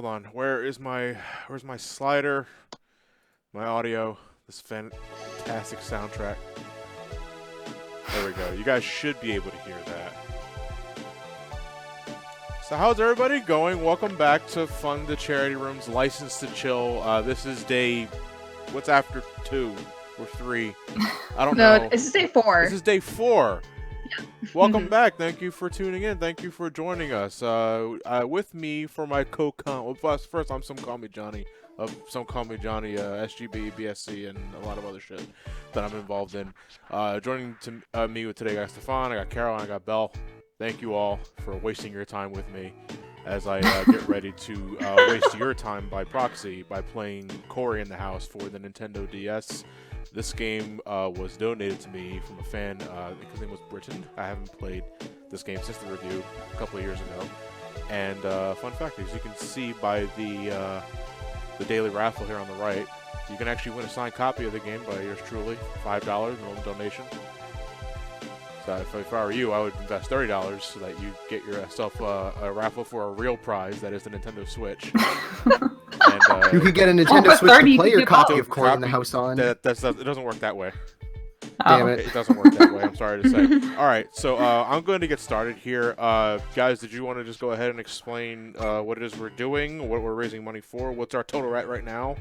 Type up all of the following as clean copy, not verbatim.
on. Where's my slider? My audio. This fantastic soundtrack. There we go. You guys should be able to hear that. So how's everybody going? Welcome back to Fun to Charity Room's License to Chill. This is day... What's after 2 or 3? I don't know. No, this is day 4. This is day 4. Yeah. Welcome back. Thank you for tuning in. Thank you for joining us. With me for my first, I'm Some Call Me Johnny. Some Call Me Johnny, SGB, BSC, and a lot of other shit that I'm involved in. Joining me with today, I got Stefan, I got Caro, and I got Belle. Thank you all for wasting your time with me as I get ready to waste your time by proxy by playing Cory in the House for the Nintendo DS. This game was donated to me from a fan. I think his name was Britton. I haven't played this game since the review a couple of years ago. And fun fact, as you can see by the daily raffle here on the right, you can actually win a signed copy of the game by yours truly, $5 minimum donation. So if I were you, I would invest $30 so that you get yourself a raffle for a real prize, that is the Nintendo Switch. And, you could get a Nintendo Switch to play your copy of Cory in the House on. It doesn't work that way. Damn it. It doesn't work that way, I'm sorry to say. All right, so I'm going to get started here. Guys, did you want to just go ahead and explain what it is we're doing, what we're raising money for? What's our total right now?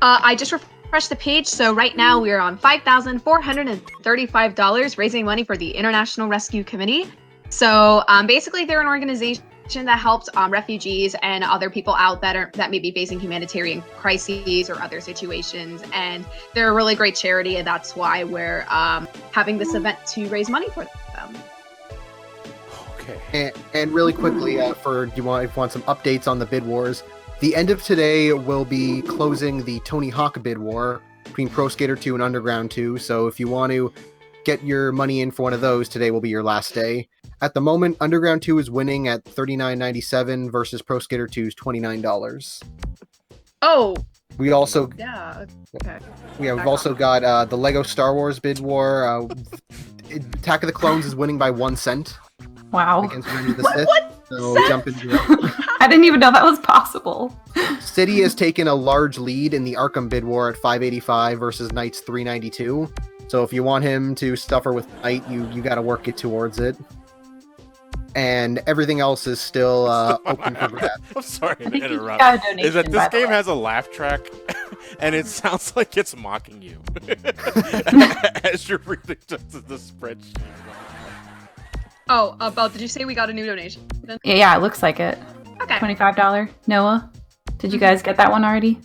I just refreshed the page, so right now we are on $5,435, raising money for the International Rescue Committee. So basically, they're an organization that helps refugees and other people out that may be facing humanitarian crises or other situations, and they're a really great charity, and that's why we're having this event to raise money for them. Okay. And really quickly, if you want some updates on the bid wars, the end of today will be closing the Tony Hawk bid war between Pro Skater 2 and Underground 2. So if you want to get your money in for one of those, today will be your last day. At the moment, Underground 2 is winning at $39.97 versus Pro Skater 2's $29. Oh. We also okay. We've also got the Lego Star Wars bid war. Attack of the Clones is winning by 1 cent. Wow. Against Revenge of the Sith. So jump into it. I didn't even know that was possible. City has taken a large lead in the Arkham bid war at $5.85 versus Knight's $3.92. So if you want him to suffer with Knight, you got to work it towards it. And everything else is still open for grabs. I'm sorry to interrupt. Is that this game has a laugh track, and it sounds like it's mocking you as you're reading just the spreadsheet. Oh, Belle, did you say we got a new donation? Yeah, it looks like it. Okay. $25. Noah, did you guys get that one already?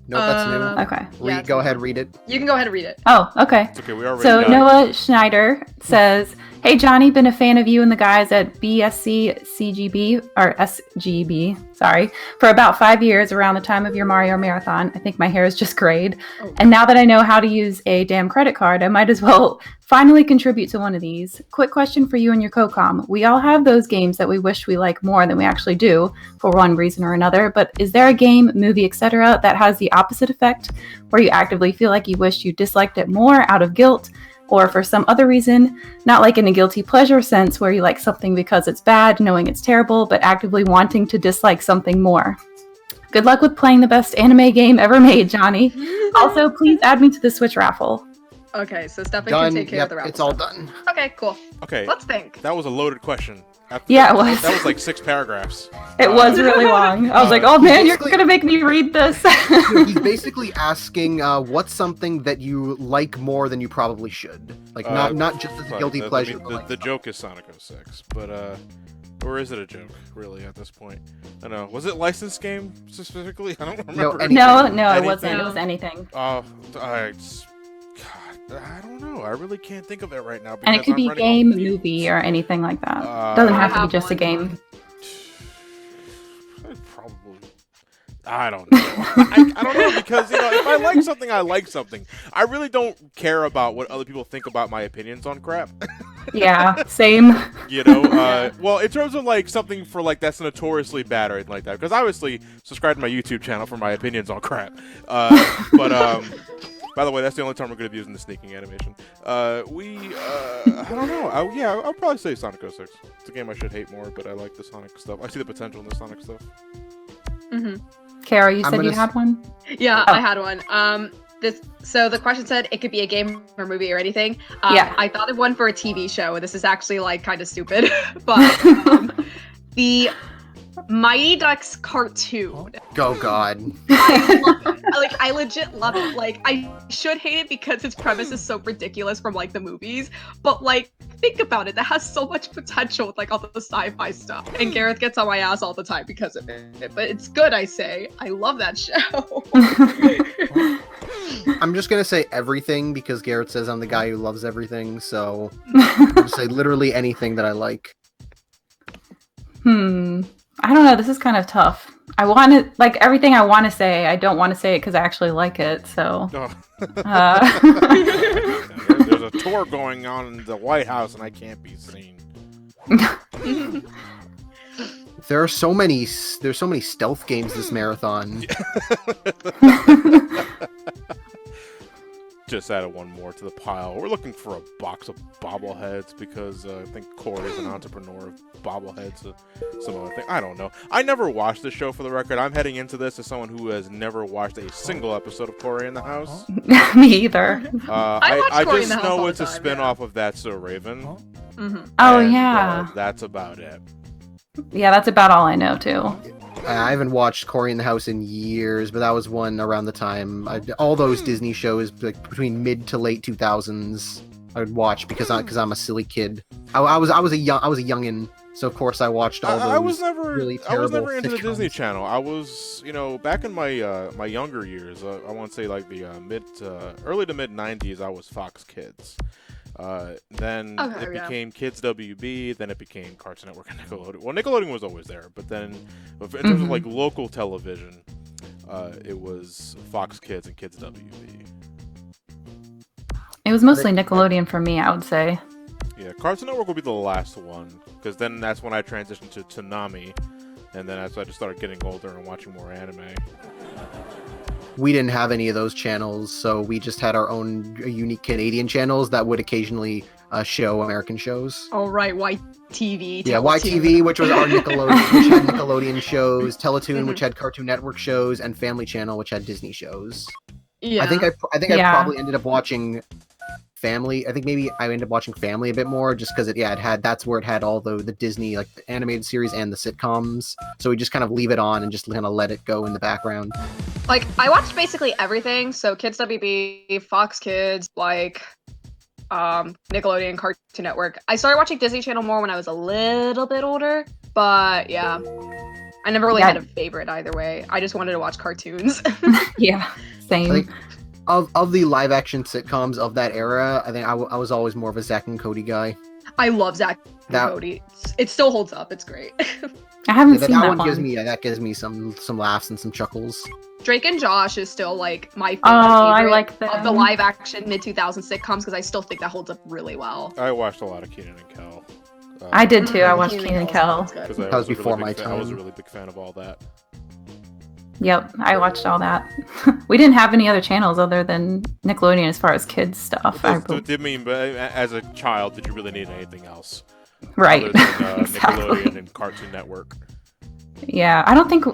No, that's new. Okay. Go ahead, read it. You can go ahead and read it. Oh, okay. It's okay, we already So got Noah Schneider says, "Hey Johnny, been a fan of you and the guys at BSC CGB or SGB, sorry, for about 5 years around the time of your Mario Marathon. I think my hair is just grayed. Oh. And now that I know how to use a damn credit card, I might as well finally contribute to one of these. Quick question for you and your co-com. We all have those games that we wish we like more than we actually do for one reason or another, but is there a game, movie, etc. that has the opposite effect, where you actively feel like you wish you disliked it more out of guilt, or for some other reason, not like in a guilty pleasure sense where you like something because it's bad, knowing it's terrible, but actively wanting to dislike something more? Good luck with playing the best anime game ever made, Johnny. Also, please add me to the Switch raffle." Okay, so Stefan can take care of the raffle. It's all done. Okay, cool. Okay. Let's think. That was a loaded question. Yeah, it was. That was like 6 paragraphs. It was really long. I was like, oh man, you're going to make me read this. He's basically asking what's something that you like more than you probably should. Like, not just as a guilty pleasure. The joke is Sonic 06, but or is it a joke, really, at this point? I don't know. Was it licensed game, specifically? I don't remember. No, it Anything? wasn't. It was anything. God, I don't know. I really can't think of it right now. And it could be game, movie, or anything like that. Doesn't have to be just a game. Probably. I don't know. I don't know, because if I like something, I like something. I really don't care about what other people think about my opinions on crap. Yeah, same. Well, in terms of like something for like that's notoriously bad or anything like that, because obviously subscribe to my YouTube channel for my opinions on crap. By the way, that's the only time we're going to be using the sneaking animation. I don't know. I'll probably say Sonic 06. It's a game I should hate more, but I like the Sonic stuff. I see the potential in the Sonic stuff. Caro, you I'm said you gonna had one? Yeah, Oh. I had one. So the question said it could be a game or movie or anything. Yeah. I thought of one for a TV show, and this is actually like kind of stupid, but the Mighty Ducks cartoon. Oh God. I love it. Like, I legit love it. Like, I should hate it because its premise is so ridiculous from like the movies, but like, think about it. That has so much potential with like all the sci-fi stuff. And Gareth gets on my ass all the time because of it. But it's good, I say. I love that show. I'm just gonna say everything because Garrett says I'm the guy who loves everything. So I'll just say literally anything that I like. I don't know. This is kind of tough. I want to, like, everything I want to say, I don't want to say it because I actually like it, so. There's a tour going on in the White House and I can't be seen. There's so many stealth games this marathon. Just added one more to the pile. We're looking for a box of bobbleheads because I think Cory is an entrepreneur of bobbleheads. Some other thing. I don't know. I never watched the show, for the record. I'm heading into this as someone who has never watched a single episode of Cory in the House. Me either. I Cory in just the House all know the it's a time, spin-off of That's So Raven. Oh, and, yeah. that's about it. Yeah, that's about all I know, too. I haven't watched Cory in the House in years, but that was one around the time. All those Disney shows, like between mid to late 2000s, I would watch because I'm a silly kid. I was a youngin', so of course I watched all those. I was never really I was terrible never into the sitcoms. Disney Channel. I was, back in my my younger years. I want to say like the early to mid 90s. I was Fox Kids. Then it became Kids WB, then it became Cartoon Network and Nickelodeon. Well, Nickelodeon was always there, but then in terms of like local television, it was Fox Kids and Kids WB. It was mostly Nickelodeon for me, I would say. Yeah, Cartoon Network will be the last one, because then that's when I transitioned to Toonami, and then as I just started getting older and watching more anime. We didn't have any of those channels, so we just had our own unique Canadian channels that would occasionally show American shows. Oh, right, YTV. Yeah, YTV, which was our Nickelodeon, which had Nickelodeon shows, Teletoon, which had Cartoon Network shows, and Family Channel, which had Disney shows. Yeah. I think I probably ended up watching Family. I think maybe I ended up watching Family a bit more, just because that's where it had all the Disney, like the animated series and the sitcoms. So we just kind of leave it on and just kind of let it go in the background. Like, I watched basically everything. So Kids WB, Fox Kids, like Nickelodeon, Cartoon Network. I started watching Disney Channel more when I was a little bit older, but yeah. I never really had a favorite either way. I just wanted to watch cartoons. Yeah, same. Like, of the live action sitcoms of that era, I think I was always more of a Zack and Cody guy. I love Zack and Cody. It still holds up. It's great. I haven't seen that one. Gives me some laughs and some chuckles. Drake and Josh is still like my favorite, I like them. of the live action mid 2000s sitcoms because I still think that holds up really well. I watched a lot of Kenan and Kel. I did too. I watched Kenan and Kel. That was before my time. I was a really big fan of all that. Yep, I watched all that. We didn't have any other channels other than Nickelodeon as far as kids stuff. I mean, but as a child, did you really need anything else? Right. Other than, exactly. Nickelodeon and Cartoon Network. Yeah, I don't think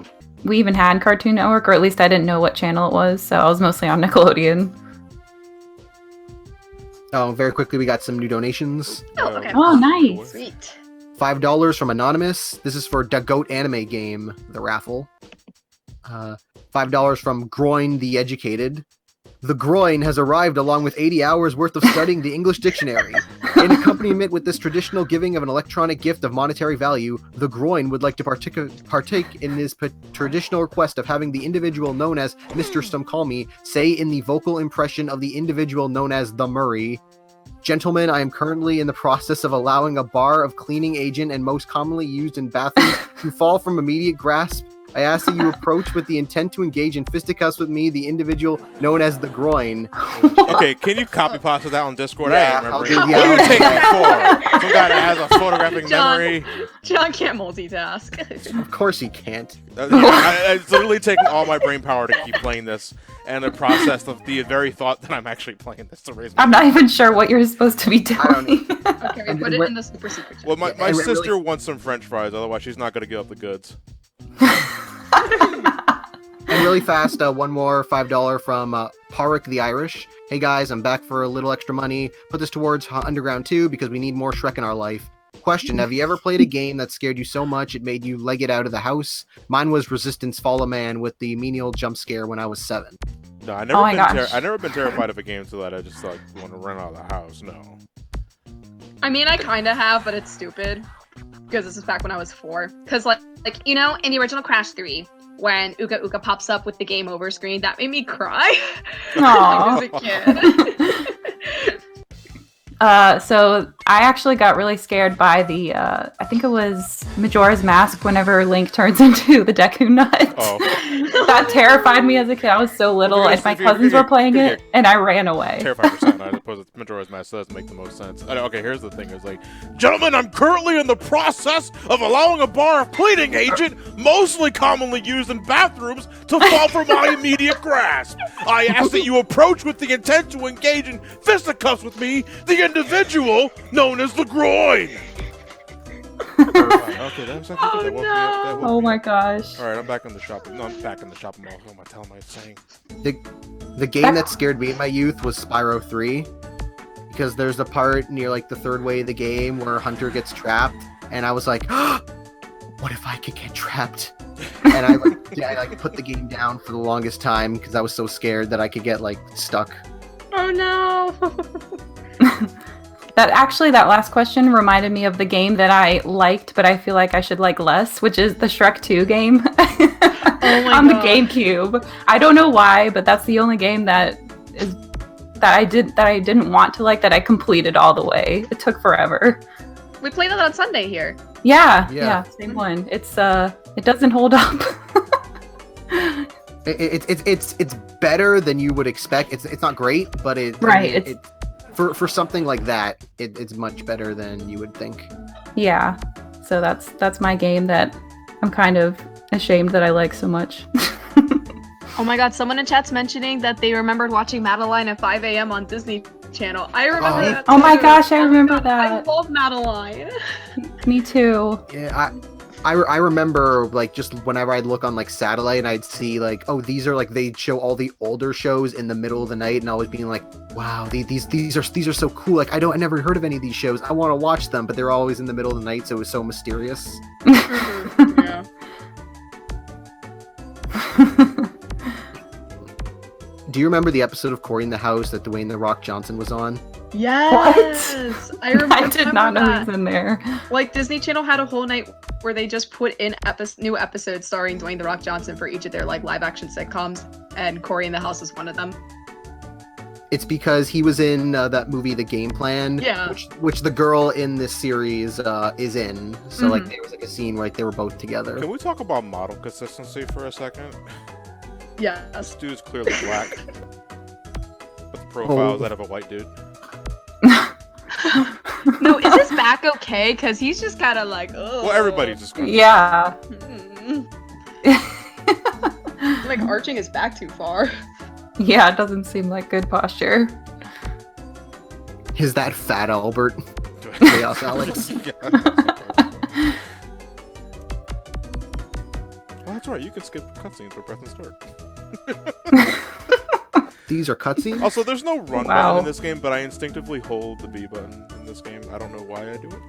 we even had Cartoon Network, or at least I didn't know what channel it was, so I was mostly on Nickelodeon. Oh, very quickly, we got some new donations. Oh, okay. Oh, nice. Sweet. $5 from Anonymous. This is for the Goat Anime Game, the raffle. $5 from Groin the Educated. The Groin has arrived along with 80 hours worth of studying the English dictionary. In accompaniment with this traditional giving of an electronic gift of monetary value, the Groin would like to partake in his traditional request of having the individual known as Mr. Some Call Me say in the vocal impression of the individual known as the Murray. Gentlemen, I am currently in the process of allowing a bar of cleaning agent and most commonly used in bathrooms to fall from immediate grasp. I ask that you approach with the intent to engage in fisticuffs with me, the individual known as the Groin. Okay, can you copy pasta that on Discord? Yeah, I ain't remember. I'll do- What are you yeah. taking me for? Some guy that has a photographic memory. John can't multitask. Of course he can't. It's literally taking all my brain power to keep playing this, and the process of the very thought that I'm actually playing this to raise my I'm not even sure what you're supposed to be doing. Okay, we put it in the super secret chat. Well, my and sister really- wants some French fries, otherwise she's not going to give up the goods. really fast, one more $5 from Parik the Irish. Hey guys, I'm back for a little extra money. Put this towards Underground 2 because we need more Shrek in our life. Question, have you ever played a game that scared you so much it made you leg it out of the house? Mine was Resistance Fall of Man with the menial jump scare when I was 7. No, I never been terrified of a game so that I just like want to run out of the house. No. I mean, I kind of have, but it's stupid because this is back when I was 4. Because like you know, in the original Crash 3, when Uka Uka pops up with the game over screen, that made me cry. Aww. As a kid. So I actually got really scared by the, I think it was Majora's Mask whenever Link turns into the Deku Nut. Oh. That terrified me as a kid. I was so little, and my cousins were playing it, and I ran away. Terrified percent. I suppose it's Majora's Mask, so that doesn't make the most sense. Okay, here's the thing. It's like, gentlemen, I'm currently in the process of allowing a bar of cleaning agent, mostly commonly used in bathrooms, to fall from my immediate grasp. I ask that you approach with the intent to engage in fisticuffs with me, the individual known as the groin. Okay, that was actually good. That woke Oh me my up. gosh. All right, I'm back in the shop. No, I'm back in the shopping mall. Who am I telling my saying? The game that scared me in my youth was Spyro 3. Because there's a part near like the third way of the game where Hunter gets trapped. And I was like, what if I could get trapped? And I put the game down for the longest time because I was so scared that I could get like stuck. Oh no. That last question reminded me of the game that I liked, but I feel like I should like less, which is the Shrek 2 game on the GameCube. I don't know why, but that's the only game that I didn't want to like that I completed all the way. It took forever. We played that on Sunday here. Yeah, same one. It doesn't hold up. It's better than you would expect. It's not great, but for something like that, it's much better than you would think. Yeah, so that's my game that I'm kind of ashamed that I like so much. Oh my god, someone in chat's mentioning that they remembered watching Madeline at 5 a.m. on Disney Channel. I remember that. Oh my too. gosh, I remember that. I love Madeline. Me too. Yeah, I remember like just whenever I'd look on like satellite and I'd see like, oh, these are like, they'd show all the older shows in the middle of the night, and always being like, wow, these are so cool. Like I never heard of any of these shows. I want to watch them, but they're always in the middle of the night, so it was so mysterious. Yeah. Do you remember the episode of Cory in the House that Dwayne "The Rock" Johnson was on? Yes. I remember. I did not know he was in there. Like Disney Channel had a whole night where they just put in new episodes starring Dwayne "The Rock" Johnson for each of their like live action sitcoms, and Cory in the House was one of them. It's because he was in that movie, The Game Plan, Yeah. which the girl in this series is in. So like there was like a scene where like, they were both together. Can we talk about model consistency for a second? Yes. This dude's clearly black. But the profile is that of a white dude. No, is his back okay? Because he's just kind of like, oh. Well, everybody's just kind of... Yeah. Like arching his back too far. Yeah, it doesn't seem like good posture. Is that Fat Albert? Chaos Alex. Oh, that's right. You can skip cutscenes for Breath and Start. These are cutscenes? Also, there's no run button in this game, but I instinctively hold the B button in this game. I don't know why I do it.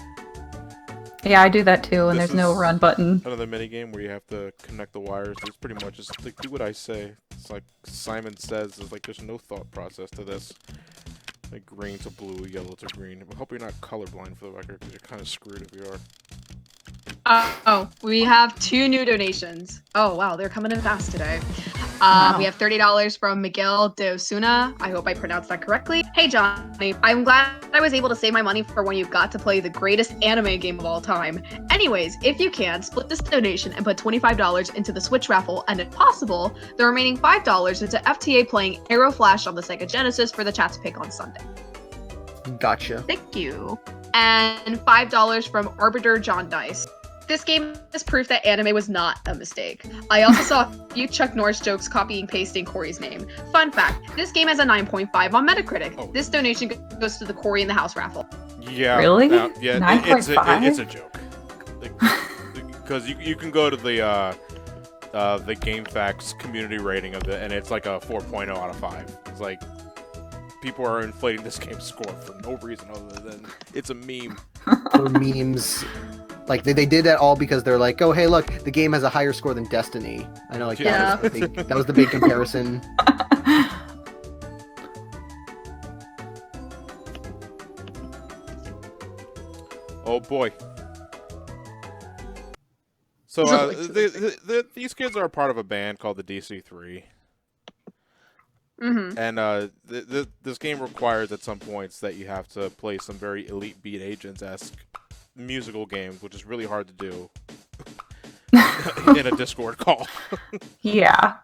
Yeah, I do that too, and there's no run button. Another minigame where you have to connect the wires. It's pretty much just like, do what I say. It's like Simon says, it's like there's no thought process to this. Like green to blue, yellow to green. I hope you're not colorblind for the record, because you're kind of screwed if you are. We have 2 new donations. Oh wow, they're coming in fast today. Wow. We have $30 from Miguel de Osuna. I hope I pronounced that correctly. Hey Johnny, I'm glad I was able to save my money for when you got to play the greatest anime game of all time. Anyways, if you can, split this donation and put $25 into the Switch raffle, and if possible, the remaining $5 into FTA playing Arrow Flash on the Sega Genesis for the chat to pick on Sunday. Gotcha. Thank you. And $5 from Arbiter John Dice. This game is proof that anime was not a mistake. I also saw a few Chuck Norris jokes copying and pasting Cory's name. Fun fact, this game has a 9.5 on Metacritic. Oh. This donation goes to the Cory in the House raffle. Yeah. Really? Yeah, it's a 9.5? joke. Because you can go to the the GameFAQs community rating of it, and it's like a 4.0 out of 5. It's like people are inflating this game's score for no reason other than it's a meme. For memes. Like, they did that all because they're like, oh, hey, look, the game has a higher score than Destiny. I know, like, Yeah. that was the big comparison. Oh boy. So these kids are a part of a band called the DC3. Mm-hmm. And this game requires at some points that you have to play some very Elite Beat Agents-esque musical games, which is really hard to do in a Discord call. Yeah.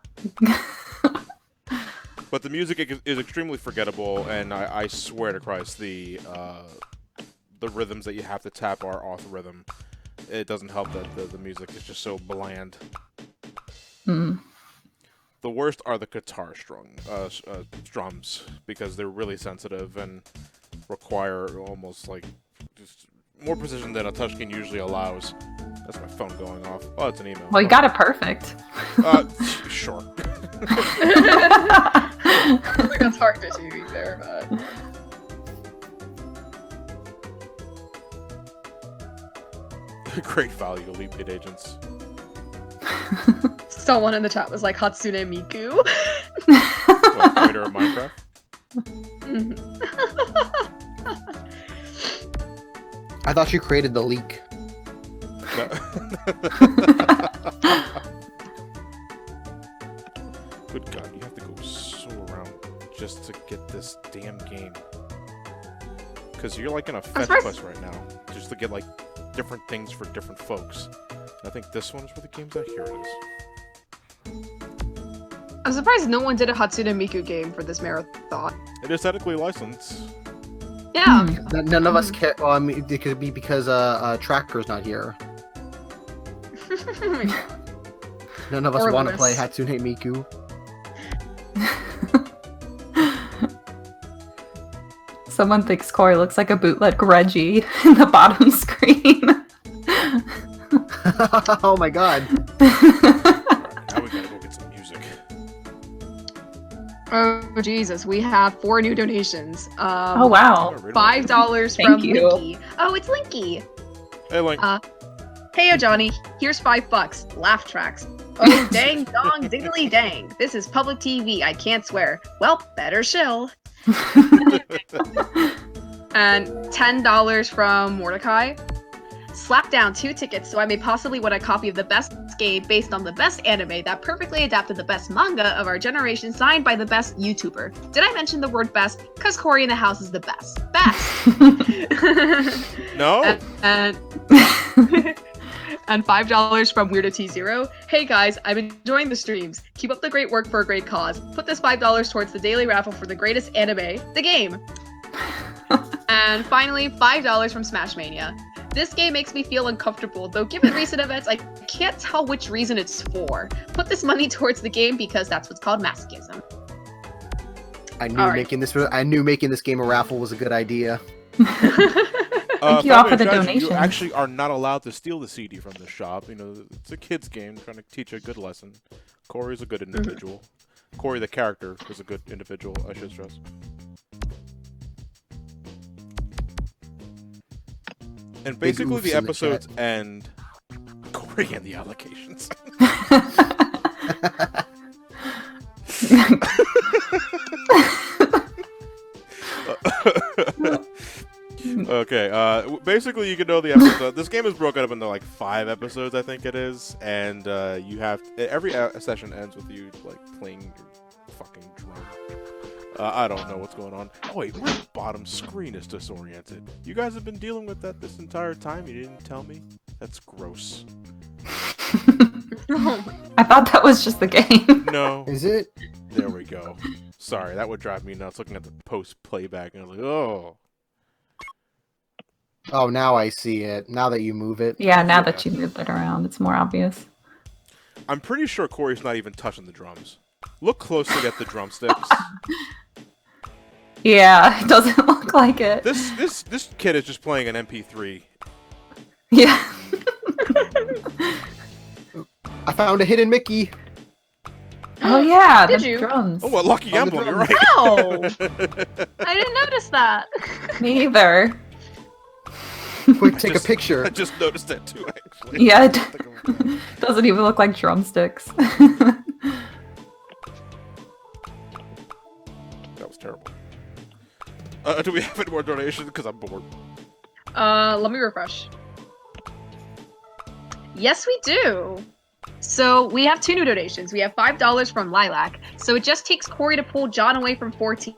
But the music is extremely forgettable, and I swear to Christ, the rhythms that you have to tap are off rhythm. It doesn't help that the music is just so bland. Mm. The worst are the guitar strums, because they're really sensitive and require almost like just more precision than a touchscreen usually allows. That's my phone going off. Oh, it's an email. Well, you got it perfect. Sure. I think that's hard to be there, but... Great value, Elite Beat Agents. Someone in the chat was like Hatsune Miku. What, creator of Minecraft? I thought you created the leak. No. Good God, you have to go so around just to get this damn game. Because you're like in a fetch quest right now, just to get like different things for different folks. I think this one is where the game's at. Here it is. I'm surprised no one did a Hatsune Miku game for this marathon. It is technically licensed. Yeah. None of us care. Well, I mean, it could be because Tracker's not here. Oh my God. None of us Or want to Lewis. play Hatsune Miku. Someone thinks Cory looks like a bootleg Reggie in the bottom screen. Oh my god. Now we gotta go get some music. Oh Jesus, we have 4 new donations. Oh wow. $5 Thank from you. Linky. Oh, it's Linky. Hey, Link. Heyo Johnny, here's $5. Laugh tracks. Oh dang dong diddly dang. This is public TV. I can't swear. Well, better shill. And $10 from Mordecai. Slap down 2 tickets so I may possibly win a copy of the best game based on the best anime that perfectly adapted the best manga of our generation, signed by the best YouTuber. Did I mention the word best? Because Cory in the house is the best. Best! No. And and $5 from Weirdo T0. Hey guys, I'm enjoying the streams. Keep up the great work for a great cause. Put this $5 towards the daily raffle for the greatest anime, the game. And finally, $5 from Smash Mania. This game makes me feel uncomfortable, though given recent events, I can't tell which reason it's for. Put this money towards the game because that's what's called masochism. I knew Alright. making this game a raffle was a good idea. Thank you all for the Judge, donation. You actually are not allowed to steal the CD from the shop. You know, it's a kid's game trying to teach a good lesson. Cory's a good individual. Cory, the character, is a good individual, I should stress. And basically oofs the in the episodes end... Cory and the allocations. Okay, basically you can know the episode. This game is broken up into like 5 episodes, I think it is, and you have every session ends with you like playing your fucking drum. I don't know what's going on. Oh wait, my bottom screen is disoriented. You guys have been dealing with that this entire time? You didn't tell me? That's gross. I thought that was just the game. No. Is it? There we go. Sorry, that would drive me nuts looking at the post playback and I was like, oh. Oh, now I see it. Now that you move it. Yeah, now that you moved it around, it's more obvious. I'm pretty sure Cory's not even touching the drums. Look closely at the drumsticks. Yeah, it doesn't look like it. This kid is just playing an MP3. Yeah. I found a hidden Mickey. Oh yeah, Did the you? drums. Oh, what lucky On the emblem! You're drums. right. Wow! I didn't notice that. Me either. Quick, take Just- a picture. I just noticed that too, actually. Yeah, it Think of- doesn't even look like drumsticks. That was terrible. Do we have any more donations? Because I'm bored. Let me refresh. Yes, we do. So we have 2 new donations. We have $5 from Lilac. So it just takes Cory to pull John away from 14.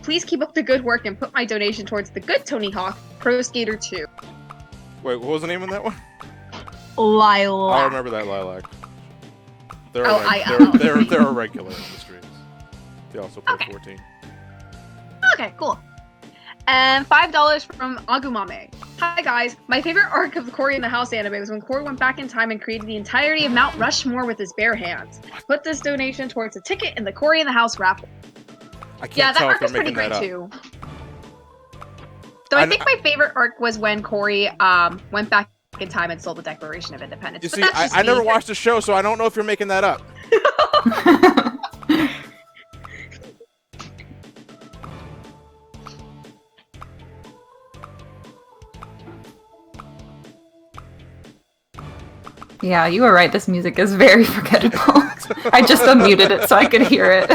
Please keep up the good work and put my donation towards the good Tony Hawk Pro Skater 2. Wait, what was the name of that one? Lilac. I remember that Lilac. They're Oh, they're a regular in the streets. They also play Okay. 14. Okay, cool. And $5 from Agumame. Hi guys, my favorite arc of the Cory in the House anime was when Cory went back in time and created the entirety of Mount Rushmore with his bare hands. Put this donation towards a ticket in the Cory in the House raffle. I can't Yeah, that tell if arc they're was pretty making that great up. too. Though I And think my favorite arc was when Cory went back in time and sold the Declaration of Independence. You But see, that's just I never me. watched the show, so I don't know if you're making that up. Yeah, you were right. This music is very forgettable. I just unmuted it so I could hear it.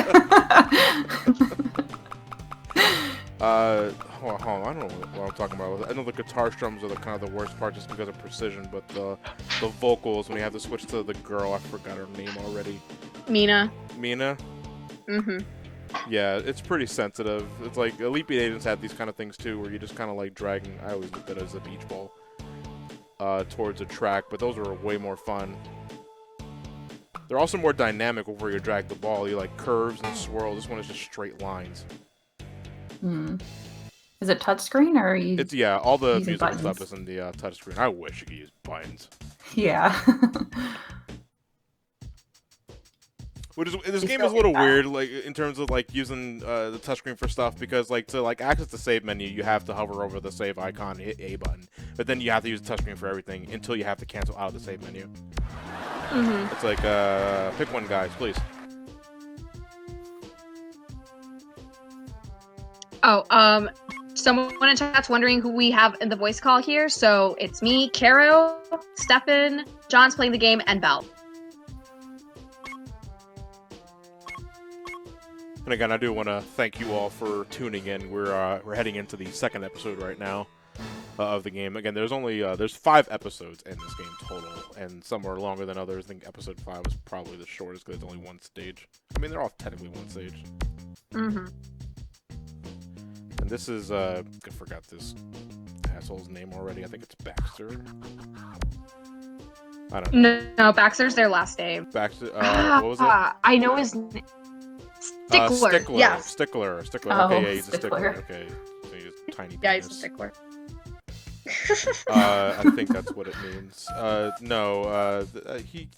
Hold on, I don't know what I'm talking about. I know the guitar strums are the kind of the worst part just because of precision, but the vocals, when you have to switch to the girl, I forgot her name already. Mina. Mina? Mm-hmm. Yeah, it's pretty sensitive. It's like Elite Beat Agents had these kind of things too, where you just kind of like dragging. I always looked at it as a beach ball towards a track, but those were way more fun. They're also more dynamic where you drag the ball. You like curves and swirls. This one is just straight lines. Hmm. Is it touchscreen or are you? It's all the using music and stuff buttons? is in the touchscreen. I wish you could use buttons. Yeah. Which is this You game still is a little get that. weird, like in terms of like using the touchscreen for stuff, because like to like access the save menu, you have to hover over the save icon and hit A button, but then you have to use the touchscreen for everything until you have to cancel out of the save menu. Mm-hmm. It's like pick one, guys, please. Oh, someone in chat's wondering who we have in the voice call here. So it's me, Caro, Stefan, John's playing the game, and Belle. And again, I do want to thank you all for tuning in. We're heading into the second episode right now of the game. Again, there's 5 episodes in this game total, and some are longer than others. I think episode 5 is probably the shortest because it's only one stage. I mean, they're all technically one stage. Mm-hmm. And this is I forgot this asshole's name already. I think it's Baxter. I don't know. No, Baxter's their last name. Baxter. What was it? I know his name. Stickler. Stickler. Yes. Stickler. Oh, Okay, yeah, he's a Stickler. stickler. Okay, so he's a tiny. Yeah, he's a penis. stickler. I think that's what it means. No, he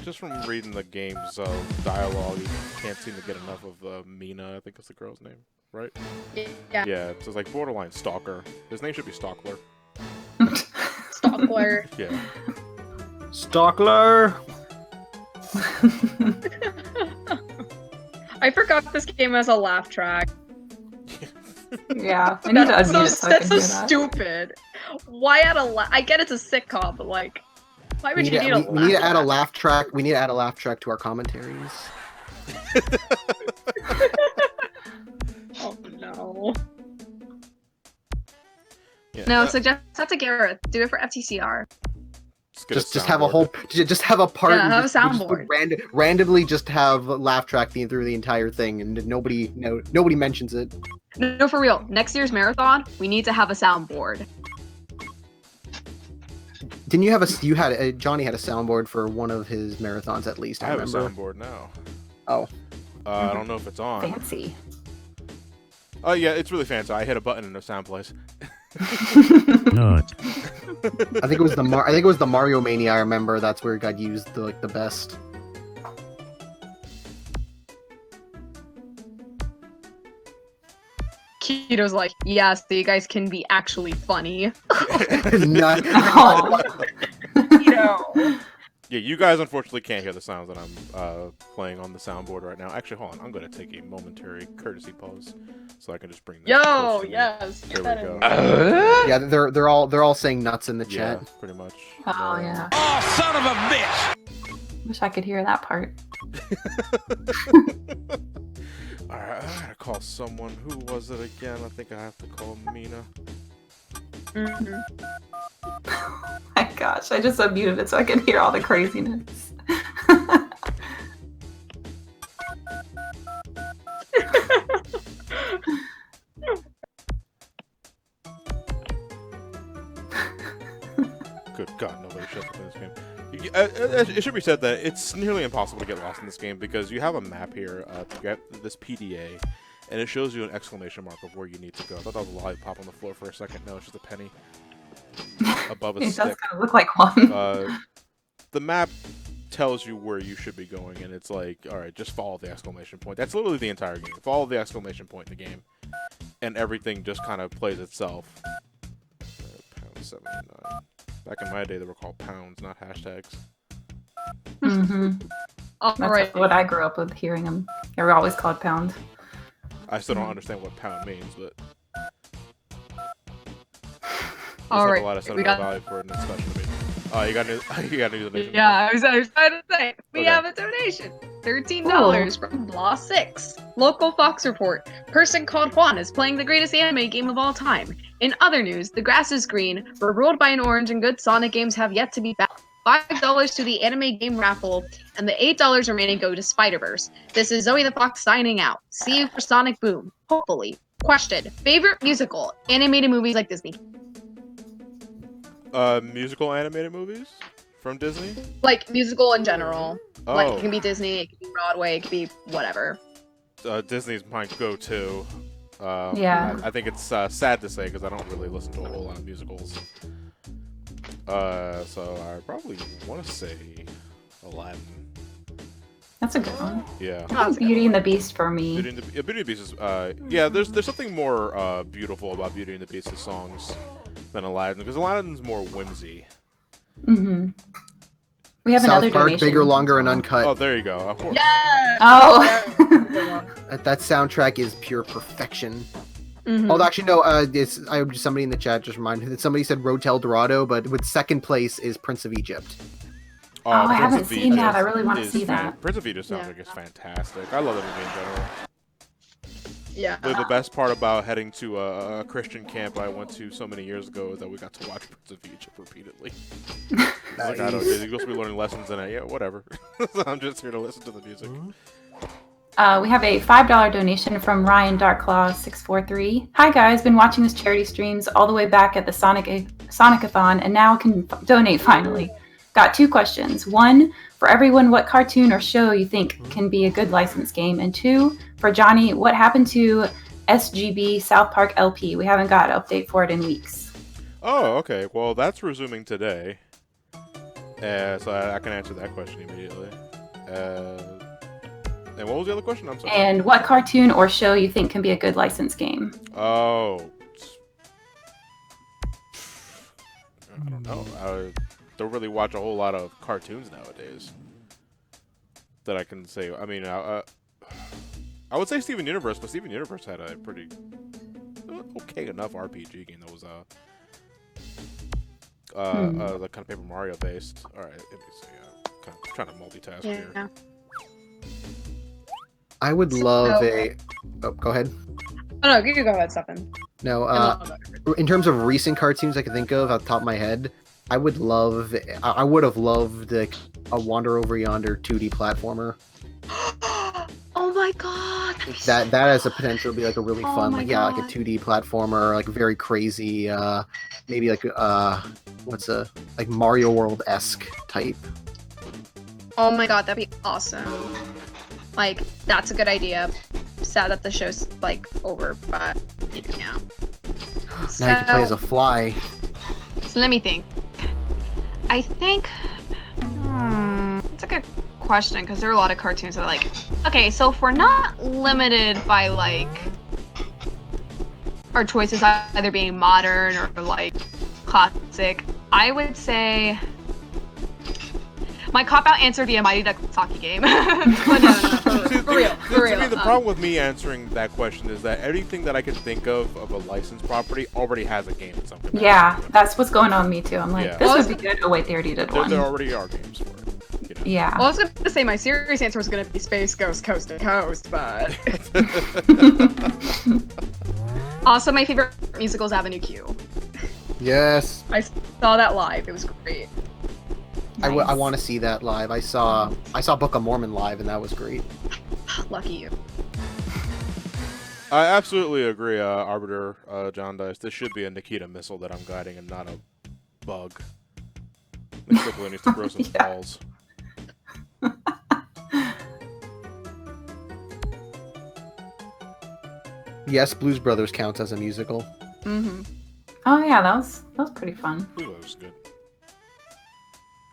just from reading the game's dialogue, he can't seem to get enough of Mina. I think is the girl's name, right? Yeah. Yeah, it's like borderline stalker. His name should be Stalkler. Stickler. Yeah. Stalkler. I forgot this game has a laugh track. Yeah. I need to That's unmute it so I can hear so that. stupid. Why add a laugh? I get it's a sitcom, but like, why We would need, you to, need a we laugh need to add a track? laugh track. We need to add a laugh track to our commentaries. Oh no. Yeah. No, suggest that to Gareth. Do it for FTCR. Get a Just have a soundboard. whole, just have a part. Yeah, and have a just- we just soundboard. randomly just have laugh track through the entire thing, and nobody mentions it. No, for real. Next year's marathon, we need to have a soundboard. Didn't you have a? You had Johnny had a soundboard for one of his marathons at least. I I have a remember. soundboard now. Oh. I don't know if it's on. Fancy. Oh yeah, it's really fancy. I hit a button and the sound plays. Not. I think it was the Mario Mania. I remember that's where it got used the best. Keto's like, yeah, so you guys can be actually funny. Not- Oh. Keto. Yeah, you guys unfortunately can't hear the sounds that I'm playing on the soundboard right now. Actually, hold on. I'm gonna take a momentary courtesy pause so I can just bring this closer to me. yes. There we go. Yeah, they're all saying nuts in the Yeah, chat. pretty much. Oh yeah. Oh, son of a bitch! Wish I could hear that part. Alright, I gotta call someone. Who was it again? I think I have to call Mina. My gosh, I just unmuted it so I could hear all the craziness. Good God, nobody shuts up in this game. It should be said that it's nearly impossible to get lost in this game because you have a map here to get this PDA, and it shows you an exclamation mark of where you need to go. I thought that was a lollipop on the floor for a second. No, it's just a penny above a It stick. does kind of look like one. The map tells you where you should be going, and it's like, all right, just follow the exclamation point. That's literally the entire game. Follow the exclamation point in the game, and everything just kind of plays itself. Pound 79. Back in my day, they were called pounds, not hashtags. Mm-hmm. That's Alright. what I grew up with, hearing them. They were always called pound. I still don't understand what pound means, but there's Alright. not a lot of We sentimental got. value for it, and it's special to me. Oh, you got to use the nation. Yeah, I was trying to say. We Okay. have a donation. $13 from Law 6. Local Fox report. Person called Juan is playing the greatest anime game of all time. In other news, the grass is green. We're ruled by an orange, and good Sonic games have yet to be back. $5 to the anime game raffle, and the $8 remaining go to Spider-Verse. This is Zoe the Fox signing out. See you for Sonic Boom. Hopefully. Question. Favorite musical? Animated movies like Disney. Musical animated movies from Disney? Like, musical in general. Like, it Oh, can be Disney, it can be Broadway, it can be whatever. Disney's my go-to. Yeah. I think it's sad to say because I don't really listen to a whole lot of musicals. So I probably want to say Aladdin. That's a good one. Yeah. Oh, Beauty and the Beast for me. Beauty and the Beast is yeah. There's something more beautiful about Beauty and the Beast's songs than Aladdin because Aladdin's more whimsy. Mm-hmm. We have another South Park, donation. bigger, longer, and uncut. Oh, there you go. Of course. Yeah! Oh. That soundtrack is pure perfection. Mhm. Although, actually, no. Somebody in the chat just reminded me that somebody said Road to El Dorado, but with second place is Prince of Egypt. I Prince haven't of seen Egypt that. I really wanna is see that. Prince of Egypt soundtrack is fantastic. I love that movie in general. Yeah. The best part about heading to a Christian camp I went to so many years ago is that we got to watch Prince of Egypt repeatedly. Like, I don't, you're supposed to be learning lessons in it. Yeah, whatever. I'm just here to listen to the music. We have a $5 donation from Ryan Darklaw 643. Hi guys, been watching this charity streams all the way back at the Sonic-a-thon and now can donate finally. Got two questions. One, for everyone, what cartoon or show you think can be a good license game? And two, for Johnny, what happened to SGB South Park LP? We haven't got an update for it in weeks. Oh, okay. Well, that's resuming today. So I can answer that question immediately. And what was the other question? I'm sorry. And what cartoon or show you think can be a good license game? Oh. I don't know. I don't really watch a whole lot of cartoons nowadays that I can say. I mean, I would say Steven Universe, but Steven Universe had a pretty okay enough RPG game that was like kind of Paper Mario based. All right, let me see. Kind of trying to multitask here. Yeah. I would love So- a. Oh, go ahead. Oh no, you can go ahead, Stefan. No, And in terms of recent cartoons I can think of off the top of my head, I would have loved a Wander Over Yonder 2D platformer. Oh my god! that'd be so That has a potential to be like a really Oh fun, my like yeah, like a God. 2D platformer, like very crazy, maybe like like Mario World esque type. Oh my god, that'd be awesome. Like, that's a good idea. Sad that the show's like over, but yeah. Now you can play as a fly. So let me think. I think it's a good question because there are a lot of cartoons that are like, okay, so if we're not limited by like our choices either being modern or like classic, I would say My cop-out answer would be a Mighty Ducks hockey game. But no, for real, for real. To me, the problem with me answering that question is that anything that I can think of a licensed property already has a game in some capacity. Yeah, that's what's going on with me too. I'm like, Yeah. this would be good. Oh wait, they already did one. There already are games for it. You know? Yeah. Well, I was gonna say my serious answer was gonna be Space Ghost Coast to Coast, but also my favorite musical is Avenue Q. Yes. I saw that live. It was great. I Nice. want to see that live. I saw Book of Mormon live, and that was great. Lucky you. I absolutely agree, Arbiter John Dice. This should be a Nikita missile that I'm guiding and not a bug. It simply needs to grow some Yeah. balls. Yes, Blues Brothers counts as a musical. Mm-hmm. Oh yeah, that was pretty fun. Ooh, that was good.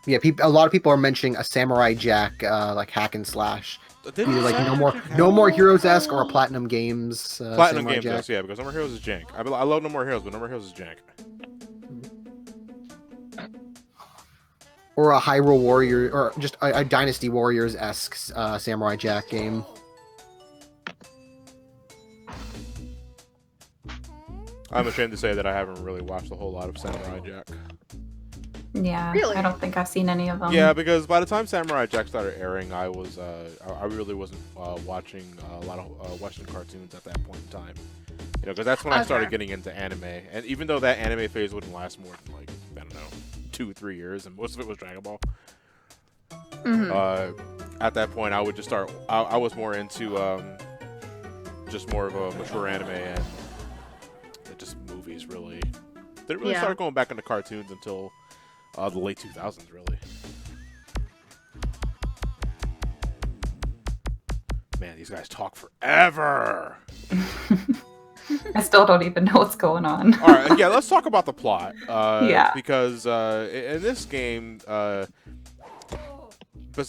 Yeah, a lot of people are mentioning a Samurai Jack like hack and slash. Either like No More Heroes-esque or a Platinum Games. Platinum Samurai Games, Jack. yes, yeah, because No More Heroes is jank. I love No More Heroes, but No More Heroes is jank. Or a Hyrule Warrior, or just a Dynasty Warriors-esque Samurai Jack game. I'm ashamed to say that I haven't really watched a whole lot of Samurai Jack. Yeah. Really? I don't think I've seen any of them. Yeah, because by the time Samurai Jack started airing, I really wasn't watching a lot of Western cartoons at that point in time. You know, because that's when I started getting into anime, and even though that anime phase wouldn't last more than like I don't know, 2-3 years, and most of it was Dragon Ball. Mm-hmm. At that point, I would just start. I was more into just more of a mature anime and just movies. Really, didn't really start going back into cartoons until the late 2000s, really. Man, these guys talk forever. I still don't even know what's going on. All right, yeah, let's talk about the plot. Yeah. Because in this game,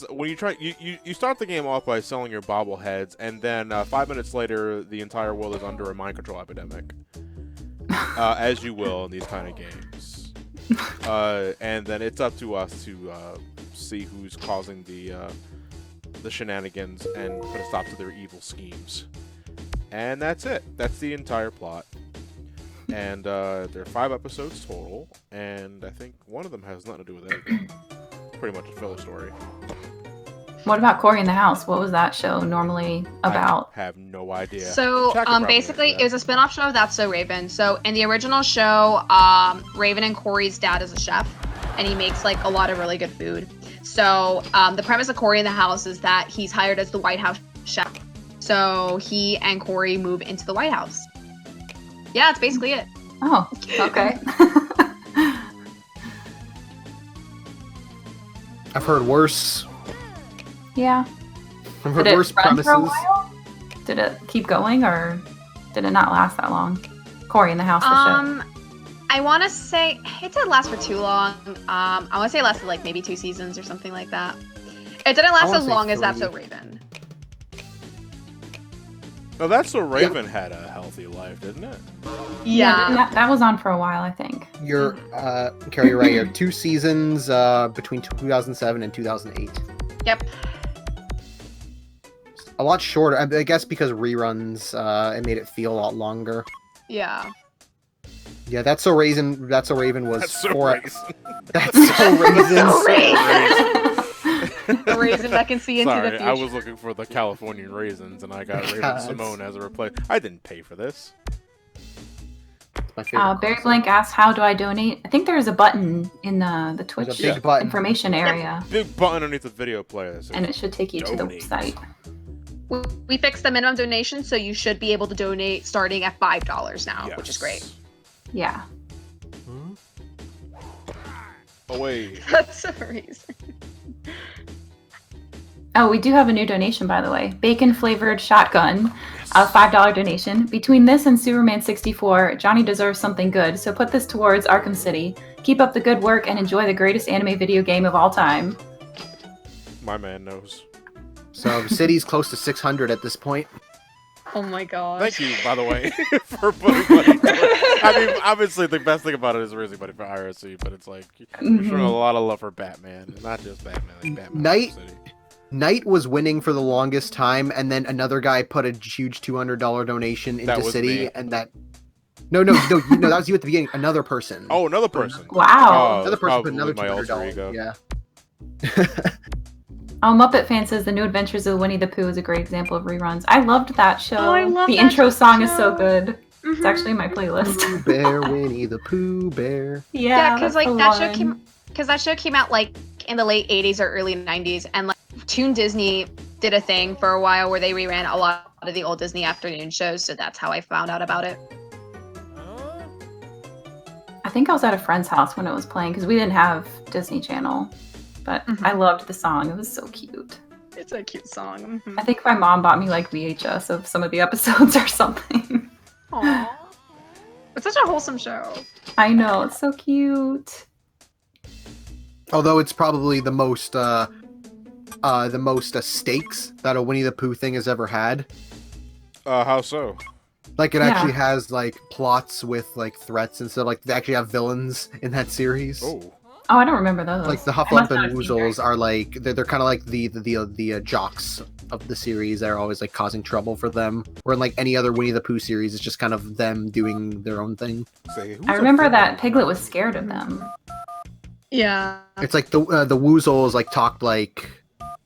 when you start the game off by selling your bobbleheads, and then 5 minutes later, the entire world is under a mind control epidemic, as you will in these kind of games. And then it's up to us to see who's causing the shenanigans and put a stop to their evil schemes. And that's it. That's the entire plot. And there are 5 episodes total, and I think one of them has nothing to do with anything. It's pretty much a filler story. What about Cory in the House? What was that show normally about? I have no idea. So, Jack could probably basically, answer it was a spin-off show of That's So Raven. So, in the original show, Raven and Cory's dad is a chef, and he makes, like, a lot of really good food. So, the premise of Cory in the House is that he's hired as the White House chef. So, he and Cory move into the White House. Yeah, that's basically it. Oh, okay. I've heard worse. Yeah. I've heard Did it worse run for a premises. while? Did it keep going, or did it not last that long? Cory in the House, the show. I want to say it didn't last for too long. I want to say it lasted like maybe 2 seasons or something like that. It didn't last wanna as say long as That's 3. So Raven. No, That's So Raven had a healthy life, didn't it? Yeah. That was on for a while, I think. You're, Carrie, you're right. You have 2 seasons between 2007 and 2008. Yep. A lot shorter. I guess because reruns, it made it feel a lot longer. Yeah. Yeah, That's So Raven was That's so 4 raisin. That's So Raisin. The raisin that can see into the Sorry, future. I was looking for the Californian raisins, and I got Raven God. Simone as a replacement. I didn't pay for this. My favorite Barry crossover. Blank asked, "How do I donate?" I think there's a button in the Twitch There's a big button. information area, Big button underneath the video player. that says and it should take you to the donate. site. We fixed the minimum donation, so you should be able to donate starting at $5 now, which is great. Yeah. Away. That's a reason. Oh, we do have a new donation, by the way. Bacon flavored shotgun, a $5 donation. Between this and Superman 64, Johnny deserves something good, so put this towards Arkham City. Keep up the good work and enjoy the greatest anime video game of all time. My man knows. So the city's close to 600 at this point. Oh my gosh. Thank you, by the way, for putting money towards. I mean, obviously, the best thing about it is raising money for IRC, but it's like you're showing a lot of love for Batman, and not just Batman, like Batman. Knight was winning for the longest time, and then another guy put a huge $200 donation into City, me. and that. No, that was you at the beginning. Another person. Oh, another person. Wow. Another person put another my alter $200. ego. Yeah. Muppet Fan says The New Adventures of Winnie the Pooh is a great example of reruns. I loved that show. Oh, I love the that intro song is show. so good. Mm-hmm. It's actually in my playlist. Pooh Bear, Winnie the Pooh Bear. Yeah, because that's like the that show came out like in the late 80s or early 90s, and like Toon Disney did a thing for a while where they reran a lot of the old Disney afternoon shows, so that's how I found out about it. I think I was at a friend's house when it was playing because we didn't have Disney Channel, but I loved the song. It was so cute. It's a cute song. I think my mom bought me like VHS of some of the episodes or something. Aww. It's such a wholesome show. I know, it's so cute. Although it's probably the most stakes that a Winnie the Pooh thing has ever had. How so? Like it actually has like plots with like threats and stuff. Like they actually have villains in that series. Oh, I don't remember those. Like the Hufflepuff and Woozles are like they're kind of like the jocks of the series. They're always like causing trouble for them. Where in like any other Winnie the Pooh series, it's just kind of them doing their own thing. I remember that Piglet was scared of them. Yeah. It's like the Woozles like talked like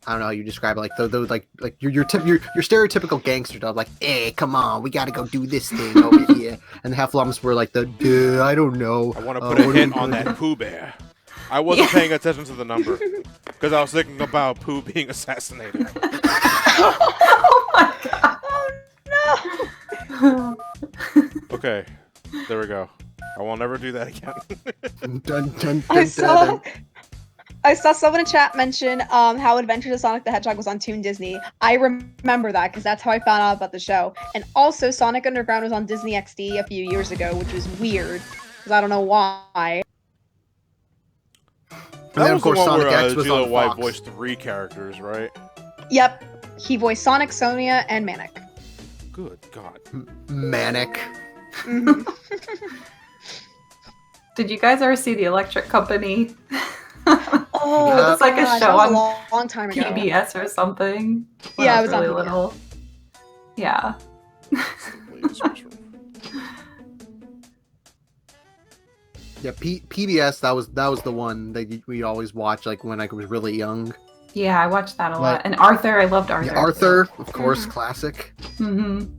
I don't know how you describe it, like those like your stereotypical gangster dog, like, hey, come on, we gotta go do this thing over here. And the Heffalumps were like I don't know. I want to put a hit on that Pooh Bear. I wasn't paying attention to the number because I was thinking about Pooh being assassinated. Oh my god! Oh no! Okay, there we go. I will never do that again. Dun, dun, dun, I saw someone in chat mention how Adventures of Sonic the Hedgehog was on Toon Disney. I remember that because that's how I found out about the show. And also, Sonic Underground was on Disney XD a few years ago, which was weird because I don't know why. And then, of course, Sonic X was Gila on White Fox. voiced 3 characters, right? Yep, he voiced Sonic, Sonia, and Manic. Good God. Manic. Did you guys ever see The Electric Company? Oh, it's like a gosh, show that was on a long time ago. PBS or something. when Yeah, I it was on really PBS. little. Yeah. Yeah, PBS. That was the one that we always watch, like when I was really young. Yeah, I watched that a lot. Right. And Arthur, I loved Arthur. Yeah, Arthur, of course, classic. Mm-hmm.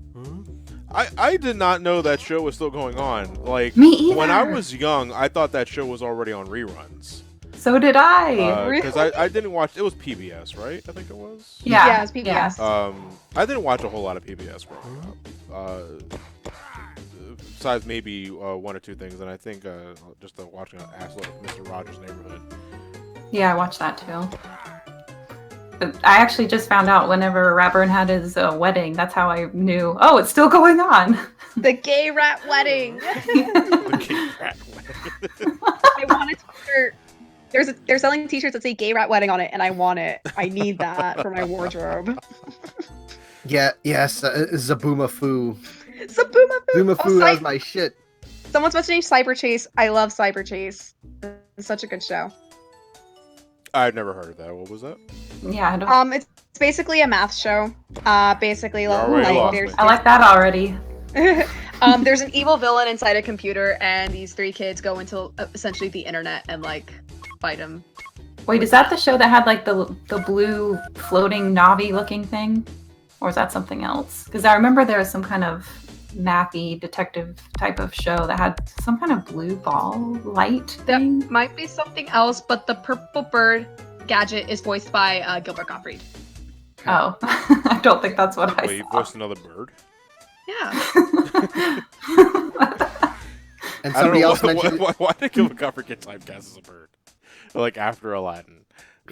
I did not know that show was still going on. Like, Me either. when I was young, I thought that show was already on reruns. So did I. Because I didn't watch. It was PBS, right? I think it was. Yeah, it was PBS. I didn't watch a whole lot of PBS growing up. Besides maybe 1 or 2 things, and I think just watching an assload of Mr. Rogers' Neighborhood. Yeah, I watched that too. But I actually just found out whenever Ratburn had his wedding, that's how I knew, oh, it's still going on. The gay rat wedding. The King Rat Wedding. I want a t-shirt. They're selling t-shirts that say gay rat wedding on it, and I want it. I need that for my wardrobe. Yeah, yes, Zabuma Fu. Zabuma Fu. Zabuma Fu, that was my shit. Someone's mentioning Cyber Chase. I love Cyber Chase. It's such a good show. I've never heard of that. What was that? Yeah, I don't. It's basically a math show. Basically, already lost there's me. I like that already. there's an evil villain inside a computer, and these 3 kids go into essentially the internet and like fight him. Wait, is that the show that had like the blue floating Navi looking thing? Or is that something else? Because I remember there was some kind of mathy detective type of show that had some kind of blue ball light That thing. might be something else, but the purple bird gadget is voiced by Gilbert Gottfried. Oh, I don't think that's what I Wait, you saw. voiced another bird? Yeah. And I don't somebody know else mentioned. why did Gilbert Gottfried get typecast as a bird? Like after Aladdin.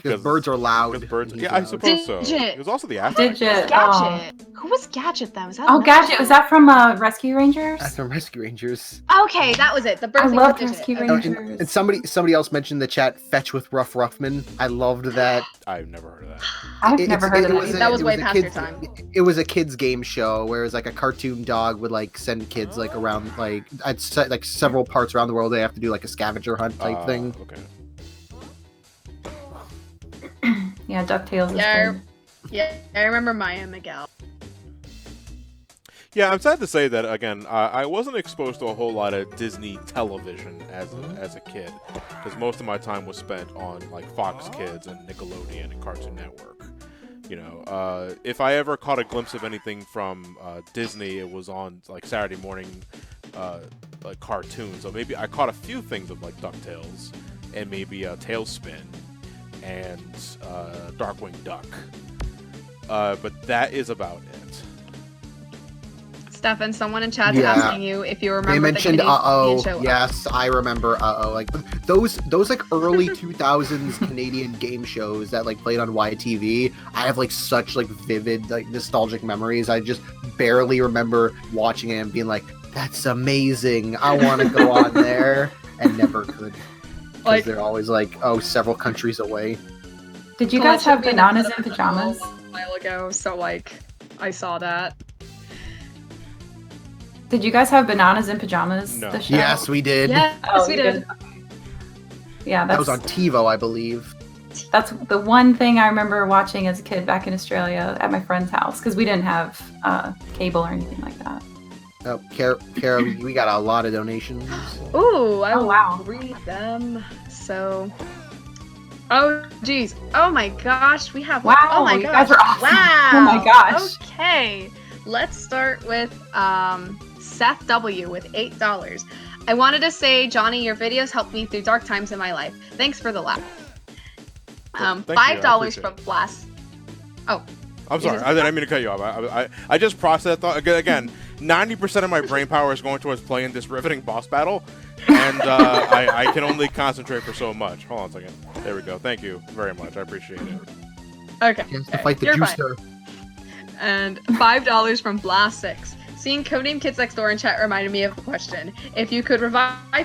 Because birds are loud. Because birds. He's Yeah, I loud. suppose so. Digit. It was also the after. Digit. Gadget. Who was Gadget then? Was that Oh, another Gadget. show? Was that from Rescue Rangers? That's from Rescue Rangers. Okay, that was it. The bird I thing loved was Digit. Rescue Okay. Rangers. And somebody else mentioned in the chat, Fetch with Rough Ruffman. I loved that. I've never heard of that. I've It- never it's- heard it of was that. a- That was it way a past your kids- time. It was a kids game show where it was like a cartoon dog would like send kids like around like like several parts around the world. They have to do like a scavenger hunt type thing. Okay. Yeah, DuckTales is Yeah, good. yeah, I remember Maya and Miguel. Yeah, I'm sad to say that again. I wasn't exposed to a whole lot of Disney television as a kid, because most of my time was spent on like Fox Kids and Nickelodeon and Cartoon Network. You know, if I ever caught a glimpse of anything from Disney, it was on like Saturday morning, like cartoons. So maybe I caught a few things of like DuckTales and maybe Tailspin and Darkwing Duck. But that is about it. Stefan, someone in chat's Yeah. asking you if you remember They mentioned the Canadian Uh-Oh. show. Yes, I remember Uh-Oh. Like those like early 2000s Canadian game shows that like played on YTV. I have like such like vivid like nostalgic memories. I just barely remember watching it and being like, that's amazing. I want to go on there, and never could. Because Like- they're always like, oh, several countries away. Did you Well, guys it have took me bananas in another pajamas? A while ago, so like I saw that. Did you guys have bananas in pajamas? No. The show? Yes, we did. Yes, Oh, we you did. Yeah, That that's was on TiVo, I believe. that's the one thing I remember watching as a kid back in Australia at my friend's house because we didn't have cable or anything like that. Oh, Caro, we got a lot of donations. Ooh, I Oh, will wow. read them. So, oh geez, oh my gosh, we have. Wow, oh my you gosh, guys are awesome. wow. Oh my gosh. Okay, let's start with Seth W with $8. I wanted to say, Johnny, your videos helped me through dark times in my life. Thanks for the laugh. Thank you, I $5 appreciate from it. Blast. Oh, I'm sorry, I didn't mean to cut you off. I just processed thought again. 90% of my brain power is going towards playing this riveting boss battle, and I can only concentrate for so much. Hold on a second. There we go. Thank you very much. I appreciate it. okay. He has to fight the You're fine. juicer. And $5 from Blast6. Seeing Codename Kids Next Door in chat reminded me of a question. If you could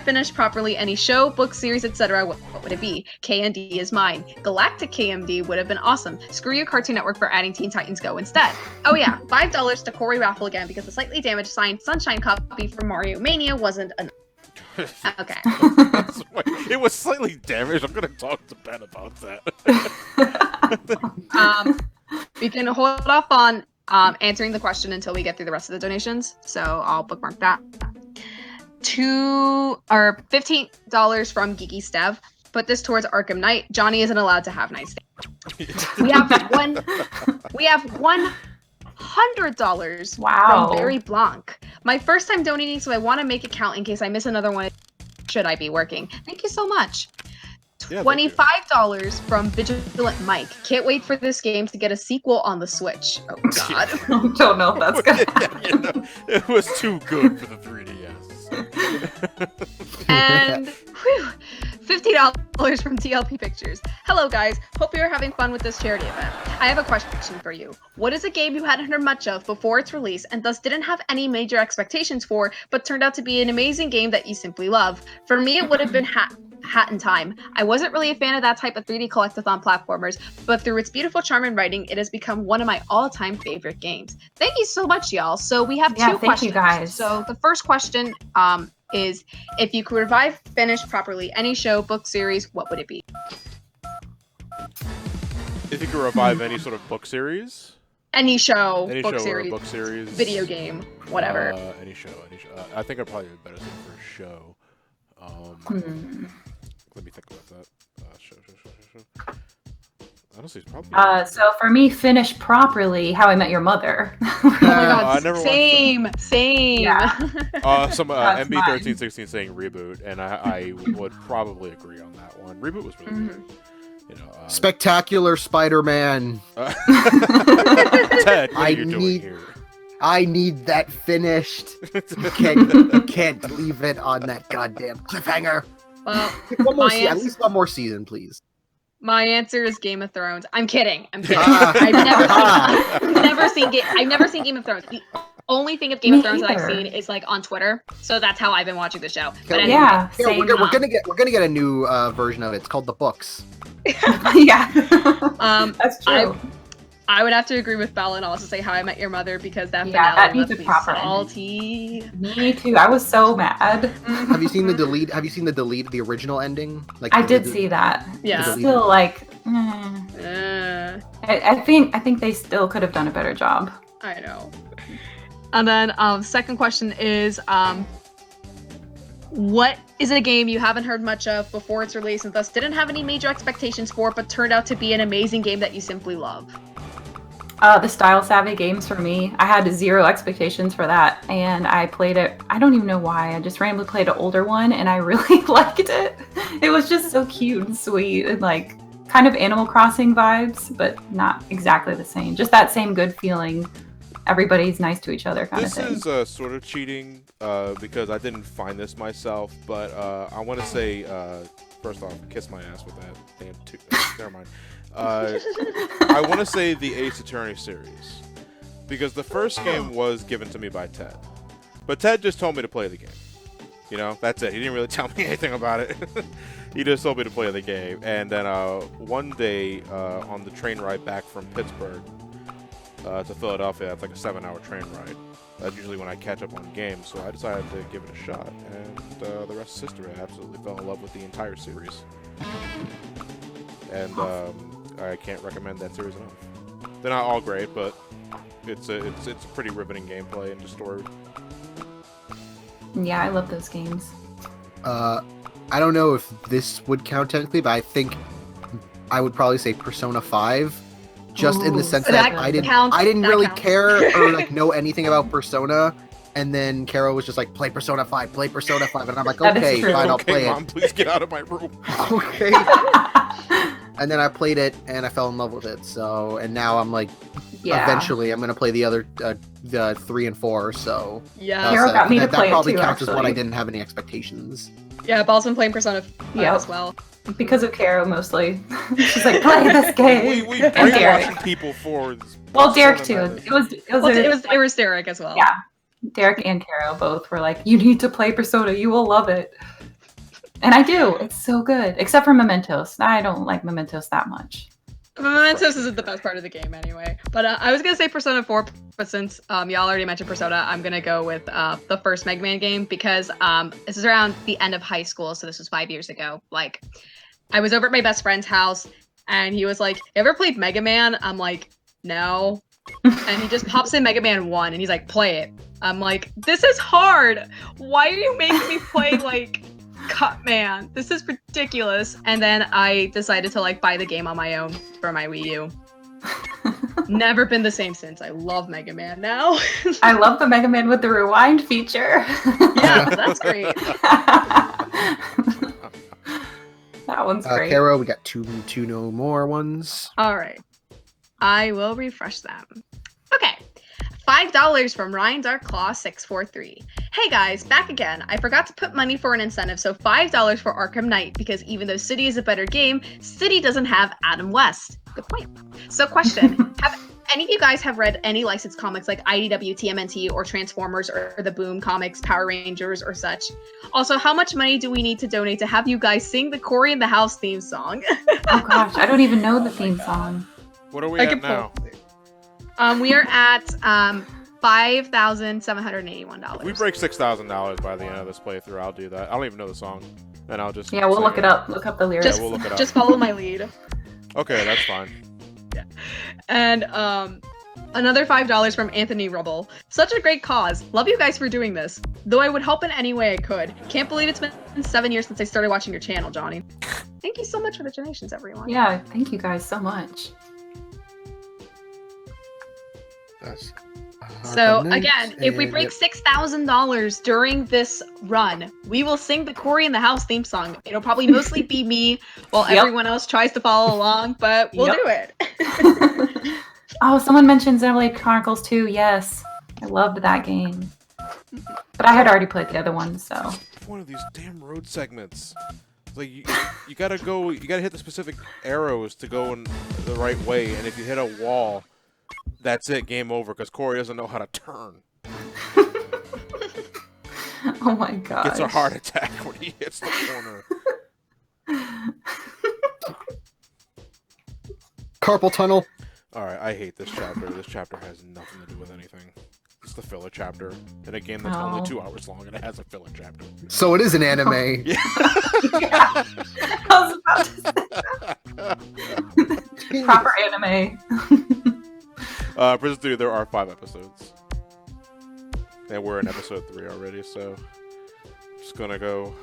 finish properly any show, book, series, etc., what would it be? KND is mine. Galactic KMD would have been awesome. Screw you, Cartoon Network, for adding Teen Titans Go instead. Oh yeah, $5 to Cory raffle again because the slightly damaged signed Sunshine copy for Mario Mania wasn't enough. Okay. It was slightly damaged. I'm gonna talk to Ben about that. We can hold off on answering the question until we get through the rest of the donations. So I'll bookmark that. $15 from Geeky Stev. Put this towards Arkham Knight. Johnny isn't allowed to have nice things. We have $100 Wow. from Barry Blanc. My first time donating, so I want to make it count in case I miss another one. Should I be working? Thank you so much. Yeah, thank you. $25 from Vigilant Mike. Can't wait for this game to get a sequel on the Switch. Oh God. Don't know if that's good. You know, it was too good for the 3DS. And whew, $50 from TLP Pictures. Hello guys, hope you're having fun with this charity event. I have a question for you. What is a game you hadn't heard much of before its release and thus didn't have any major expectations for, but turned out to be an amazing game that you simply love? For me, it would have been Hat in Time. I wasn't really a fan of that type of 3D collectathon platformers, but through its beautiful charm and writing, it has become one of my all-time favorite games. Thank you so much, y'all. So we have Yeah, two thank you, questions. guys. So the first question is, if you could finish properly any show, book, series, what would it be? If you could revive any sort of book series, Any show, any book, show series, or book series, video game, whatever. Any show. I think I'd probably be better suited for a show. Let me think about that. Show. Honestly, it's probably. So for me, finish properly How I Met Your Mother. Oh my God, I never watched same. Yeah. Some That's MB1316 saying reboot, and I would probably agree on that one. Reboot was really good. You know, Spectacular Spider-Man. Ted, what are you doing here? I need that finished. You can't leave it on that goddamn cliffhanger. Well, One more my at answer- least one more season, please. My answer is Game of Thrones. I'm kidding. I've never seen Game of Thrones. The only thing of Game of Thrones that I've seen is like on Twitter. So that's how I've been watching the show. But anyway. Yeah, we're gonna get a new version of it. It's called The Books. Yeah. That's true. I would have to agree with Belle and also say How I Met Your Mother because that that finale needs must a be proper salty. Me too. I was so mad. Have you seen the the original ending? Like I did see that. Yeah. It's still like. I think they still could have done a better job. I know. And then second question is what is a game you haven't heard much of before its release and thus didn't have any major expectations for, but turned out to be an amazing game that you simply love? The Style Savvy games for me. I had 0 expectations for that, and I played it. I don't even know why. I just randomly played an older one, and I really liked it. It was just so cute and sweet, and like kind of Animal Crossing vibes, but not exactly the same. Just that same good feeling. Everybody's nice to each other kind of thing. This is sort of cheating because I didn't find this myself, but I want to say, first off, kiss my ass with that. Damn, never mind. I want to say the Ace Attorney series because the first game was given to me by Ted, but Ted just told me to play the game. You know, that's it. He didn't really tell me anything about it. He just told me to play the game, and then one day on the train ride back from Pittsburgh to Philadelphia, it's like a 7-hour train ride. That's usually when I catch up on games, so I decided to give it a shot, and the rest is history. I absolutely fell in love with the entire series, and I can't recommend that series enough. They're not all great, but it's pretty riveting gameplay and just story. Yeah, I love those games. I don't know if this would count technically, but I think I would probably say Persona 5. Just in the sense that I didn't really care or like know anything about Persona, and then Caro was just like, play Persona 5, and I'm like, okay, fine, I'll play Mom, please get out of my room. Okay. And then I played it, and I fell in love with it. So, and now I'm like, eventually I'm gonna play the other, the 3 and 4. So yeah, Caro got me to play it too. That probably counts as what I didn't have any expectations. Yeah, I've also been playing Persona 5 as well. Because of Caro, mostly. She's like, play this game. We brainwashing people for this. Well, Derek too. It was Derek as well. Yeah, Derek and Caro both were like, you need to play Persona. You will love it. And I do. It's so good. Except for Mementos. I don't like Mementos that much. Mementos isn't the best part of the game anyway. But I was going to say Persona 4, but since y'all already mentioned Persona, I'm going to go with the first Mega Man game because this is around the end of high school, so this was 5 years ago. Like, I was over at my best friend's house, and he was like, you ever played Mega Man? I'm like, no. And he just pops in Mega Man 1, and he's like, play it. I'm like, this is hard. Why are you making me play, like, Cutman? This is ridiculous. And then I decided to, like, buy the game on my own for my Wii U. Never been the same since. I love Mega Man now. I love the Mega Man with the rewind feature. Yeah, that's great. That one's great. Caro, we got two no more ones. All right. I will refresh them. Okay. $5 from Ryan Dark Claw 643. Hey guys, back again. I forgot to put money for an incentive, so $5 for Arkham Knight, because even though City is a better game, City doesn't have Adam West. Good point. So question, have any of you guys have read any licensed comics like IDW, TMNT, or Transformers, or the Boom Comics, Power Rangers, or such? Also, how much money do we need to donate to have you guys sing the Cory in the House theme song? Oh gosh, I don't even know the theme song. What are we at now? We are at $5,781. We break $6,000 by the end of this playthrough. I'll do that. I don't even know the song, and I'll just we'll look it up. Look up the lyrics. We'll look it up. Just follow my lead. Okay, that's fine. Yeah. And another $5 from Anthony Rubble. Such a great cause. Love you guys for doing this. Though I would help in any way I could. Can't believe it's been 7 years since I started watching your channel, Johnny. Thank you so much for the donations, everyone. Yeah, thank you guys so much. So again, if we break $6,000 during this run, we will sing the Cory in the House theme song. It'll probably mostly be me while everyone else tries to follow along, but we'll do it. Oh, someone mentioned Xenoblade Chronicles 2. Yes, I loved that game. But I had already played the other one, so. One of these damn road segments. It's like you gotta go. You gotta hit the specific arrows to go in the right way. And if you hit a wall, that's it. Game over. Because Cory doesn't know how to turn. Oh my god. Gets a heart attack when he hits the corner. Carpal tunnel. Alright, I hate this chapter. This chapter has nothing to do with anything. It's the filler chapter in a game that's only 2 hours long and it has a filler chapter. So it is an anime. Yeah. Yeah. I was about to say. Proper anime. Prison 3, there are 5 episodes. And we're in episode 3 already, so just gonna go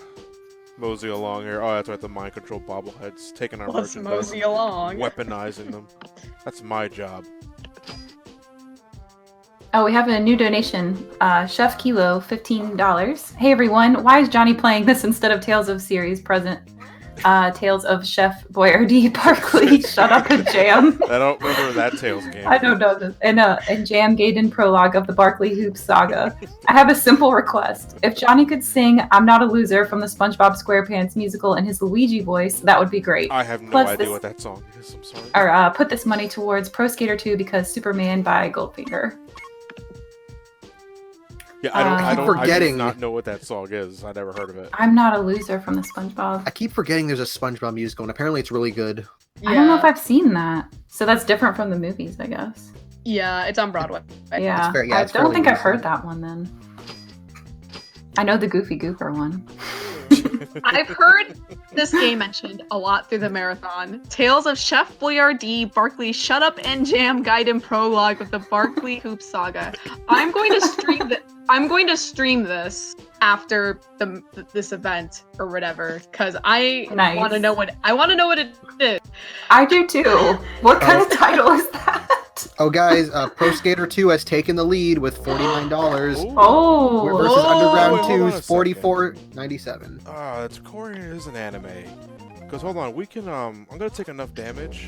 mosey along here. Oh, that's right, the mind control bobbleheads, taking our Let's merchandise, mosey along. weaponizing them. That's my job. Oh, we have a new donation. Chef Kilo, $15. Hey everyone, why is Johnny playing this instead of Tales of Series present? Tales of Chef Boyardee, Barkley, Shut Up and Jam. I don't remember that Tales game. I don't know this. And Jam Gaiden prologue of the Barkley Hoops saga. I have a simple request. If Johnny could sing I'm Not a Loser from the SpongeBob SquarePants musical in his Luigi voice, that would be great. I have no idea what that song is, I'm sorry. Or put this money towards Pro Skater 2 because Superman by Goldfinger. Yeah, I do forgetting. not know what that song is. I never heard of it. I'm Not a Loser from the SpongeBob. I keep forgetting there's a SpongeBob musical, and apparently it's really good. Yeah. I don't know if I've seen that. So that's different from the movies, I guess. Yeah, it's on Broadway. Yeah, It's fair- yeah, I it's don't fairly think I've recent. heard that one then. I know the Goofy Gooper one. I've heard this game mentioned a lot through the marathon. Tales of Chef Boyardee, Barkley, Shut Up and Jam Gaiden prologue of the Barkley Hoop Saga. I'm going to stream this after this event or whatever because I Nice. want to know what it is. I do too. What kind of title is that? Oh, guys, Pro Skater 2 has taken the lead with $49 Ooh. Oh. versus Wait, Underground hold on a 2's second. $44.97. Ah, it's Cory is an anime. Because hold on, we can I'm gonna take enough damage,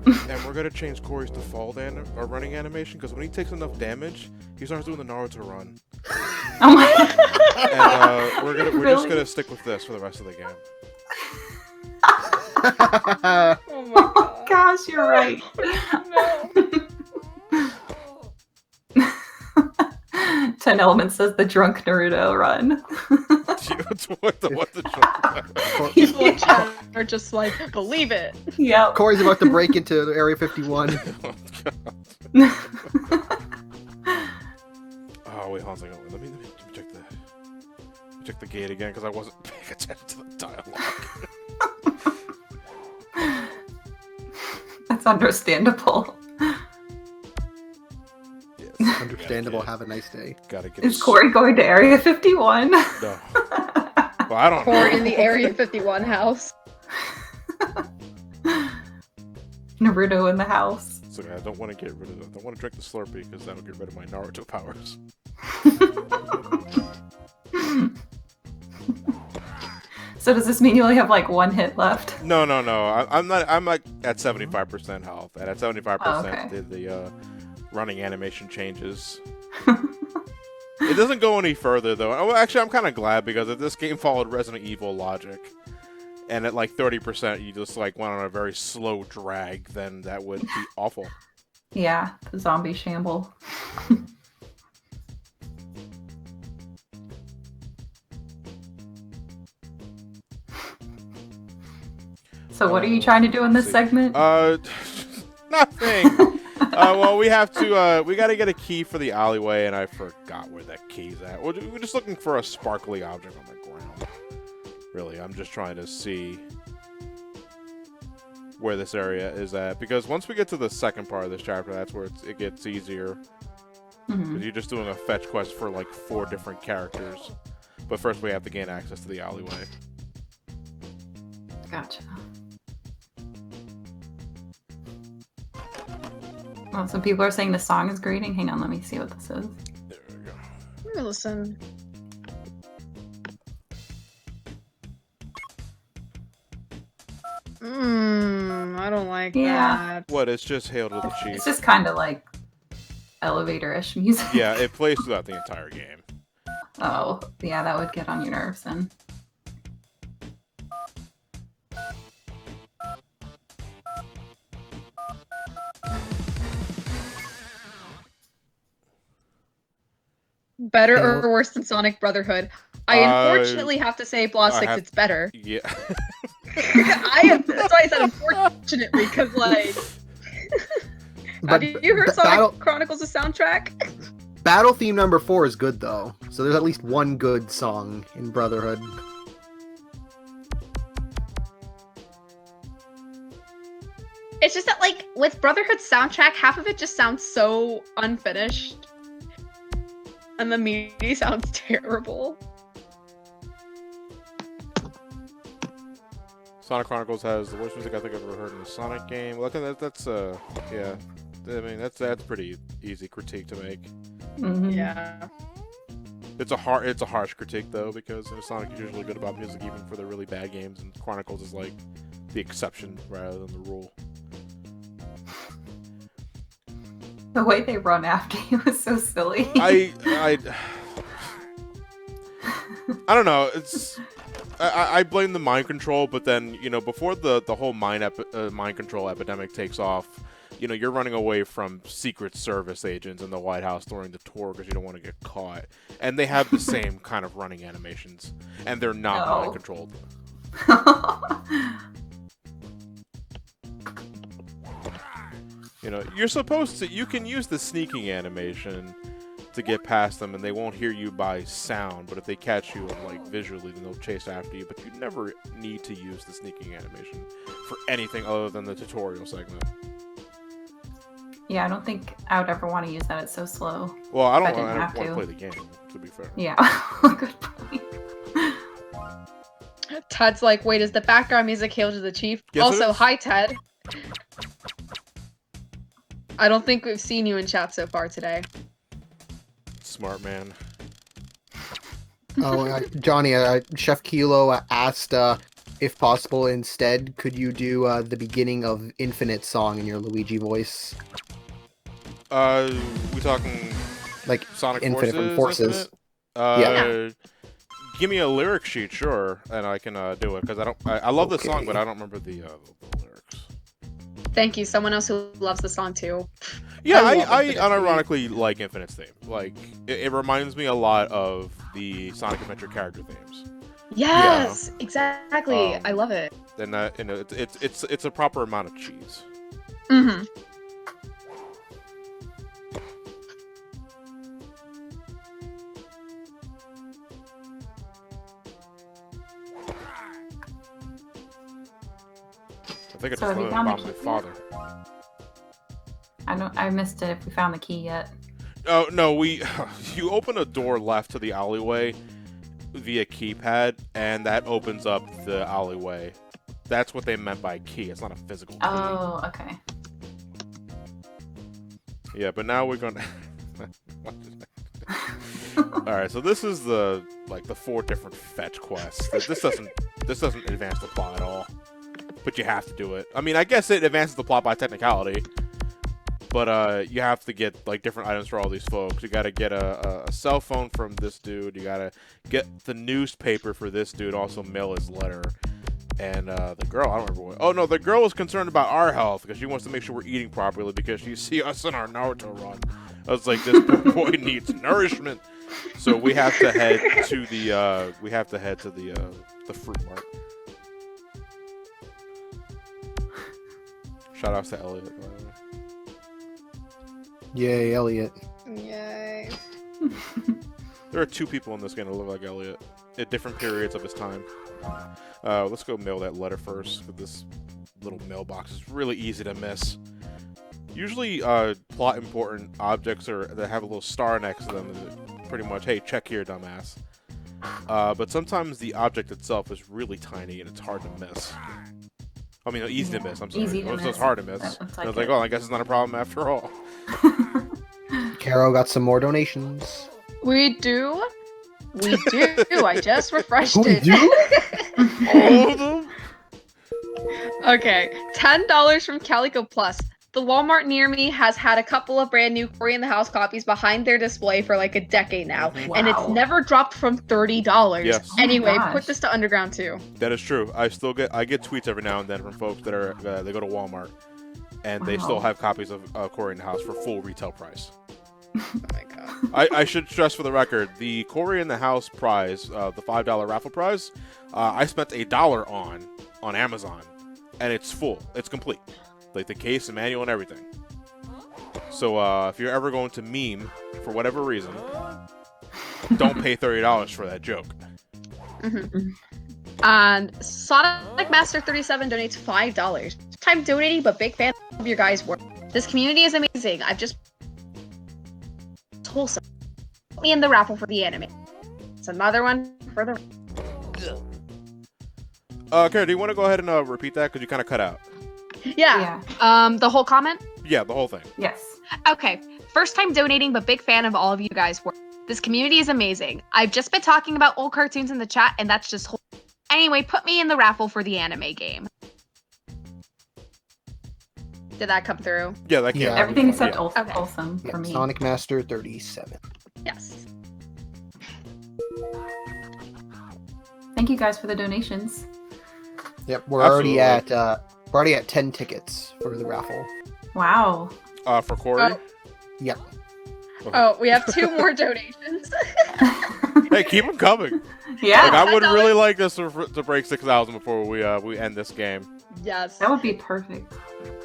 and we're gonna change Cory's default running animation. Because when he takes enough damage, he starts doing the Naruto run. Oh my. And we're just Really? gonna stick with this for the rest of the game. Oh my Oh gosh, you're right. No. 10 Elements says the drunk Naruto run. what the People in chat are just like, believe it. Yep. Cory's about to break into Area 51. Oh wait, hold on a second. Let me check the gate again because I wasn't paying attention to the dialogue. That's understandable. Yes, Understandable. Have a nice day. Gotta get. Is Cory going to Area 51? No. Well, I don't Or know. in the Area 51 house. Naruto in the house. So I don't want to get rid of it. I don't want to drink the Slurpee because that'll get rid of my Naruto powers. So does this mean you only have like one hit left? No. I'm not. I'm like at 75% health, and at 75%, Oh, okay. the running animation changes. It doesn't go any further though. Oh, actually, I'm kind of glad because if this game followed Resident Evil logic, and at like 30% you just like went on a very slow drag, then that would be awful. Yeah, the zombie shamble. So what are you trying to do in this segment? Nothing. Well, we have to. We got to get a key for the alleyway, and I forgot where that key's at. We're just looking for a sparkly object on the ground. Really, I'm just trying to see where this area is at because once we get to the second part of this chapter, that's where it gets easier. Mhm. Because you're just doing a fetch quest for like 4 different characters. But first, we have to gain access to the alleyway. Gotcha. Well, some people are saying the song is greeting. Hang on, let me see what this is. There we go. Let me listen. I don't like Yeah. that. What? It's just Hail to the Chief. It's just kind of like elevator-ish music. Yeah, it plays throughout the entire game. Oh, yeah, that would get on your nerves then. Better You know- or worse than Sonic Brotherhood? I unfortunately have to say Blast it's better. Yeah. That's why I said unfortunately, because like But have you heard Sonic Chronicles' soundtrack? Battle theme number 4 is good though, so there's at least one good song in Brotherhood. It's just that like with Brotherhood's soundtrack, half of it just sounds so unfinished. And the MIDI sounds terrible. Sonic Chronicles has the worst music I think I've ever heard in a Sonic game. Look, that's yeah. I mean, that's pretty easy critique to make. Yeah. It's a harsh critique though, because Sonic is usually good about music even for the really bad games, and Chronicles is like the exception rather than the rule. The way they run after you is so silly. I don't know. I blame the mind control, but then before the whole mind control epidemic takes off, you're running away from Secret Service agents in the White House during the tour because you don't want to get caught, and they have the same kind of running animations, and they're not mind controlled. You're supposed to. You can use the sneaking animation to get past them, and they won't hear you by sound. But if they catch you like visually, then they'll chase after you. But you never need to use the sneaking animation for anything other than the tutorial segment. Yeah, I don't think I would ever want to use that. It's so slow. Well, I didn't want have to to play the game. To be fair. Yeah, good point. Ted's like, wait, is the background music Hail to the Chief? Yes, Also, hi Ted. I don't think we've seen you in chat so far today. Smart man. Oh, Johnny, Chef Kilo asked if possible instead, could you do the beginning of Infinite song in your Luigi voice? We talking like Sonic Infinite from Forces? Yeah. Give me a lyric sheet, sure, and I can do it because I love the song, but I don't remember the lyrics. Thank you. Someone else who loves the song too. Yeah, I unironically like Infinite's theme. Like, it reminds me a lot of the Sonic Adventure character themes. Yes, exactly. I love it. And it's a proper amount of cheese. Mm-hmm. I think I So just have you learned found about the my key father. I missed it if we found the key yet. Oh no, you open a door left to the alleyway via keypad, and that opens up the alleyway. That's what they meant by key. It's not a physical key. Oh, okay. Yeah, but now we're gonna. All right, so this is the 4 different fetch quests. This doesn't advance the plot at all, but you have to do it. I mean, I guess it advances the plot by technicality, but you have to get different items for all these folks. You got to get a cell phone from this dude. You got to get the newspaper for this dude. Also mail his letter. And the girl, I don't remember what. Oh no, the girl was concerned about our health because she wants to make sure we're eating properly because she see us in our Naruto run. I was like, this poor boy needs nourishment. So we have to head to the the fruit mart. Shout outs to Elliot, by the way. Yay, Elliot. Yay. There are 2 people in this game that look like Elliot at different periods of his time. Let's go mail that letter first, because this little mailbox is really easy to miss. Usually, plot important objects that have a little star next to them is pretty much, hey, check here, dumbass. But sometimes the object itself is really tiny and it's hard to miss. I mean, easy to miss, I'm sorry. It's hard to miss. I was like, oh, I guess it's not a problem after all. Caro got some more donations. We do. I just refreshed We it. do? All of them? Okay, $10 from Calico Plus. The Walmart near me has had a couple of brand new Cory in the House copies behind their display for like a decade now, and it's never dropped from $30. Yes. Anyway, gosh. put this to Underground too. That is true. I get tweets every now and then from folks that are they go to Walmart and they still have copies of Cory in the House for full retail price. Oh my god. I should stress for the record, the Cory in the House prize, the $5 raffle prize, I spent $1 on Amazon, and it's full. It's complete, like the case, the manual, and everything. So if you're ever going to meme for whatever reason, don't pay $30 for that joke. And Sonic Master 37 donates $5. Time donating, but big fan of your guys' work. This community is amazing. I've just wholesome. Put me in the raffle for the anime. It's another one for the. Kara, do you want to go ahead and repeat that? Because you kind of cut out. Yeah. The whole comment? Yeah, the whole thing. Yes. Okay. First time donating, but big fan of all of you guys' work. This community is amazing. I've just been talking about old cartoons in the chat, and that's just anyway, put me in the raffle for the anime game. Did that come through? Yeah, that came. Yeah. Everything except Okay. wholesome Yeah, for me. Sonic Master 37. Yes. Thank you guys for the donations. Yep, we're Absolutely. already at 10 tickets for the raffle. Wow. For Cory. Oh. Yep. Oh, we have 2 more donations. Hey, keep them coming. Yeah. Like, I would $10. really like this to break 6,000 before we end this game. Yes. That would be perfect.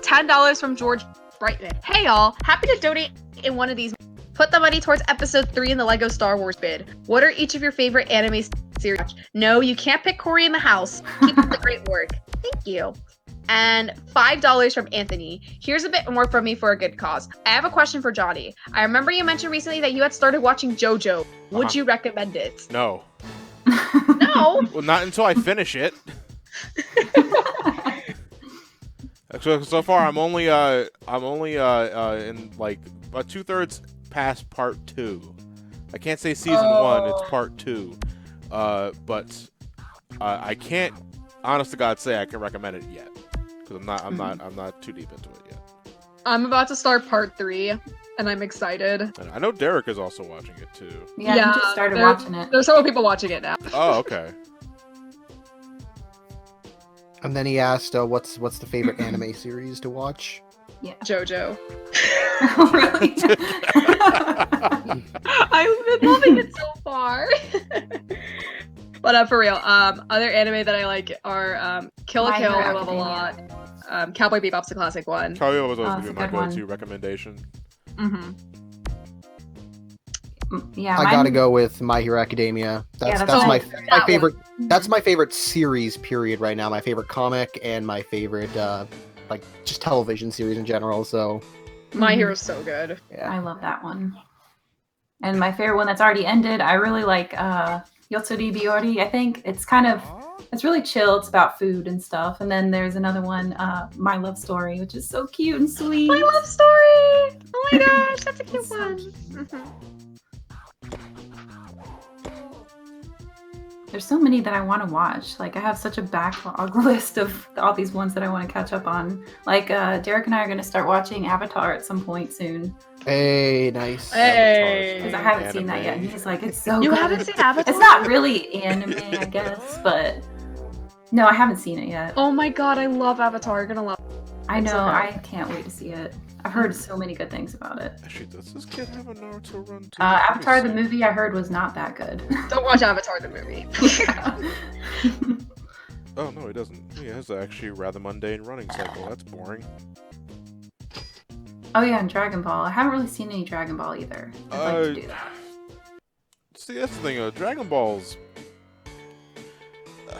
$10 from George Brightman. Hey y'all, happy to donate in one of these. Put the money towards episode 3 in the Lego Star Wars bid. What are each of your favorite anime series? No, you can't pick Cory in the House. Keep up the great work. Thank you. And $5 from Anthony. Here's a bit more from me for a good cause. I have a question for Johnny. I remember you mentioned recently that you had started watching JoJo. Would you recommend it? No. No. Well, not until I finish it. So far, I'm only in like about 2/3 past part 2. I can't say season 1; it's part 2. But I can't, honest to God, say I can recommend it yet because I'm not too deep into it yet. I'm about to start part 3, and I'm excited. And I know Derek is also watching it too. Yeah, I just started watching it. There's several people watching it now. Oh, okay. And then he asked, what's the favorite anime series to watch? Yeah. JoJo. Really? I've been loving it so far. But for real, other anime that I like are Kill la My Kill, Hero I love a lot. Cowboy Bebop's a classic one. Caro was always Oh, gonna be it's a my good one. go-to recommendation. Mm-hmm. Yeah, I gotta go with My Hero Academia. That's that's my that favorite. That's my favorite series. Period. Right now, my favorite comic and my favorite like just television series in general. So My Hero's so good. yeah. I love that one. And my favorite one that's already ended, I really like Yotsuri Biori. I think it's really chill. It's about food and stuff. And then there's another one, My Love Story, which is so cute and sweet. My Love Story! Oh my gosh, that's a cute It's so one. cute. Mhm. There's so many that I want to watch. Like I have such a backlog list of all these ones that I want to catch up on. Like Derek and I are going to start watching Avatar at some point soon Hey, nice. Hey. because I haven't seen that yet. And he's like, it's so You good. haven't seen Avatar? It's not really anime, I guess, but no, I haven't seen it yet. Oh my god, I love Avatar. You're gonna love it. I it's know. okay. I can't wait to see it. I've heard so many good things about it. Actually, does this kid have a Naruto run too? Avatar Let the me see. movie I heard was not that good. Don't watch Avatar the movie. Oh no, he doesn't. He has actually a rather mundane running cycle. That's boring. Oh yeah, and Dragon Ball. I haven't really seen any Dragon Ball either. I'd like to do that. See, that's the thing. Dragon Ball's.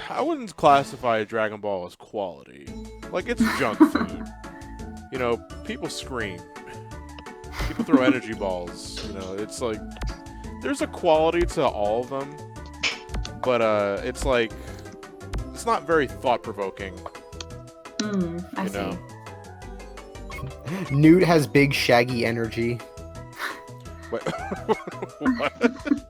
I wouldn't classify Dragon Ball as quality. Like, it's junk food. You know, people scream. People throw energy balls. You know, it's like there's a quality to all of them, but it's like it's not very thought provoking. I You see. know. Newt has big shaggy energy. Wait, what?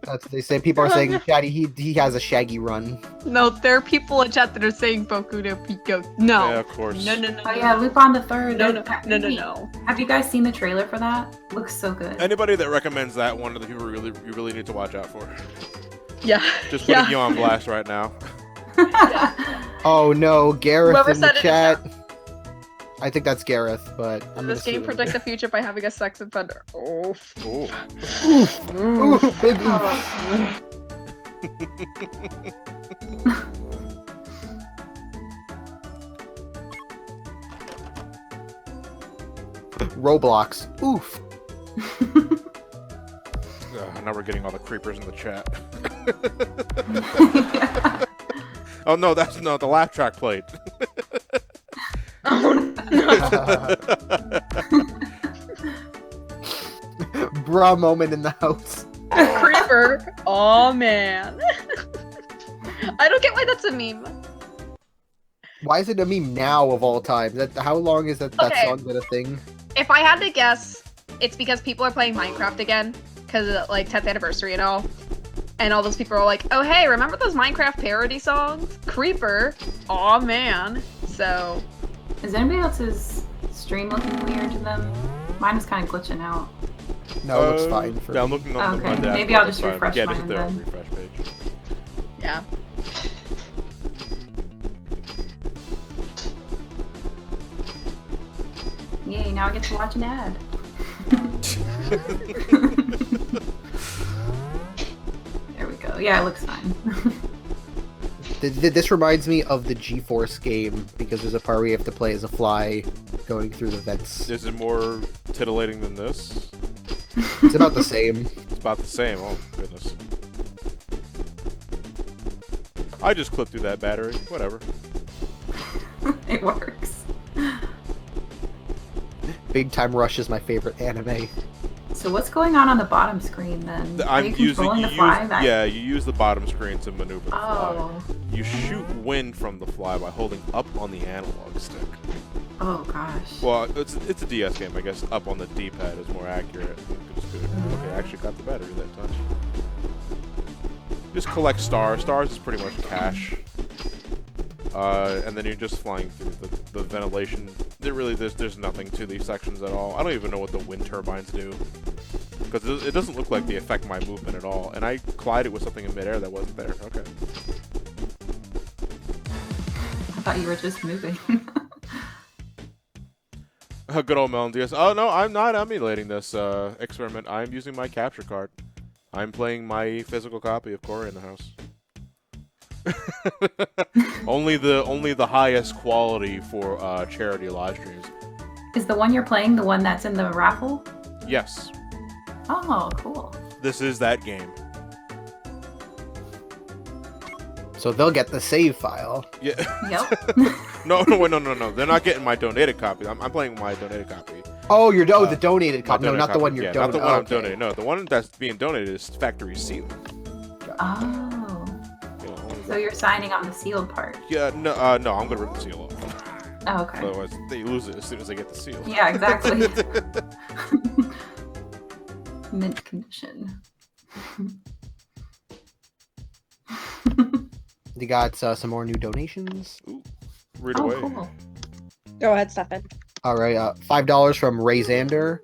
That's what they say. People are saying Shaggy. He has a shaggy run. No, there are people in chat that are saying Boku no Pico. No. Yeah, of course. No, no, no. Oh yeah, Lupin the Third. No, no, no, no, no. Have you guys seen the trailer for that? Looks so good. Anybody that recommends that one of the people you really need to watch out for. Yeah. Just putting Yeah. you on blast right now. Oh no, Gareth Whoever in the said it is chat. I think that's Gareth, but I'm Does this gonna game sue predict the future by having a sex offender? Oh. Ooh. him. Ooh, big oof. Roblox. Oof. Now we're getting all the creepers in the chat. Oh no, that's not the laugh track played. Oh no. Bra moment in the house. Creeper. Oh man. I don't get why that's a meme. Why is it a meme now of all time? How long is that Okay. song been a thing? If I had to guess, it's because people are playing Minecraft again, because of like 10th anniversary and all. And all those people are like, oh hey, remember those Minecraft parody songs? Creeper. Aw man. So. Is anybody else's stream looking weird to them? Mine is kind of glitching out. No, it looks fine for Yeah, I'm me. looking on Okay, my dashboard, maybe I'll it's just fine. refresh Yeah, mine just there on the then. refresh page. Yeah. Yay, now I get to watch an ad. There we go. Yeah, it looks fine. This reminds me of the GeForce game because there's a part where you have to play as a fly going through the vents. Is it more titillating than this? It's about the same. It's about the same. Oh goodness. I just clipped through that battery. Whatever. It works. Big Time Rush is my favorite anime. So what's going on the bottom screen then? Are I'm you using controlling you the fly? use, That- yeah, you use the bottom screen to maneuver the fly. Oh. You shoot wind from the fly by holding up on the analog stick. Oh gosh. Well, it's a DS game, I guess. Up on the D-pad is more accurate. It's good. Okay, I actually got the battery that time. Just collect stars. Stars is pretty much cash. And then you're just flying through the ventilation. There's nothing to these sections at all. I don't even know what the wind turbines do. Because it doesn't look like they affect my movement at all. And I collided with something in midair that wasn't there. Okay. I thought you were just moving. Good old Melon DS. Oh no, I'm not emulating this experiment. I'm using my capture card. I'm playing my physical copy of Cory in the house. only the highest quality for charity live streams. Is the one you're playing the one that's in the raffle? Yes, Oh, cool. this is that game. So they'll get the save file. Yeah. Yep. No. They're not getting my donated copy. I'm playing my donated copy. Oh, the donated My copy. No, donated not the copy. one you're Yeah, donating. not the one I'm donating. No, the one that's being donated is factory sealed. Oh. You know, only So you're signing on the sealed part. yeah, no, I'm gonna rip the seal off. Oh, okay. Otherwise, they lose it as soon as they get the seal. Yeah, exactly. Mint condition. They got some more new donations. Ooh, read Oh, away. cool. Go ahead, Stefan. All right, $5 from Ray Zander.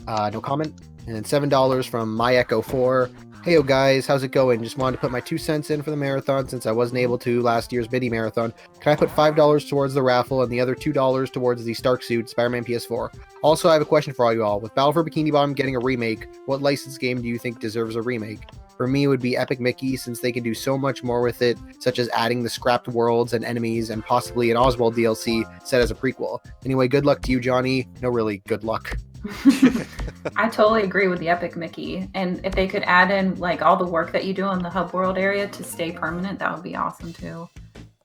No comment. And then $7 from MyEcho4. Hey, yo, guys, how's it going? Just wanted to put my 2 cents in for the marathon since I wasn't able to last year's mini marathon. Can I put $5 towards the raffle and the other $2 towards the Stark Suit Spider-Man PS4? Also, I have a question for all you all. With Battle for Bikini Bottom getting a remake, what licensed game do you think deserves a remake? For me, it would be Epic Mickey, since they can do so much more with it, such as adding the scrapped worlds and enemies, and possibly an Oswald DLC set as a prequel. Anyway, good luck to you, Johnny. No, really, good luck. I totally agree with the Epic Mickey. And if they could add in like all the work that you do in the hub world area to stay permanent, that would be awesome too.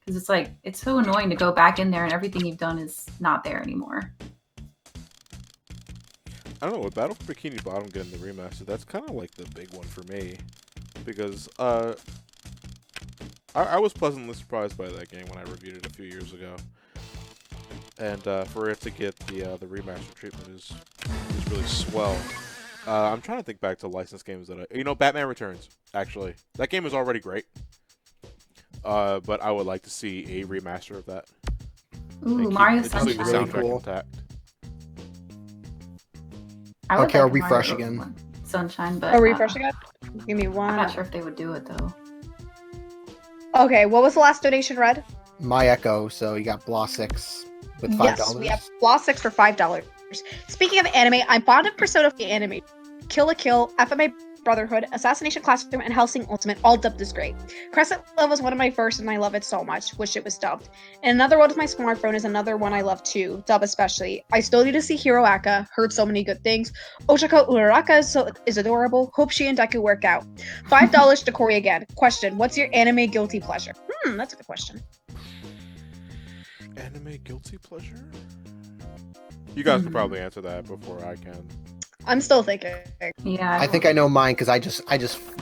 Because it's like, it's so annoying to go back in there and everything you've done is not there anymore. I don't know, with Battle for Bikini Bottom getting the remaster, that's kind of like the big one for me. Because, I was pleasantly surprised by that game when I reviewed it a few years ago. And, for it to get the remaster treatment is really swell. I'm trying to think back to licensed games that Batman Returns, actually. That game is already great. But I would like to see a remaster of that. Ooh, Mario Just leave the Sunshine. soundtrack Cool. intact. I would Okay, I'll like a refresh Mario again. Sunshine, but Oh, refresh again? Give me I'm one. not sure if they would do it though. Okay, what was the last donation, Red? My Echo, so you got Blah 6. with $5. Yes, we have Law 6 for $5. Speaking of anime, I'm fond of Persona 5 anime. Kill la Kill, FMA Brotherhood, Assassination Classroom, and Hellsing Ultimate, all dubbed is great. Crescent Love was one of my first, and I love it so much. Wish it was dubbed. And Another World with My Smartphone is another one I love too, dub especially. I still need to see Hero Aka, heard so many good things. Ochako Uraraka is adorable. Hope she and Deku work out. $5 to Cory again. Question, what's your anime guilty pleasure? That's a good question. Anime guilty pleasure? You guys could probably answer that before I can. I'm still thinking. Yeah. I think I know mine because I just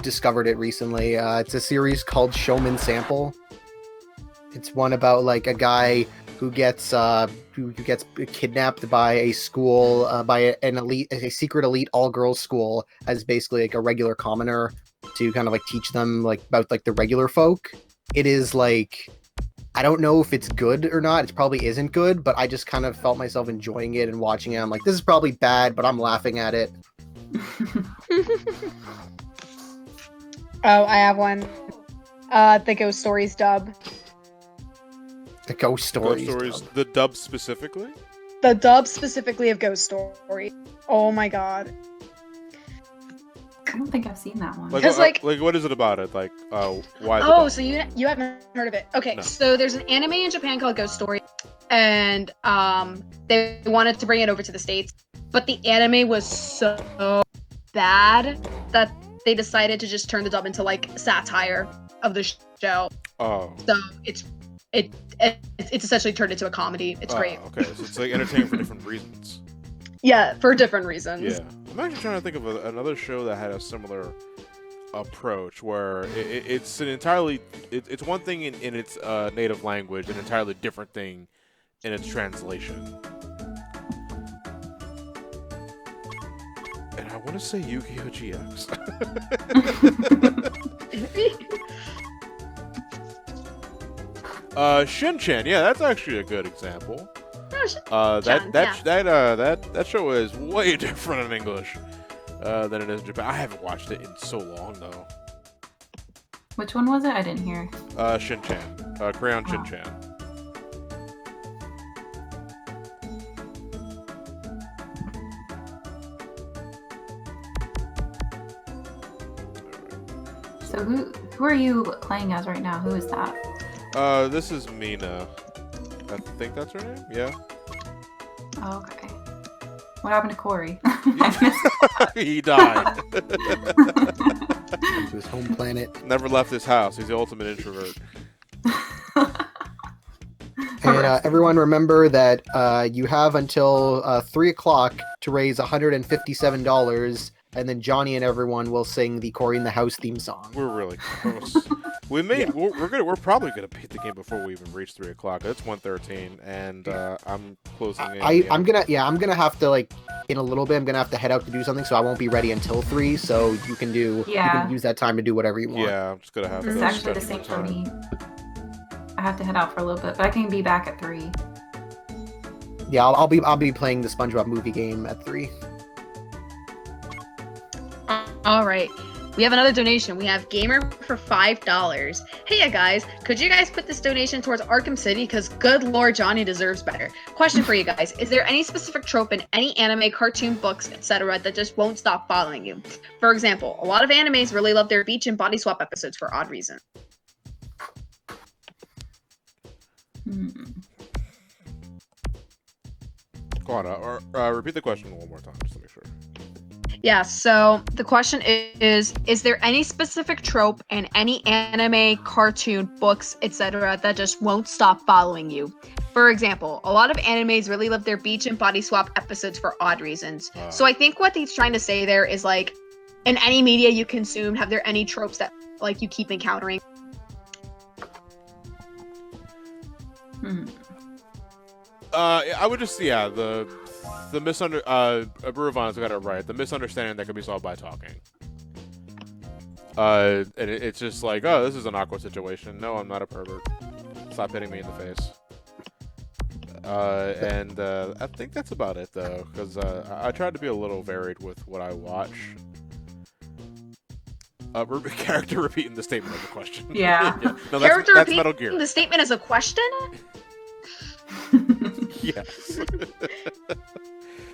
discovered it recently. It's a series called Showman Sample. It's one about like a guy who gets kidnapped by a school by a secret elite all girls school as basically like a regular commoner to kind of like teach them like about like the regular folk. It is like, I don't know if it's good or not. It probably isn't good, but I just kind of felt myself enjoying it and watching it. I'm like, this is probably bad, but I'm laughing at it. Oh, I have one. The Ghost Stories dub. The Ghost Stories. Ghost Stories, dub. the dub specifically? The dub specifically of Ghost Story. Oh my god. I don't think I've seen that one. Like, 'Cause, like- what is it about it? Like, why? the Oh, dub? so you haven't heard of it? Okay, No. so there's an anime in Japan called Ghost Story, and they wanted to bring it over to the States, but the anime was so bad that they decided to just turn the dub into like satire of the show. Oh. So it's essentially turned into a comedy. It's great. Okay, so it's like entertaining for different reasons. Yeah, for different reasons. Yeah, I'm actually trying to think of another show that had a similar approach, where it's an entirely it's one thing in its native language, an entirely different thing in its translation. And I want to say Yu-Gi-Oh! GX. Shin-Chan, yeah, that's actually a good example. That show is way different in English than it is in Japan. I haven't watched it in so long though. Which one was it? I didn't hear. Shin-Chan, Crayon Shin-Chan. So who are you playing as right now? Who is that? This is Mina. I think that's her name. Yeah. Oh, okay. What happened to Cory? He died. To his home planet. Never left his house. He's the ultimate introvert. And everyone remember that you have until 3 o'clock to raise $157, and then Johnny and everyone will sing the Cory in the House theme song. We're really close. We're probably gonna beat the game before we even reach 3 o'clock. It's 1:13, and I'm closing in. I'm gonna have to, like, in a little bit, I'm gonna have to head out to do something, so I won't be ready until 3. So you can you can use that time to do whatever you want. Yeah, I'm just gonna have This to. is actually the spend same some for time. me. I have to head out for a little bit, but I can be back at 3. Yeah, I'll be playing the SpongeBob movie game at 3. All right. We have another donation. We have Gamer for $5. Hey guys, could you guys put this donation towards Arkham City? Because good lord, Johnny deserves better. Question for you guys. Is there any specific trope in any anime, cartoon, books, etc. that just won't stop following you? For example, a lot of animes really love their beach and body swap episodes for odd reason. Go on, or repeat the question one more time, just to make sure. Yeah, so the question is there any specific trope in any anime, cartoon, books, etc. that just won't stop following you? For example, a lot of animes really love their beach and body swap episodes for odd reasons. So I think what he's trying to say there is, like, in any media you consume, have there any tropes that, like, you keep encountering? I would just the Bruvan's got it right. The misunderstanding that can be solved by talking. And it's just like, oh, this is an awkward situation. No, I'm not a pervert. Stop hitting me in the face. And I think that's about it, though, because I tried to be a little varied with what I watch. Character repeating the statement of the question. Yeah. No, Character that's repeating Metal Gear. the statement as a question? Yes.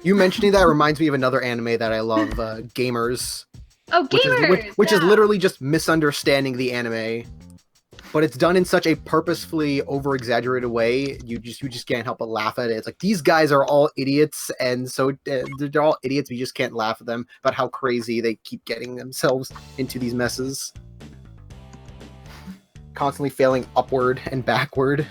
You mentioning that reminds me of another anime that I love, Gamers. Oh, gamers! Which is yeah. literally just misunderstanding the anime. But it's done in such a purposefully over-exaggerated way, you just can't help but laugh at it. It's like, these guys are all idiots, and so they're all idiots, but you just can't laugh at them about how crazy they keep getting themselves into these messes. Constantly failing upward and backward.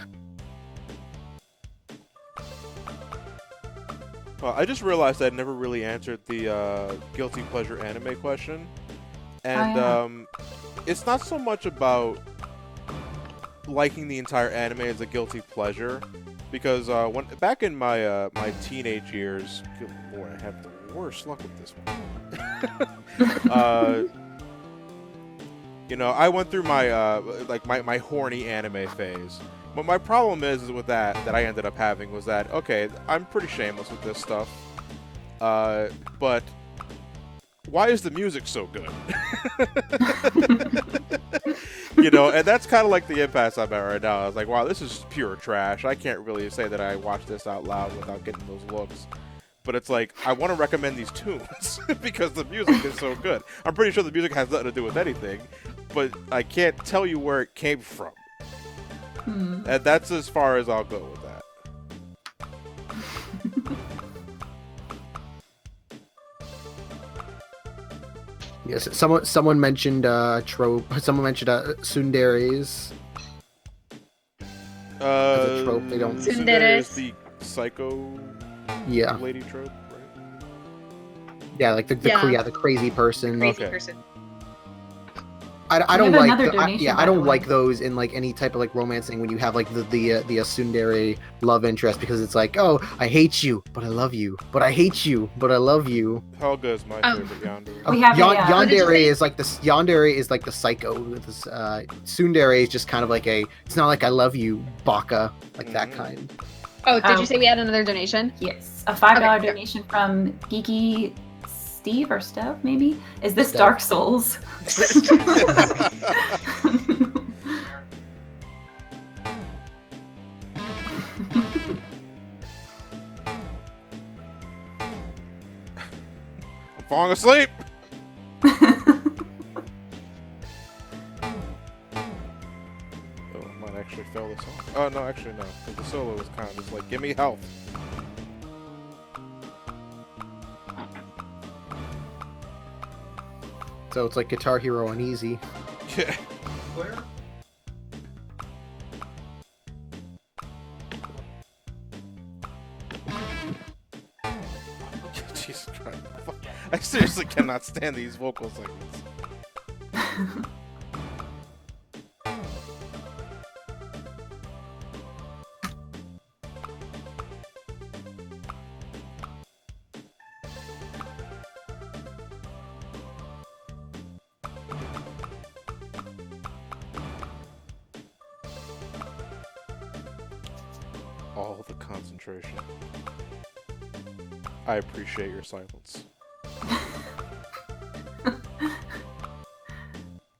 Well, I just realized I never really answered the guilty pleasure anime question. And it's not so much about liking the entire anime as a guilty pleasure, because back in my my teenage years, good lord, I have the worst luck with this one. You know, I went through my my horny anime phase. But my problem is with that I ended up having was that, okay, I'm pretty shameless with this stuff, but why is the music so good? You know, and that's kind of like the impasse I'm at right now. I was like, wow, this is pure trash. I can't really say that I watched this out loud without getting those looks. But it's like, I want to recommend these tunes because the music is so good. I'm pretty sure the music has nothing to do with anything, but I can't tell you where it came from. And that's as far as I'll go with that. Yes, someone mentioned trope. Someone mentioned tsunderes. As a trope, they don't. Tsundere is the psycho Yeah, lady trope, right? yeah, like the crazy person. Crazy Okay. person. I don't We have like another donation, I by don't the way. like those in like any type of like romancing when you have like the tsundere love interest, because it's like, oh, I hate you but I love you, but I hate you but I love you. Helga is my favorite yandere. We have a, what did you Yandere say? is like this. Yandere is like the psycho. This tsundere is just kind of like a. It's not like I love you, baka, like that kind. Oh, did you say we had another donation? Yes, a $5 Okay. donation from Geeky Steve or Stev, maybe? Is this Stev. Dark Souls? I'm falling asleep. Oh, I might actually fail this song. Oh no, actually no, because the solo was kind of just like, give me health. So it's like Guitar Hero on easy. Yeah. Jesus Christ. I seriously cannot stand these vocal segments. All the concentration. I appreciate your silence.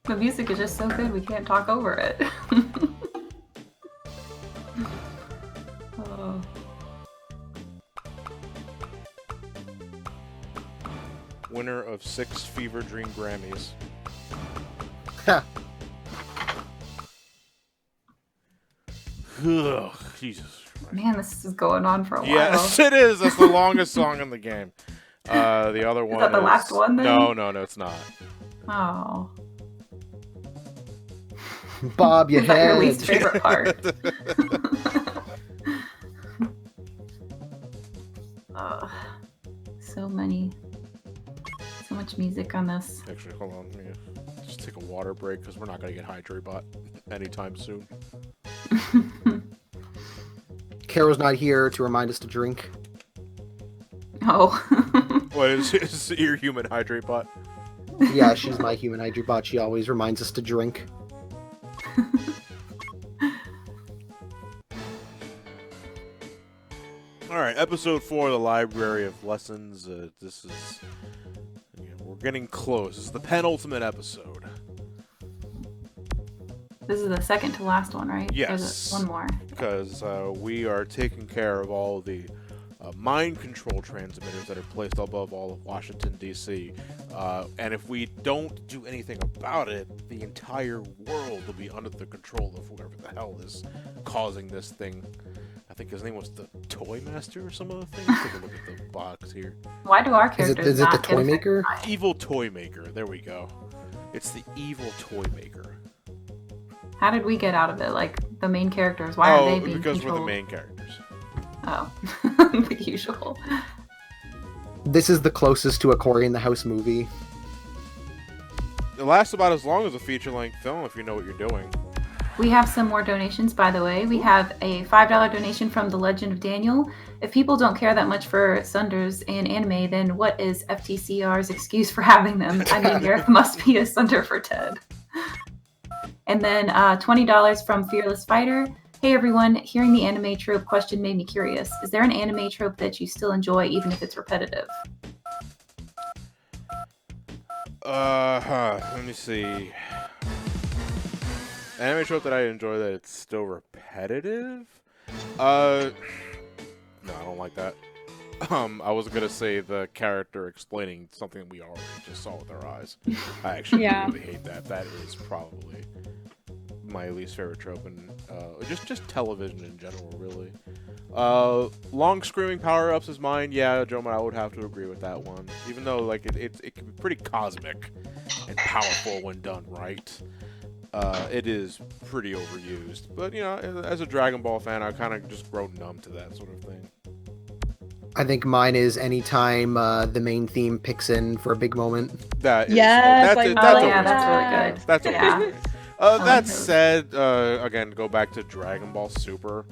The music is just so good we can't talk over it. Oh. Winner of 6 Fever Dream Grammys. Ugh, Jesus Christ. Man, this is going on for a while. Yes, it is. That's the longest song in the game. The other one that the last one, then? No, it's not. Oh. Bob your Is that your head. least favorite part? Ugh. So much music on this. Actually, hold on. Let me just take a water break because we're not going to get hydrate bot anytime soon. Caro's not here to remind us to drink. Oh. What is your human hydrate bot? Yeah, she's my human hydrate bot. She always reminds us to drink. Alright, episode 4 of the Library of Lessons. This is... we're getting close. This is the penultimate episode. This is the second to last one, right? Yes. There's one more. Because we are taking care of all the mind control transmitters that are placed above all of Washington, D.C. And if we don't do anything about it, the entire world will be under the control of whoever the hell is causing this thing. I think his name was the Toy Master or some other thing. Let's take a look at the box here. Why do our characters Is it the not toy get maker? Evil Toy Maker. There we go. It's the Evil Toy Maker. How did we get out of it? Like, the main characters, why are they being because controlled? we're the main characters. Oh, the usual. This is the closest to a Cory in the House movie. It lasts about as long as a feature-length film if you know what you're doing. We have some more donations, by the way. We have a $5 donation from The Legend of Daniel. If people don't care that much for Sunders and anime, then what is FTCR's excuse for having them? I mean, there must be a Sunder for Ted. And then $20 from Fearless Fighter. Hey everyone, hearing the anime trope question made me curious. Is there an anime trope that you still enjoy even if it's repetitive? Let me see. Anime trope that I enjoy that it's still repetitive? No, I don't like that. I was gonna say the character explaining something we already just saw with our eyes. I actually really hate that. That is probably my least favorite trope, and just television in general, really. Long screaming power-ups is mine. Yeah, Joe, I would have to agree with that one. Even though like it can be pretty cosmic and powerful when done right. It is pretty overused, but you know, as a Dragon Ball fan, I kind of just grow numb to that sort of thing. I think mine is anytime the main theme picks in for a big moment. That is, Yes, that's that's really good. That's Yeah. okay. like That those. said, again, go back to Dragon Ball Super.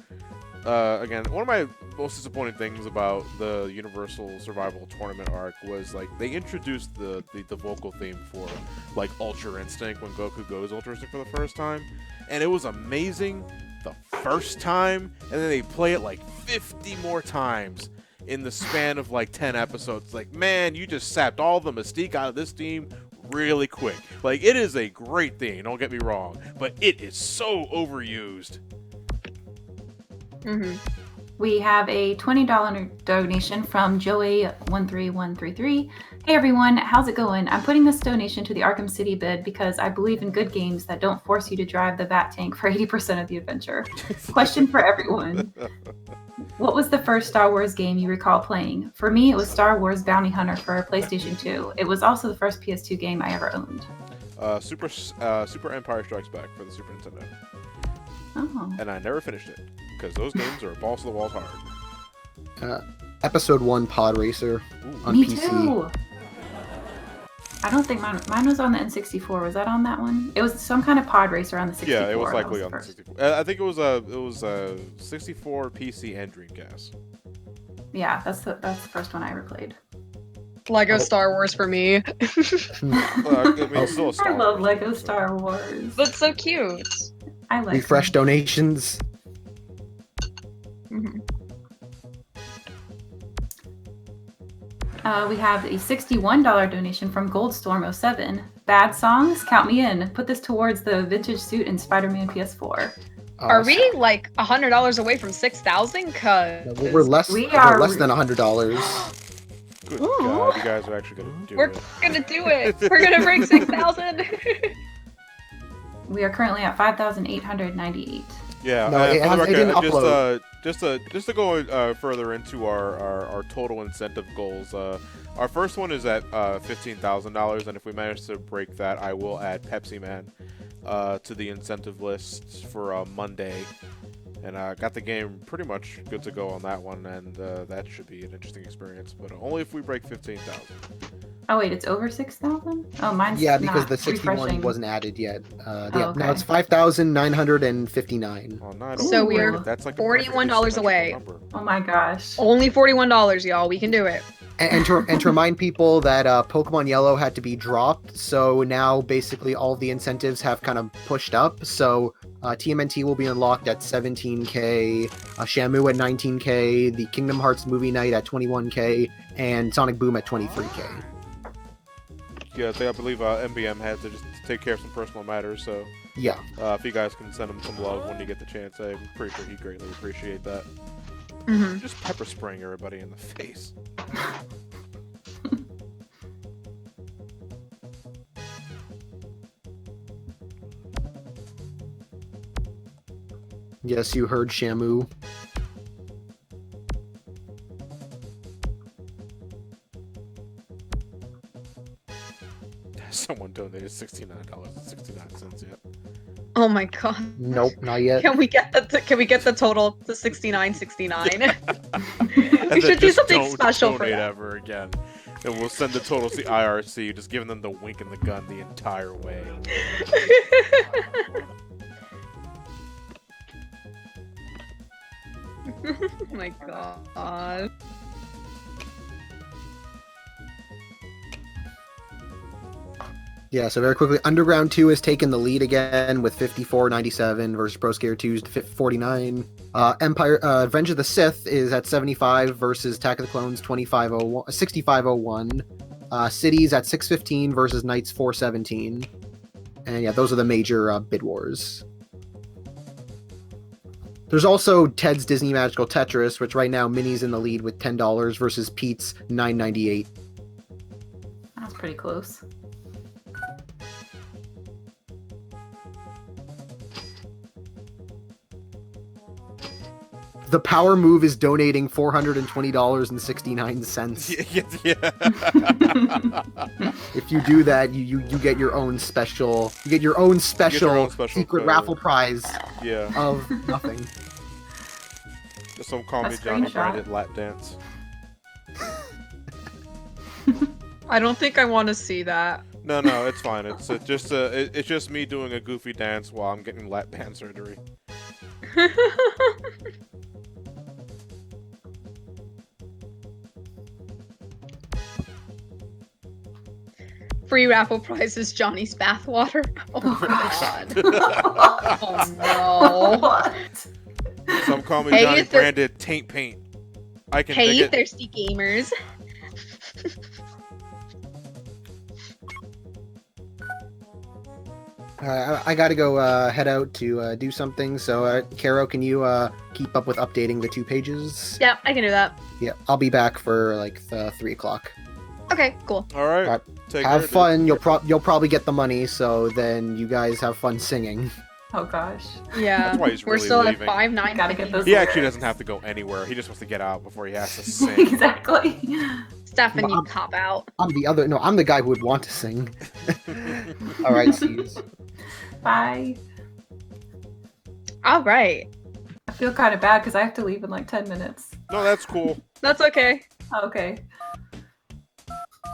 Again, one of my most disappointing things about the Universal Survival Tournament arc was like they introduced the vocal theme for like Ultra Instinct when Goku goes Ultra Instinct for the first time, and it was amazing the first time, and then they play it like 50 more times in the span of like 10 episodes. Like, man, you just sapped all the mystique out of this theme really quick. Like, it is a great thing, don't get me wrong, but it is so overused. Mm-hmm. We have a $20 donation from Joey13133. Hey everyone, how's it going? I'm putting this donation to the Arkham City bid because I believe in good games that don't force you to drive the Bat Tank for 80% of the adventure. Question for everyone. What was the first Star Wars game you recall playing? For me, it was Star Wars Bounty Hunter for PlayStation 2. It was also the first PS2 game I ever owned. Super Empire Strikes Back for the Super Nintendo. Oh. And I never finished it, because those games are balls to the walls hard. Episode 1 Pod Racer on Me PC. too. I don't think mine was on the N64. Was that on that one? It was some kind of pod racer on the 64. Yeah, it was That likely the on the first. 64. I think it was 64 PC and Dreamcast. Yeah, that's the first one I ever played. Lego Oh. Star Wars for me. I mean, it's still a Star I love Wars, Lego so- Star Wars. That's so cute. I like Refresh them. donations. Mhm. We have a $61 donation from Goldstorm07. Bad songs? Count me in. Put this towards the vintage suit in Spider-Man PS4. Are we like $100 away from 6,000? Cause We're less. We We're are- less than $100. Good Ooh. God, you guys are actually gonna do we're it. gonna do it. We're gonna break 6,000. We are currently at 5,898. Yeah, No, it for the has- it record, didn't upload. just to go further into our total incentive goals. Our first one is at $15,000, and if we manage to break that, I will add Pepsi Man to the incentive list for Monday. And I got the game pretty much good to go on that one, and that should be an interesting experience. But only if we break 15,000. Oh wait, it's over 6,000? Oh, mine's Yeah, because not the 61 refreshing. wasn't added yet. Yeah, okay. now it's 5,959. Oh, no, So we are that's like a $41 away. number. Oh my gosh. Only $41, y'all. We can do it. And to remind people that Pokemon Yellow had to be dropped, so now basically all the incentives have kind of pushed up. So TMNT will be unlocked at 17k, Shamu at 19k, the Kingdom Hearts movie night at 21k, and Sonic Boom at 23k. Yeah, I believe MBM had to just take care of some personal matters, so Yeah. If you guys can send him some love when you get the chance, I'm pretty sure he'd greatly appreciate that. Mm-hmm. Just pepper spraying everybody in the face. Yes, you heard Shamu. Someone donated $69.69 yet. Oh my god. Nope, not yet. Can we get the total to $69.69? We should do just something don't special for donate that. ever again. And we'll send the totals to the IRC, just giving them the wink and the gun the entire way. Oh my god. Yeah, so very quickly, Underground 2 has taken the lead again with 54.97 versus Pro Skater 2's 49. Revenge of the Sith is at 75 versus Attack of the Clones 65.01. Cities at 615 versus Knights 417. And yeah, those are the major bid wars. There's also Ted's Disney Magical Tetris, which right now Minnie's in the lead with $10 versus Pete's $9.98. That's pretty close. The Power Move is donating $420.69. Yeah. If you do that, you get your own special. You get your own special secret code. raffle prize Yeah. of nothing. Just some Call Me A Johnny screenshot. branded lap dance. I don't think I want to see that. No, it's fine. It's just me doing a goofy dance while I'm getting lap band surgery. Free raffle prizes Johnny's bathwater. Oh my god. Oh no. What? Some Call Me Hey, Johnny is there- branded taint paint. I can Hey, dig it. thirsty gamers. I gotta go head out to do something. So, Caro, can you keep up with updating the 2 pages? Yeah, I can do that. Yeah, I'll be back for like 3 o'clock. Okay, cool. All right. Alright, Take Have care, fun. dude. You'll probably get the money. So then you guys have fun singing. Oh gosh. Yeah, That's why he's we're really still leaving. at 5-9. Gotta get those- He actually doesn't have to go anywhere. He just wants to get out before he has to sing. Exactly. Stefan, you Mom. cop out. I'm the guy who would want to sing. All right, see you. Bye. All right, I feel kind of bad because I have to leave in like 10 minutes. No, that's cool. that's okay. Okay.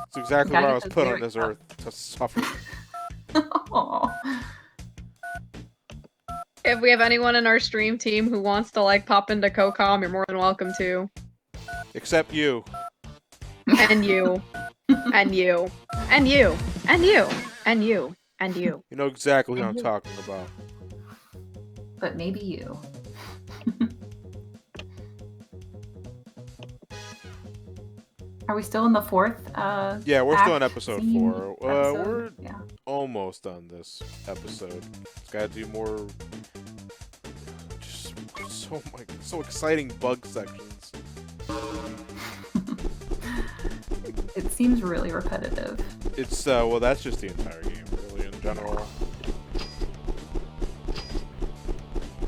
It's exactly Gotta why I get was those put on lyrics this up. earth to suffer. Aw. If we have anyone in our stream team who wants to like pop into CoCom, you're more than welcome to. Except you. And you, and you, and you, and you, and you, and you. You know exactly who I'm And you. talking about. But maybe you. Are we still in the 4th? Yeah, we're still on act episode scene 4. episode? We're Yeah. almost done this episode. Just gotta do more. Just so exciting bug sections. It seems really repetitive. It's well, that's just the entire game, really, in general.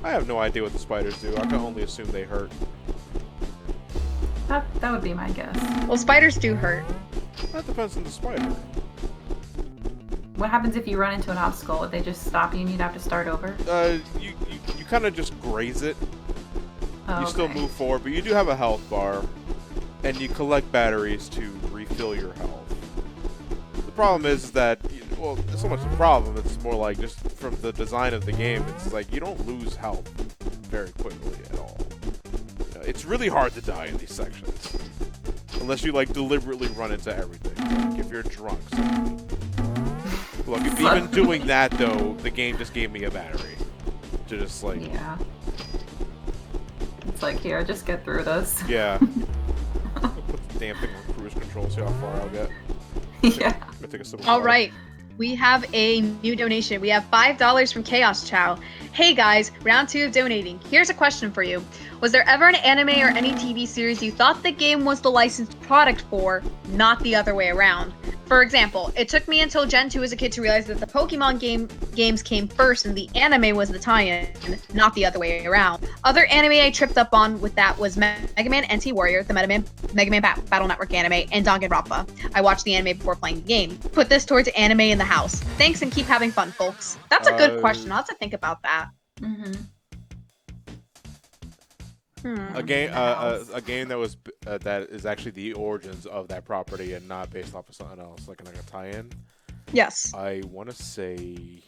I have no idea what the spiders do. I can only assume they hurt. That would be my guess. Well, spiders do hurt. That depends on the spider. What happens if you run into an obstacle? Would they just stop you and you'd have to start over? You kind of just graze it. Oh, You still okay. move forward, but you do have a health bar, and you collect batteries to refill your health. The problem is that, well, it's so much a problem, it's more like just from the design of the game, it's like you don't lose health very quickly at all. You know, it's really hard to die in these sections. Unless you, like, deliberately run into everything. Like, if you're drunk. So. Look, even doing that, though, the game just gave me a battery. To just, like... Yeah. It's like, here, just get through this. Yeah. I'll put the damn thing on cruise control, see how far I'll get. Yeah. I'm gonna take a sip of All water. right, We have a new donation. We have $5 from Chaos Chow. Hey guys, round 2 of donating. Here's a question for you. Was there ever an anime or any TV series you thought the game was the licensed product for, not the other way around? For example, it took me until Gen 2 as a kid to realize that the Pokemon games came first and the anime was the tie-in, not the other way around. Other anime I tripped up on with that was Mega Man NT Warrior, the Mega Man Battle Network anime, and Danganronpa. I watched the anime before playing the game. Put this towards anime in the house. Thanks and keep having fun, folks. That's a good question. I'll have to think about that. Mm-hmm. A game that was that is actually the origins of that property and not based off of something else, like a tie-in. Yes. I want to say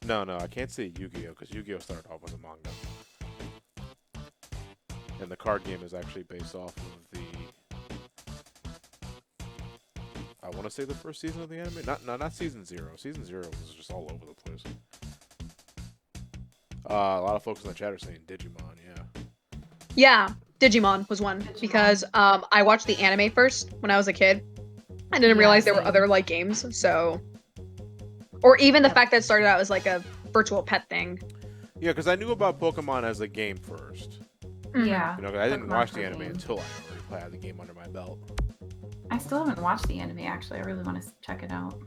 no, I can't say Yu-Gi-Oh because Yu-Gi-Oh started off as a manga, and the card game is actually based off of the. I want to say the first season of the anime. Not season 0. Season 0 was just all over the place. A lot of folks in the chat are saying Digimon, yeah. Yeah, Digimon was one because I watched the anime first when I was a kid. I didn't realize there were other like games, so or even the fact that it started out as like a virtual pet thing. Yeah, because I knew about Pokemon as a game first. Yeah. You know, I didn't Pokemon watch for the anime game. until I already had the game under my belt. I still haven't watched the anime, actually. I really want to check it out.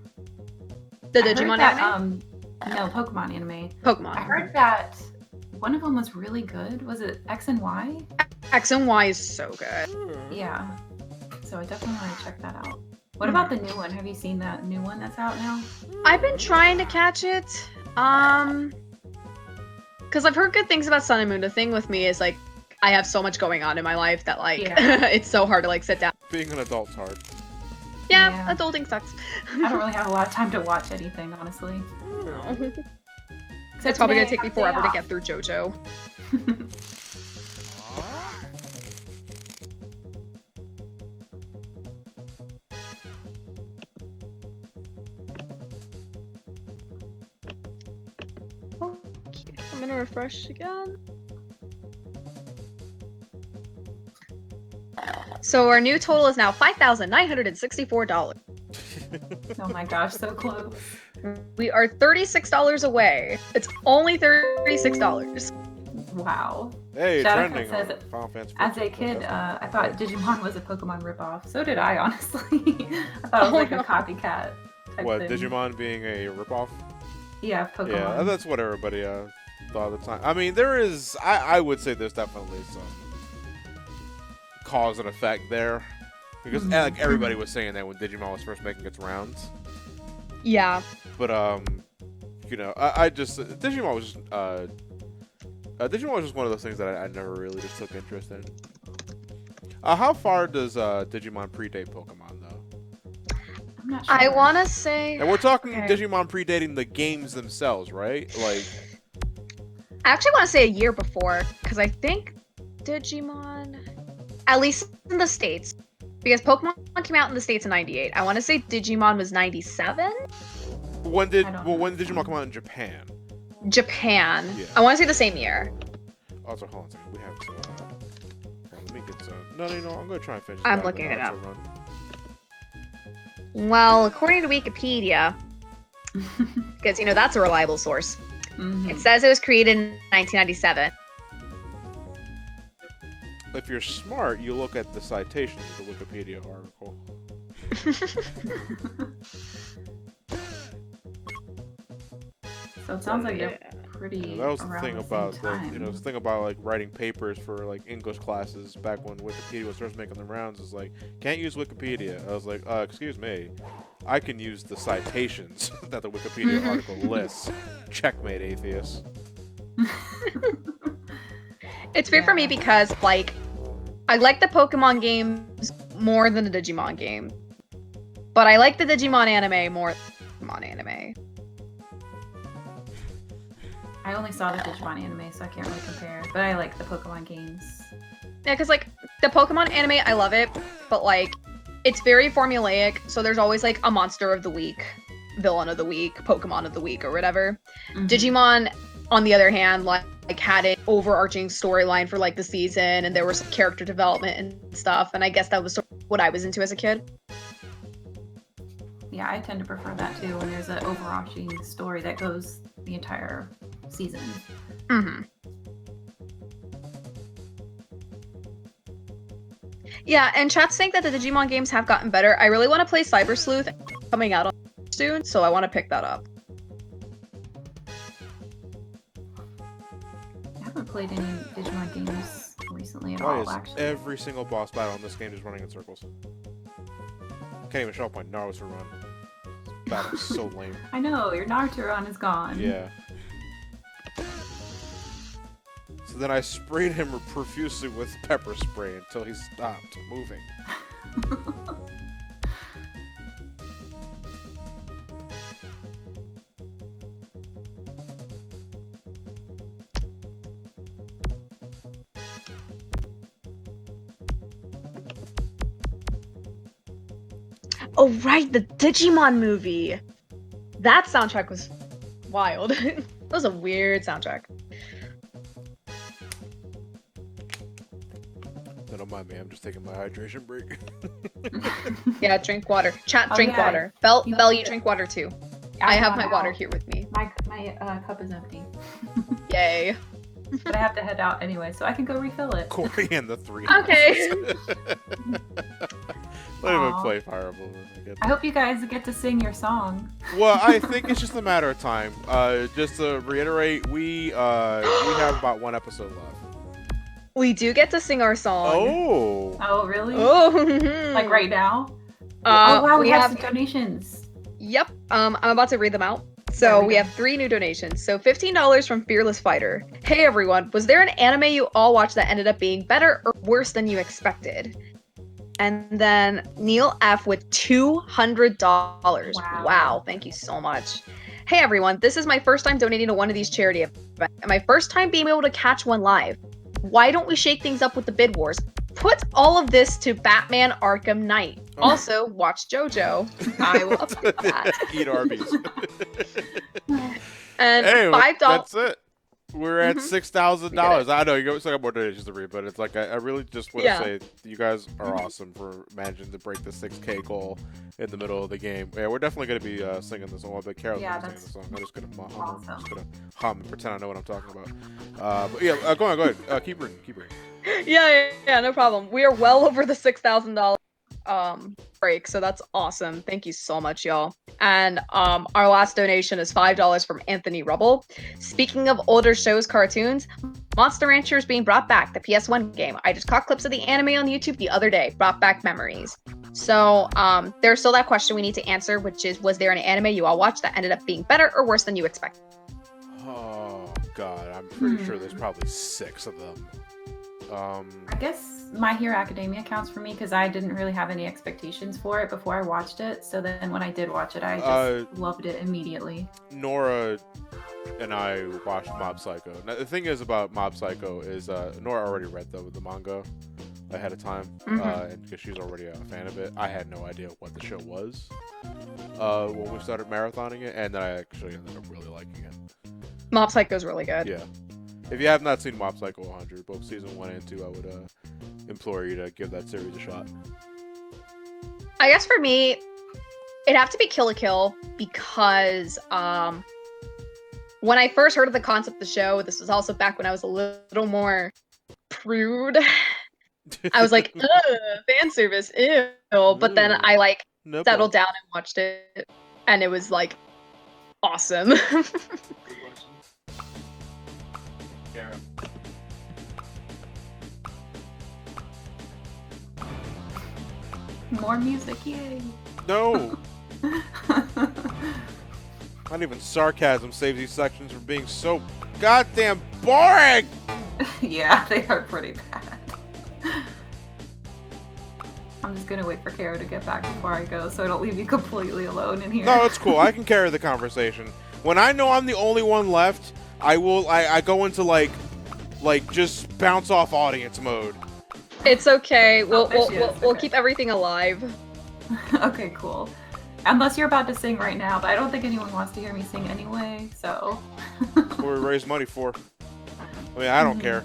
The I heard Digimon that, anime? No, Pokemon anime. Pokemon. I heard that one of them was really good. Was it X and Y? X and Y is so good. Yeah. So I definitely want to check that out. What about the new one? Have you seen that new one that's out now? I've been trying to catch it. Because I've heard good things about Sun and Moon. The thing with me is like I have so much going on in my life that like it's so hard to like sit down. Being an adult's hard. Yeah, adulting sucks. I don't really have a lot of time to watch anything, honestly. No. It's probably gonna take me forever to get through JoJo. Okay, I'm gonna refresh again. So our new total is now $5,964. Oh my gosh, so close. We are $36 away. It's only $36. Wow. Hey, Shadow trending says, on Final Fantasy. as a kid, I thought Digimon was a Pokemon ripoff. So did I, honestly. I thought it was like a copycat type What, thing. Digimon being a ripoff? Yeah, Pokemon. Yeah, that's what everybody thought at the time. I mean, there is, I would say there's definitely some cause and effect there. Because like everybody was saying that when Digimon was first making its rounds. Yeah. But you know, I just Digimon was just one of those things that I never really just took interest in. How far does Digimon predate Pokemon though? I'm not sure. I want to say... And we're talking Digimon predating the games themselves, right? Like, I actually want to say a year before, because I think Digimon, at least in the States, because Pokemon came out in the States in 98. I want to say Digimon was 97? when did Digimon come out in Japan? Japan. Yeah. I want to say the same year. Also, hold on a second. We have some. Let me get some. No, I'm gonna try and finish. I'm that, looking but it I'll up. also Well, according to Wikipedia, because, you know, that's a reliable source, it says it was created in 1997. If you're smart, you look at the citations of the Wikipedia article. So it sounds like they're pretty. That was the around thing the about same the, time. the thing about like writing papers for like English classes back when Wikipedia was first making the rounds is like, can't use Wikipedia. I was like, excuse me, I can use the citations that the Wikipedia article lists. Checkmate, atheist. It's weird for me because, like, I like the Pokemon games more than the Digimon game. But I like the Digimon anime more than the Pokemon anime. I only saw the Digimon anime, so I can't really compare. But I like the Pokemon games. Yeah, because, like, the Pokemon anime, I love it, but, like, it's very formulaic, so there's always, like, a monster of the week, villain of the week, Pokemon of the week, or whatever. Digimon, on the other hand, like had an overarching storyline for, like, the season, and there was some character development and stuff, and I guess that was sort of what I was into as a kid. Yeah, I tend to prefer that too when there's an overarching story that goes the entire season. Mm-hmm. Yeah, and chat's saying that the Digimon games have gotten better. I really want to play Cyber Sleuth coming out soon, so I want to pick that up. I haven't played any Digimon games recently at Why all, is actually. every single boss battle in this game just running in circles? Can't even show up my Naruto run. This battle's so lame. I know, your Naruto run is gone. Yeah. So then I sprayed him profusely with pepper spray until he stopped moving. Oh right, the Digimon movie. That soundtrack was wild. That was a weird soundtrack. Don't mind me, I'm just taking my hydration break. Yeah, drink water. Chat, Oh, drink yeah. water. Belle, You- you drink water too. I have my gone water out. here with me. My cup is empty, Yay. but I have to head out anyway, so I can go refill it. Cory and the three. Okay. Let him Aw. play Fireball. I hope you guys get to sing your song. Well, I think it's just a matter of time. Just to reiterate, we have about one episode left. We do get to sing our song. Oh. Oh, really? Oh. Like right now? Uh, Oh wow, we have have some donations. Yep. I'm about to read them out. There So we we go. have 3 new donations. So $15 from Fearless Fighter. Hey everyone, was there an anime you all watched that ended up being better or worse than you expected? And then Neil F with $200. Wow, thank you so much. Hey everyone, this is my first time donating to one of these charity events, and my first time being able to catch one live. Why don't we shake things up with the bid wars? Put all of this to Batman Arkham Knight. Oh. Also, watch JoJo. I will update that. Eat Arby's. And Hey, $5. that's it. We're at Mhm. $6,000. I know you still got more donations to read, but it's like I really just want to Yeah. say you guys are awesome for managing to break the 6K goal in the middle of the game. Yeah, we're definitely gonna be singing the song. I bet Carol's Yeah, gonna be singing the that's song. I'm just gonna hum. awesome. I'm just gonna hum and pretend I know what I'm talking about. But yeah, go ahead. Keep reading. Yeah, no problem. We are well over the $6,000 break, so that's awesome. Thank you so much, y'all. And our last donation is $5 from Anthony Rubble. Speaking of older shows, cartoons, Monster Rancher is being brought back, the PS1 game. I just caught clips of the anime on YouTube the other day. Brought back memories. So there's still that question we need to answer, which is, was there an anime you all watched that ended up being better or worse than you expected? Oh God, I'm pretty sure there's probably 6 of them. I guess My Hero Academia counts for me because I didn't really have any expectations for it before I watched it. So then when I did watch it, I just loved it immediately. Nora and I watched Mob Psycho. Now, the thing is about Mob Psycho is Nora already read the manga ahead of time, and because she's already a fan of it. I had no idea what the show was when we started marathoning it, and then I actually ended up really liking it. Mob Psycho's really good. Yeah. If you have not seen Mob Psycho 100, both season 1 and 2, I would implore you to give that series a shot. I guess for me, it'd have to be Kill la Kill because when I first heard of the concept of the show, this was also back when I was a little more prude. I was like, ugh, fan service, ew. But then I Nipple. settled down and watched it, and it was like awesome. More music, yay! No! Not even sarcasm saves these sections from being so goddamn boring! Yeah, they are pretty bad. I'm just gonna wait for Caro to get back before I go, so I don't leave you completely alone in here. No, it's cool. I can carry the conversation. When I know I'm the only one left, I go into like just bounce off audience mode. It's okay. We'll Okay. keep everything alive. Okay, cool. Unless you're about to sing right now, but I don't think anyone wants to hear me sing anyway, so. What we raise money for. I mean, I don't care.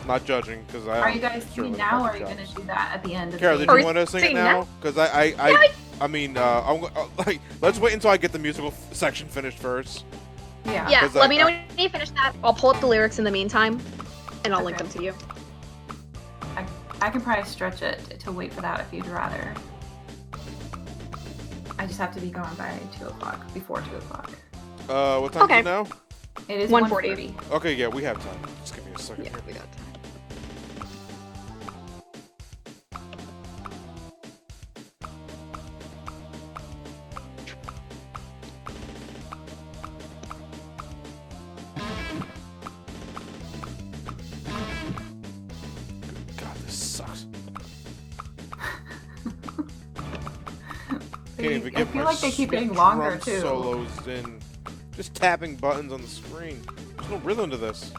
Not judging, because I. Are you guys singing certainly now, or are fucking you jobs. gonna do that at the end of Carol, the did Are you we want to sing it singing now? now? Because I mean, like, let's wait until I get the musical section finished first. Yeah. Yeah, 'Cause let me know when you finish that. I'll pull up the lyrics in the meantime, and I'll link Okay. them to you. I can probably stretch it to wait for that if you'd rather. I just have to be gone by 2 o'clock, before 2 o'clock. What time Okay. is it now? It is 1:40. 1:40. Okay, yeah, we have time. Just give me a second. Yeah, here. we got time. God, this sucks. They- Can't even I get feel my like they keep getting drum longer too. solos in. Just tapping buttons on the screen. There's no rhythm to this.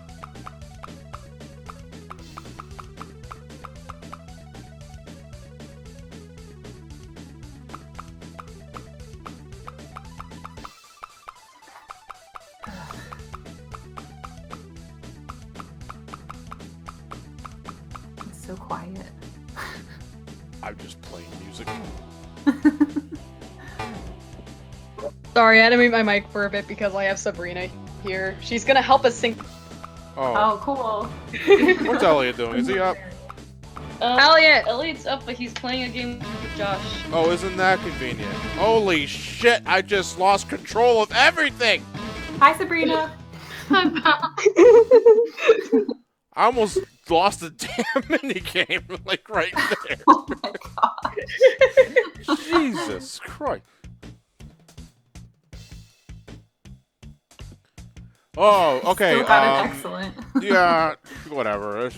It's so quiet. I'm just playing music. Sorry, I had to mute my mic for a bit because I have Sabrina here. She's gonna help us sing. Oh, Oh, cool. what's Elliot doing? Is he up? Elliot! Elliot's up, but he's playing a game with Josh. Oh, isn't that convenient? Holy shit, I just lost control of everything! Hi, Sabrina. I almost lost the damn minigame, like, right there. Oh my god. Jesus Christ. Oh, okay, Still got it excellent. yeah, whatever.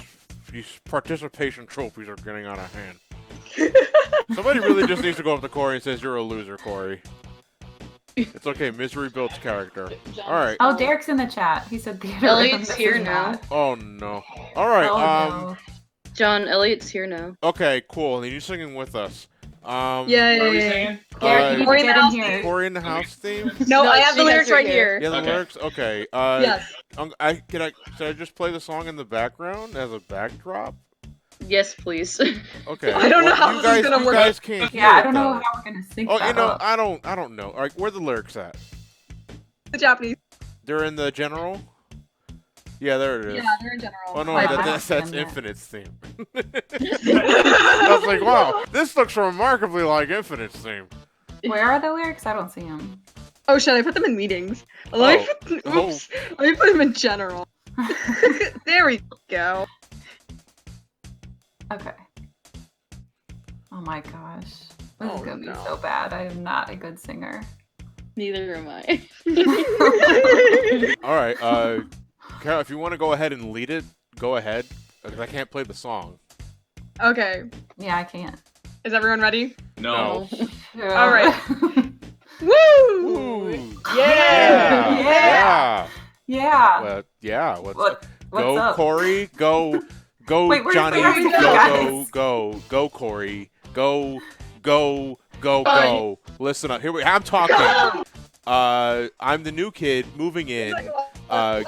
These participation trophies are getting out of hand. Somebody really just needs to go up to Cory and says, "You're a loser, Cory." It's okay, misery builds character. Alright. Oh, Derek's in the chat. He said theater. Elliot's This here is now. not. Oh no. Alright, Oh, no. John, Elliot's here now. okay, cool. And you're singing with us. Yeah. Derek, you need Cory to get in here. Cory in the house theme? No, No, I have she the has lyrics her right here. here. Yeah, the Okay. lyrics? Okay. Yes. Should I just play the song in the background as a backdrop? Yes, please. Okay. I don't know how you this is guys, gonna you work. guys can't hear Yeah, I it, don't know though. how we're gonna sync Oh, that you know, up. I don't know. Alright, where are the lyrics at? The Japanese. They're in the general? Yeah, there it is. Yeah, they're in general. Oh no, I that's don't see them yet. Infinite's theme. I was like, wow, this looks remarkably like Infinite's theme. Where are the lyrics? I don't see them. Oh shit, I put them in meetings. Let me put, Oh. oops. Let me put them in general. There we go. Okay. Oh my gosh. This Oh, is gonna be no. so bad. I am not a good singer. Neither am I. Alright, Caro, if you want to go ahead and lead it, go ahead. Because I can't play the song. Okay. Yeah, I can't. Is everyone ready? No. All right. Woo! Ooh. Yeah! Yeah! Yeah. Well, yeah. What's What's go, up? Cory. Go, Wait, where's Johnny. the music, Go, guys? go, Cory. Go. Listen up. I'm talking. I'm the new kid moving in,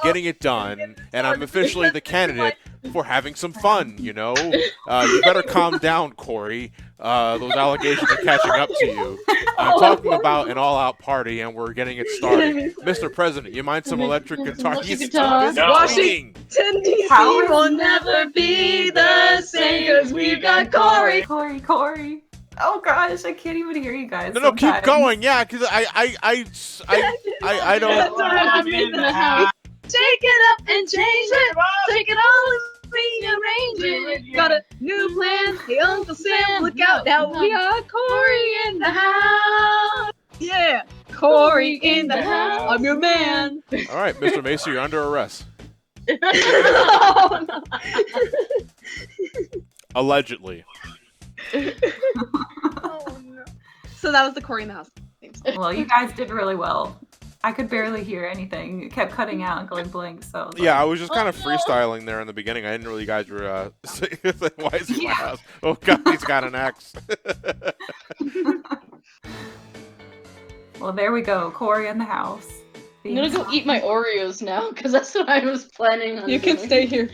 getting it done, and I'm officially the candidate for having some fun, you know? You better calm down, Cory. Those allegations are catching up to you. I'm talking about an all-out party, and we're getting it started. Mr. President, you mind some electric guitar? Electric He's guitar. busy No. tweeting. How is will never be the same because we've got Cory. Cory. Oh gosh, I can't even hear you guys. No, keep sometimes. going. Yeah, because I don't. I'm in the house. Take it up and change it. Take it all and rearrange it. Got a new plan. Hey, Uncle Sam, look out. Now we are Cory in the house. Yeah, Cory in the house. I'm your man. All right, Mr. Macy, you're under arrest. Oh, no. Allegedly. Oh, no. So that was the Cory in the house theme song. Well, you guys did really well. I could barely hear anything. It kept cutting out and going blank. So I was Yeah, I like, was just kind of freestyling there in the beginning. I didn't really, you guys were saying, why is he in my house? Oh God, he's got an axe. well, there we go. Cory in the house. I'm gonna go eat my Oreos now, because that's what I was planning on You can doing. stay here.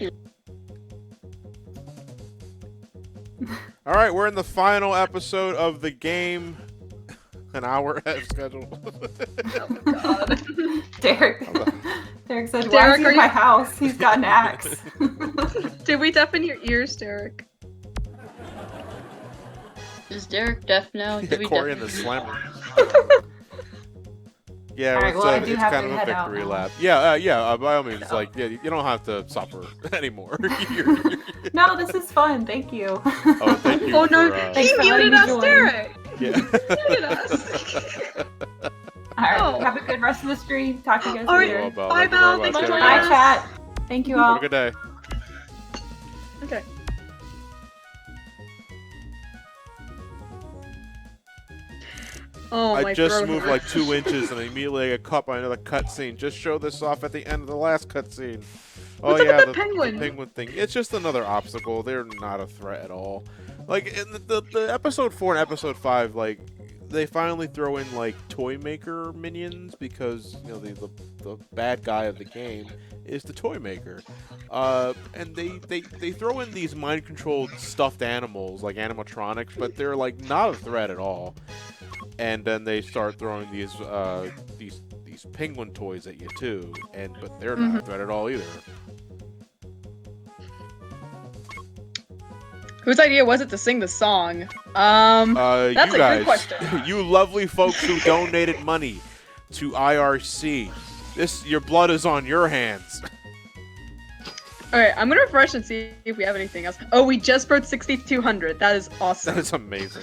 All right, we're in the final episode of the game. an hour ahead of schedule. Oh my god. Derek. Derek said, "Why Derek, is he are in my you- house? He's got an axe." Did we deafen your ears, Derek? Is Derek deaf now? Did we Cory and the deafen him? slammer. Yeah, Alright, well, I do it's have kind to of a head out victory now. lap. Yeah, by all means, like, yeah, you don't have to suffer anymore. You're- No, this is fun. Thank you. oh, thank you Oh no, for, Thanks he for letting muted me us, join. Derek! yeah. Muted us. All right, Oh. have a good rest of the stream. Talk to you guys All right. later. Well, Belle, Bye, thank you Belle. very Thanks much. for Have a joining good Bye, us. day. chat. Thank you Have all. a good day. Okay. Oh, my I just throat moved hurts. like 2 inches and immediately I got caught by another cutscene. Just show this off at the end of the last cutscene. Oh What's up yeah, with the penguin? penguin thing. It's just another obstacle. They're not a threat at all. Like in the episode 4 and episode 5, like they finally throw in like toy maker minions because you know the bad guy of the game is the toy maker. And they throw in these mind controlled stuffed animals like animatronics, but they're like not a threat at all. And then they start throwing these penguin toys at you too, but they're not a threat at all either. Whose idea was it to sing the song? That's That's you a good guys, question. you lovely folks who donated money to IRC. Your blood is on your hands. Alright, I'm gonna refresh and see if we have anything else. Oh, we just broke 6,200. That is awesome. That is amazing.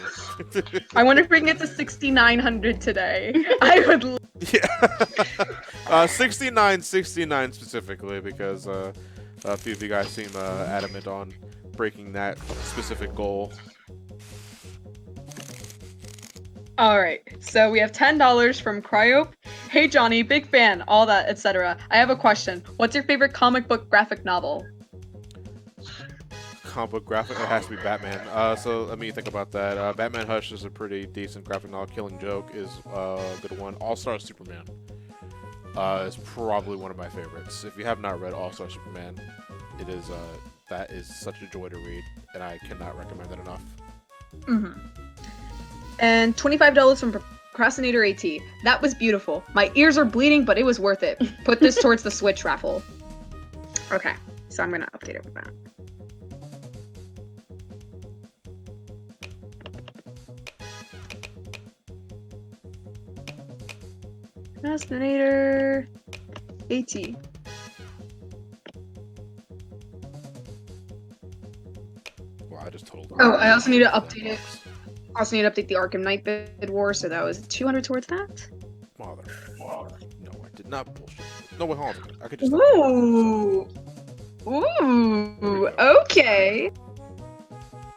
I wonder if we can get to 6,900 today. I would. Yeah. 69 specifically because a few of you guys seem adamant on breaking that specific goal. Alright, so we have $10 from Cryope. Hey Johnny, big fan, all that, etc. I have a question. What's your favorite comic book graphic novel? Comic book graphic, it has to be Batman. So let me think about that. Batman Hush is a pretty decent graphic novel. Killing Joke is a good one. All-Star Superman is probably one of my favorites. If you have not read All-Star Superman, it is that is such a joy to read, and I cannot recommend it enough. Mm-hmm. And $25 from Procrastinator AT. That was beautiful. My ears are bleeding, but it was worth it. Put this towards the Switch raffle. Okay, so I'm gonna update it with that. Procrastinator AT. Wow, I just totaled. Oh, I also need to update it. Also need to update the Arkham Knight bid war, so that was 200 towards that. Mother. No, I did not bullshit. No, wait, hold on. I could just. Ooh. Ooh. Okay.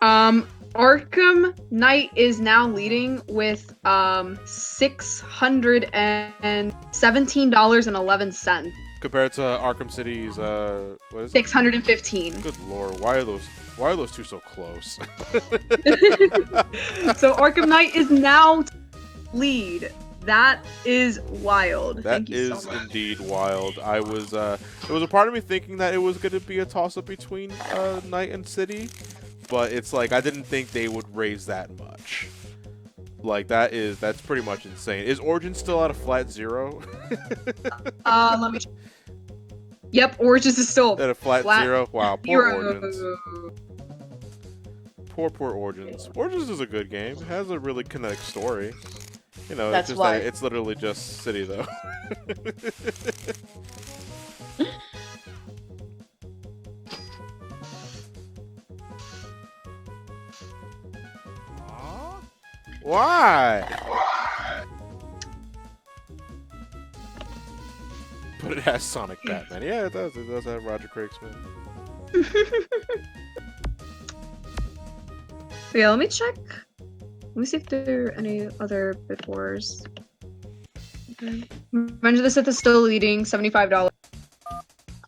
Arkham Knight is now leading with $617.11. Compared to Arkham City's, what is it? 615. Good lord, why are those two so close? So Arkham Knight is now lead. That is wild. That Thank you is so much. indeed wild. I was, there was a part of me thinking that it was going to be a toss-up between Knight and City, but it's like I didn't think they would raise that much. Like that's pretty much insane. Is Origin still at a flat 0? Let me. Yep, Origins is still At a flat 0? Wow, poor 0. Origins. Poor Origins. Origins is a good game. It has a really kinetic story. You know, That's it's just why. that it's literally just City though. Why? But it has Sonic Batman. Yeah, it does. It does have Roger Craig's-Man. Yeah, let me check. Let me see if there are any other bid wars. Okay. Revenge of the Sith is still leading, $75.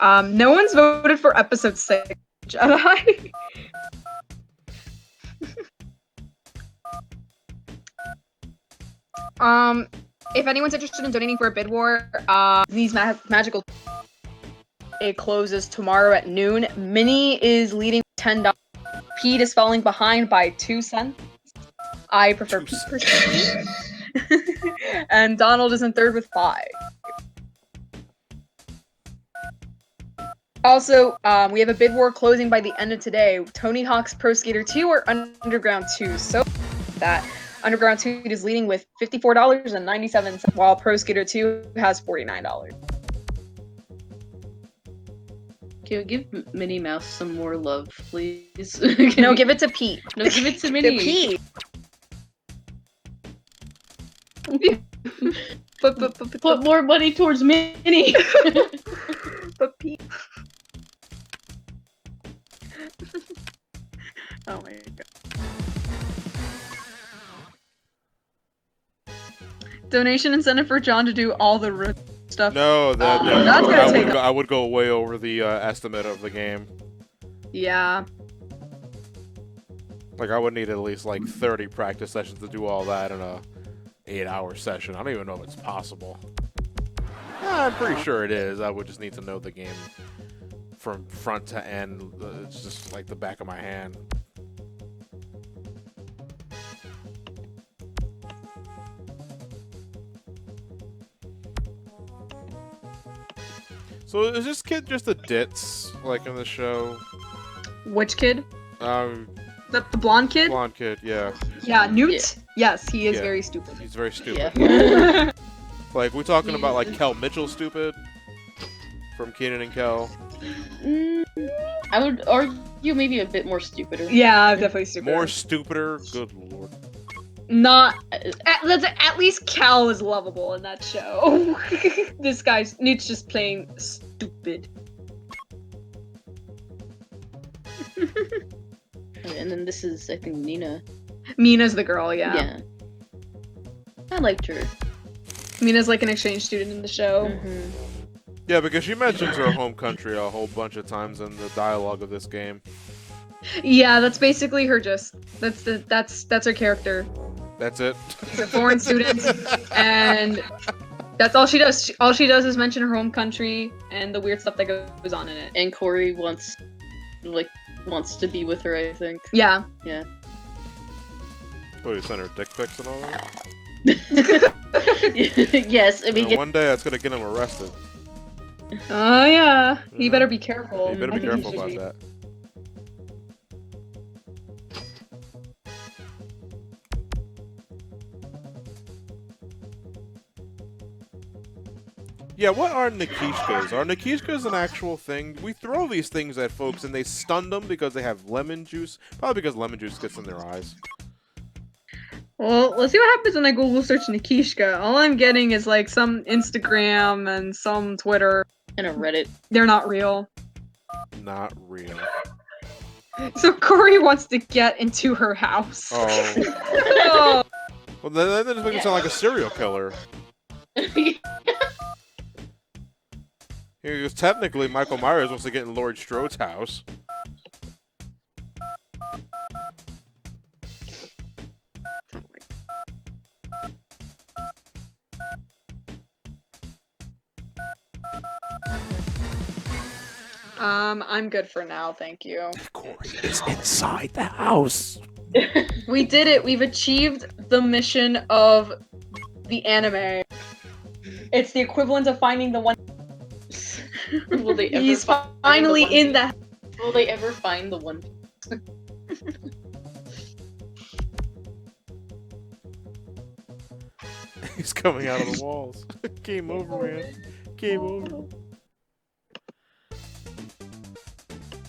No one's voted for episode 6, Jedi. If anyone's interested in donating for a bid war, these magical. It closes tomorrow at noon. Minnie is leading $10. Pete is falling behind by 2 cents. I prefer Pete personally. And Donald is in third with 5. Also, we have a bid war closing by the end of today. Tony Hawk's Pro Skater 2 or Underground 2. So that Underground 2 is leading with $54.97, while Pro Skater 2 has $49. Can we give Minnie Mouse some more love, please? No, give it to Pete. No, give it to To Minnie. Pete. Put more money towards Minnie. But Pete. Oh my god. Donation incentive for John to do all the stuff. No, that's gonna take I would go way over the estimate of the game. Yeah. Like, I would need at least like 30 practice sessions to do all that in a 8-hour session. I don't even know if it's possible. I'm pretty sure it is. I would just need to know the game from front to end. It's just like the back of my hand. So is this kid just a ditz, like in the show? Which kid? Um, The blonde kid? blonde kid, yeah. Yeah, Newt? Yes, he is Yeah. very stupid. He's very stupid. Yeah. Like, we're talking about like Kel Mitchell stupid from Kenan and Kel. I would argue maybe a bit more stupider. Yeah, definitely stupid. More stupider? Good lord. Not at least Cal is lovable in that show. This guy's Newt's just plain stupid. And then this is, I think, Nina. Mina's the girl, yeah. Yeah. I liked her. Mina's like an exchange student in the show. Mm-hmm. Yeah, because she mentions her home country a whole bunch of times in the dialogue of this game. Yeah, that's basically her that's her character. That's it. She's a foreign student, and that's all she does. All she does is mention her home country and the weird stuff that goes on in it. And Cory wants to be with her, I think. Yeah. Yeah. What, you send her dick pics and all that? Yes, I mean, One day that's gonna get him arrested. Oh yeah. You Yeah. better be careful. You better be I think careful should about be. that. Yeah, what are Nikishkas? Are Nikishkas an actual thing? We throw these things at folks and they stun them because they have lemon juice. Probably because lemon juice gets in their eyes. Well, let's see what happens when I Google search Nikishka. All I'm getting is like some Instagram and some Twitter. and a Reddit. They're not real. Not real. So Cory wants to get into her house. Oh. Oh. Well, that just makes it sound like a serial killer. Because technically, Michael Myers wants to get in Laurie Strode's house. I'm good for now, thank you. Cory is inside the house. We did it. We've achieved the mission of the anime. It's the equivalent of finding the one. Will they ever He's find finally the One in the. Piece? Will they ever find the One Piece? He's coming out of the walls. Game over, man. Game over.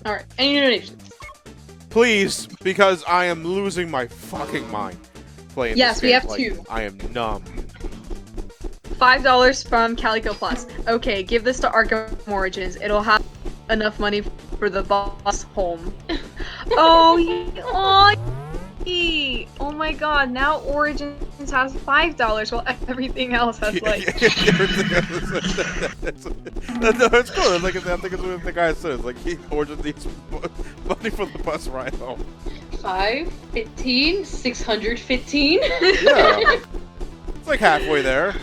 All right. Any donations? Please, because I am losing my fucking mind playing Yes, this we game. have Like, two. I am numb. $5 from Calico Plus. Okay, give this to Arkham Origins. It'll have enough money for the boss home. Oh my god, now Origins has $5 while everything else has like... That's cool. It's like, I think it's what the guy says. Like, he ordered these money for the bus ride home. 5, 15, 615. Yeah. It's like halfway there.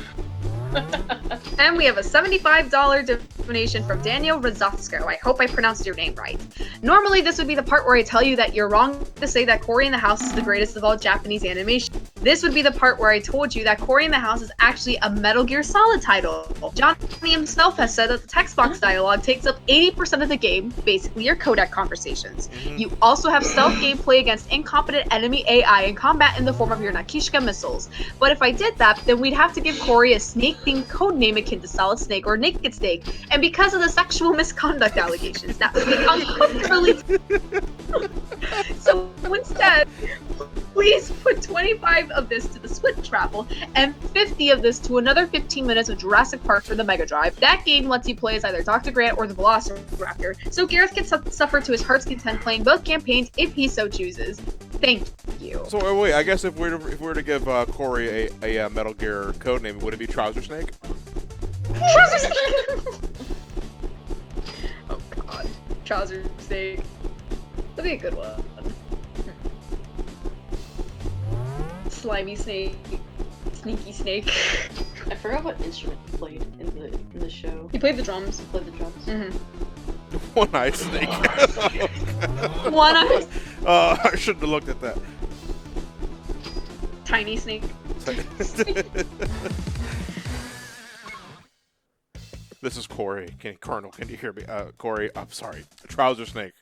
And we have a $75 donation from Daniel Rozovsko. I hope I pronounced your name right. Normally, this would be the part where I tell you that you're wrong to say that Cory in the House is the greatest of all Japanese animation. This would be the part where I told you that Cory in the House is actually a Metal Gear Solid title. Johnny himself has said that the text box dialogue takes up 80% of the game, basically your codec conversations. You also have stealth gameplay against incompetent enemy AI and combat in the form of your Nakishka missiles. But if I did that, then we'd have to give Cory a snake-themed codename akin to Solid Snake or Naked Snake, and because of the sexual misconduct allegations, that would be uncomfortably. So instead, please put 25 of this to the Switch raffle and 50 of this to another 15 minutes of Jurassic Park for the Mega Drive. That game lets you play as either Dr. Grant or the Velociraptor, so Gareth can suffer to his heart's content playing both campaigns if he so chooses. Thank you. So wait, I guess if we were to give Cory a Metal Gear codename, would it be Trouser Snake? Trouser Snake! Oh god. Trouser Snake. That'd be a good one. Slimy Snake. Sneaky Snake. I forgot what instrument he played in the show. He played the drums. He played the drums. One-eyed snake. One-eyed. I shouldn't have looked at that. Tiny Snake. This is Cory. Colonel, can you hear me? Cory, I'm sorry. Trouser Snake.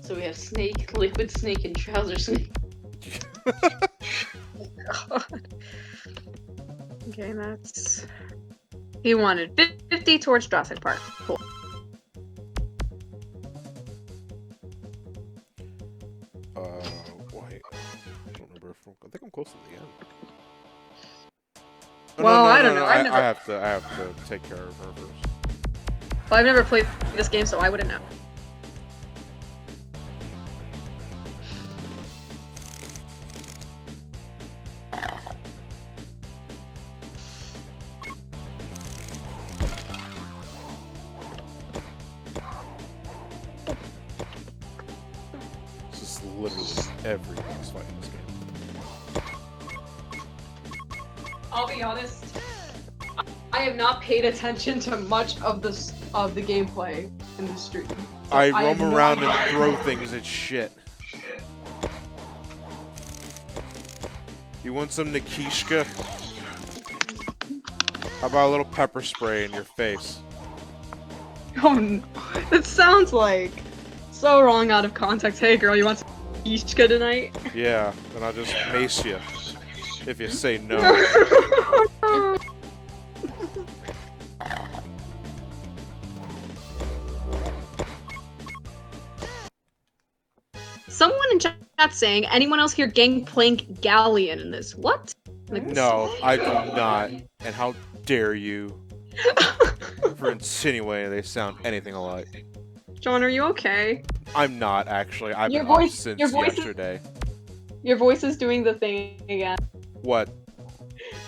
So we have Snake, Liquid Snake, and Trouser Snake. God. Okay, that's... He wanted 50 towards Jurassic Park. Cool. Wait. I don't remember if I think I'm close to the end. Well, I don't know. I have to take care of her first. Well, I've never played this game, so I wouldn't know. This is literally every boss fight in this game. I'll be honest. I have not paid attention to much of the gameplay in the stream. So I have roam no around idea. and throw things at shit. You want some Nakishka? How about a little pepper spray in your face? Oh, no. It sounds like so wrong out of context. Hey, girl, you want some Ishka tonight? Yeah, then I'll just mace you. If you say no. Someone in chat saying, anyone else hear Gangplank Galleon in this? What? Like, No, I do not. And how dare you for insinuating they sound anything alike. John, are you okay? I'm not, actually. I've Your been up voice- since your voice is- yesterday. Your voice is doing the thing again. What?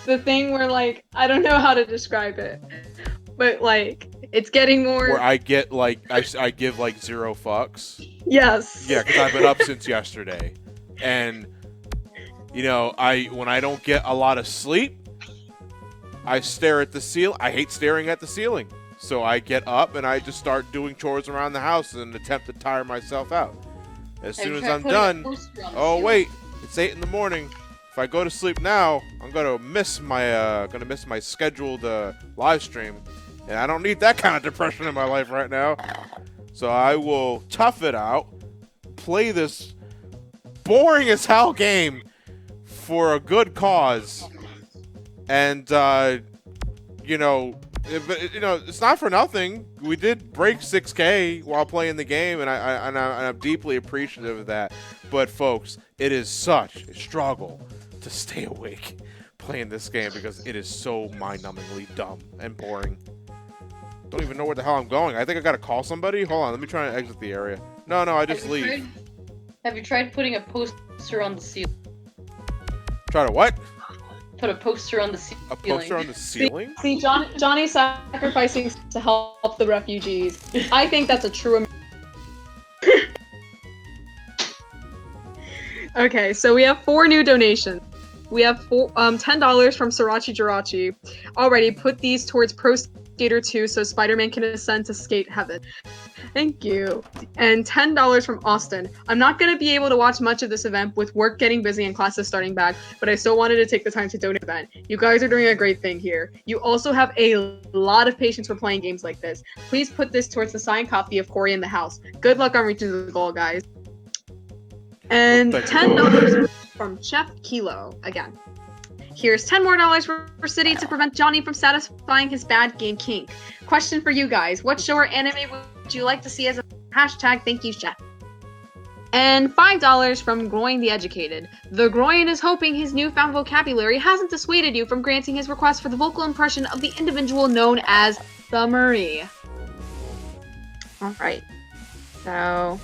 The thing where, like, I don't know how to describe it, but, like, it's getting more... Where I get, like, I give, like, 0 fucks? Yes. Yeah, because I've been up since yesterday. And, you know, when I don't get a lot of sleep, I stare at the ceiling. I hate staring at the ceiling. So I get up and I just start doing chores around the house in an attempt to tire myself out. As soon as I'm done, oh wait, it's 8 in the morning. If I go to sleep now, I'm gonna miss my scheduled live stream, and I don't need that kind of depression in my life right now. So I will tough it out, play this boring as hell game for a good cause, and you know, it's not for nothing. We did break 6K while playing the game, and I'm deeply appreciative of that. But folks, it is such a struggle to stay awake playing this game because it is so mind-numbingly dumb and boring. Don't even know where the hell I'm going. I think I gotta call somebody. Hold on, let me try and exit the area. No, I just leave. Have you tried putting a poster on the ceiling? Try to what? Put a poster on the ceiling. A poster on the ceiling? See, Johnny's sacrificing to help the refugees. I think that's a true... Okay, so we have 4 new donations. We have $10 from Sriracha Jirachi. Alrighty, put these towards Pro Skater 2 so Spider-Man can ascend to skate heaven. Thank you. And $10 from Austin. I'm not going to be able to watch much of this event with work getting busy and classes starting back, but I still wanted to take the time to donate to the event. You guys are doing a great thing here. You also have a lot of patience for playing games like this. Please put this towards the signed copy of Cory in the House. Good luck on reaching the goal, guys. And $10 from Chef Kilo again. Here's $10 more for City to prevent Johnny from satisfying his bad game kink. Question for you guys. What show or anime would you like to see as a hashtag thank you chef? And $5 from Groin the Educated. The Groin is hoping his newfound vocabulary hasn't dissuaded you from granting his request for the vocal impression of the individual known as the Marie. Alright. So,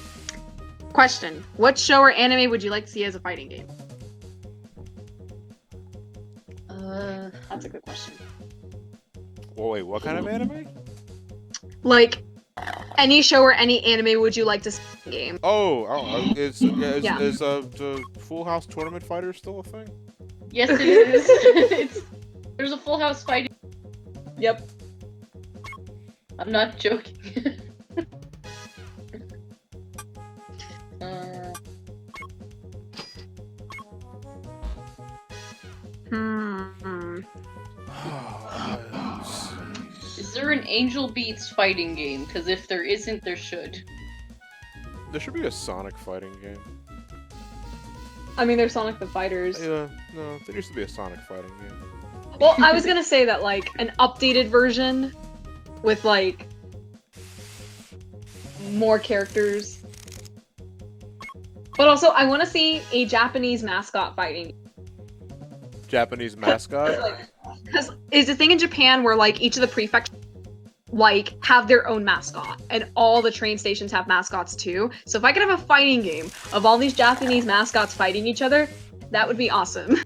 question. What show or anime would you like to see as a fighting game? That's a good question. Well, wait, what kind of anime? Like, any show or any anime would you like to see in the game? Is the Full House Tournament Fighter still a thing? Yes, it is. There's a Full House fighting. Yep. I'm not joking. Is there an Angel Beats fighting game? Because if there isn't, there should. There should be a Sonic fighting game. I mean, there's Sonic the Fighters. Yeah, no, there used to be a Sonic fighting game. Well, I was gonna say that, like, an updated version with, like, more characters. But also, I want to see a Japanese mascot fighting. Japanese mascot? Because it's a thing in Japan where, like, each of the prefectures, like, have their own mascot. And all the train stations have mascots, too. So if I could have a fighting game of all these Japanese mascots fighting each other, that would be awesome.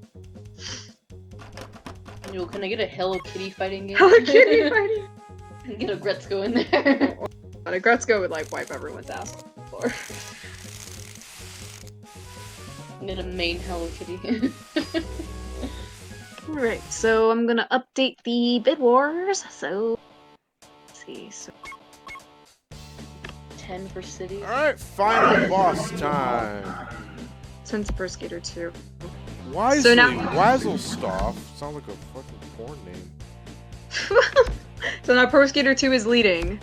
Yo, can I get a Hello Kitty fighting game? Hello Kitty fighting? Get a Gretzko in there. But a Gretzko would, like, wipe everyone's ass on the floor. Get a main Hello Kitty. Alright, so I'm gonna update the bid wars. So, let's see. So 10 for City. Alright, final boss time. Since Pro Skater 2. Wisely, So now- Wazzlestoff. Sounds like a fucking porn name. So now Pro Skater 2 is leading.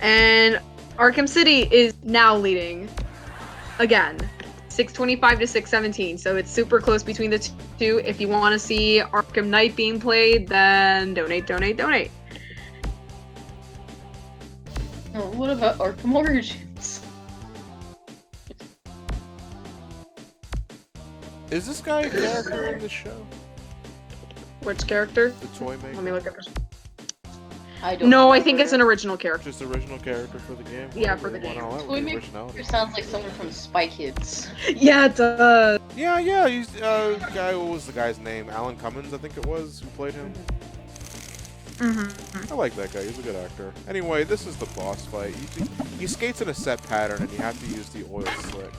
And Arkham City is now leading. Again. 625 to 617, so it's super close between the two. If you want to see Arkham Knight being played, then donate, donate, donate. Oh, what about Arkham Origins? Is this guy a character in the show? Which character? The toy maker? Let me look at this. I don't No, I remember. think it's an original character. Just original character for the game? Yeah, for the Why game. not? That Toy would be Maker originality. sounds like someone from Spy Kids. Yeah, it does. Yeah, he's guy. What was the guy's name? Alan Cummins, I think it was, who played him. I like that guy. He's a good actor. Anyway, this is the boss fight. He skates in a set pattern, and you have to use the oil slick.